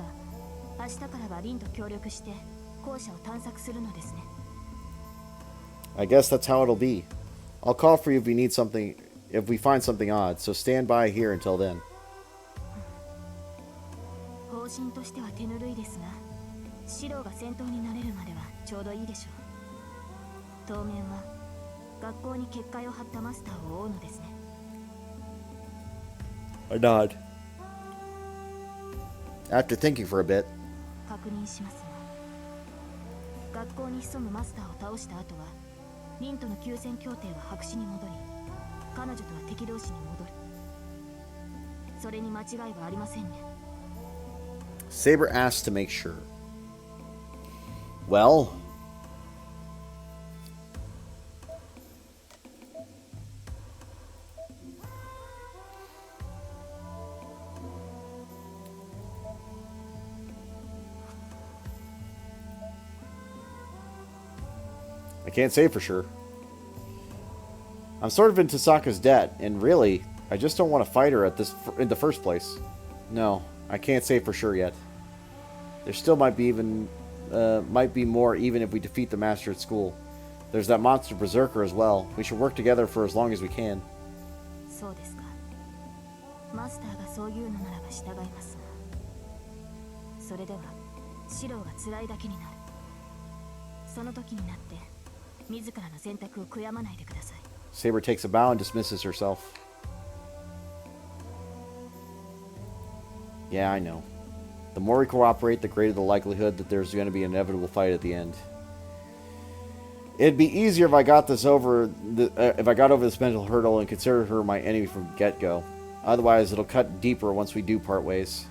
明日からはリンと協力して校舎を探索するのですね。I guess that's how it'll be. I'll call for you if we need something, if we find something odd, so stand by here until then. 方針としては手ぬるいですが、シローが先頭になれるまではちょうどいいでしょう。当面は学校に結界を張ったマスターを追うのですね。I nod. After thinking for a bit. 確認しますが、学校に潜むマスターを倒した後はリンとの休戦協定は白紙に戻り、彼女とは敵同士に戻る。それに間違いはありませんね。Saber asked to make sure. Well, I can't say for sure. I'm sort of in Tasaka's debt, and really, I just don't want to fight her in the first place. No, I can't say for sure yet. There still might be more even if we defeat the master at school. There's that monster berserker as well. We should work together for as long as we can. そうですか。マスターがそう言うのならば従いますが、それではシローが辛いだけになる。その時になって自らの選択を悔やまないでください。Saber takes a bow and dismisses herself. Yeah, I know. The more we cooperate, the greater the likelihood that there's going to be an inevitable fight at the end. It'd be easier if I got over this mental hurdle and considered her my enemy from get-go. Otherwise, it'll cut deeper once we do part ways.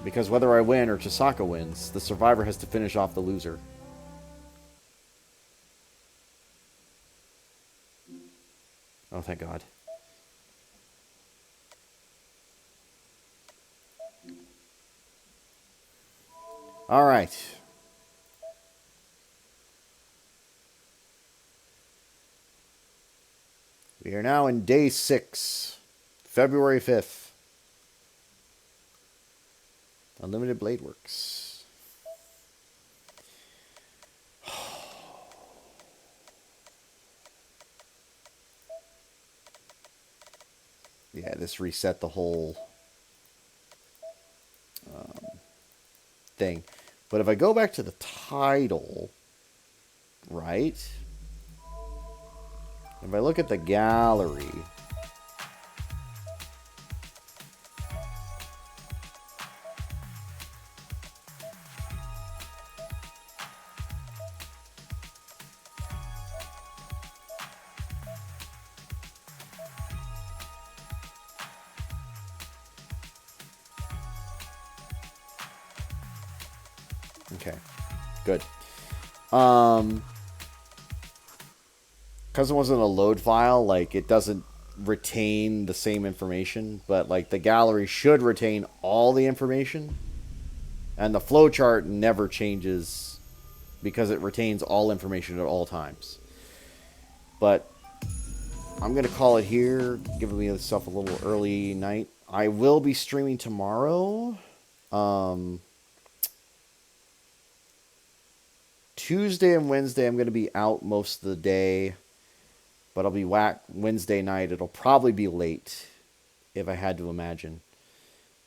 Because whether I win or Chisaka wins, the survivor has to finish off the loser. Oh, thank God. All right. We are now in day 6, February 5th. Unlimited Blade Works. Yeah, this reset the whole thing. But if I go back to the title, right? If I look at the gallery, okay, good. Because it wasn't a load file, like, it doesn't retain the same information, but, like, the gallery should retain all the information, and the flowchart never changes because it retains all information at all times. But I'm going to call it here, giving myself a little early night. I will be streaming tomorrow. Tuesday and Wednesday, I'm going to be out most of the day. But I'll be whack Wednesday night. It'll probably be late, if I had to imagine.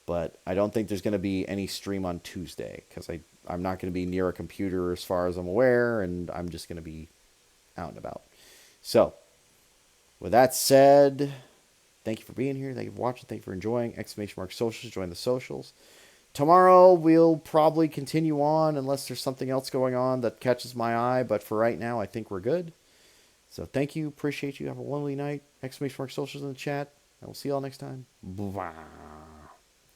But I don't think there's going to be any stream on Tuesday, because I'm not going to be near a computer as far as I'm aware, and I'm just going to be out and about. So, with that said, thank you for being here. Thank you for watching. Thank you for enjoying. !socials. Join the socials. Tomorrow, we'll probably continue on, unless there's something else going on that catches my eye. But for right now, I think we're good. So thank you. Appreciate you. Have a lovely night. !socials in the chat. I will see you all next time. Bye.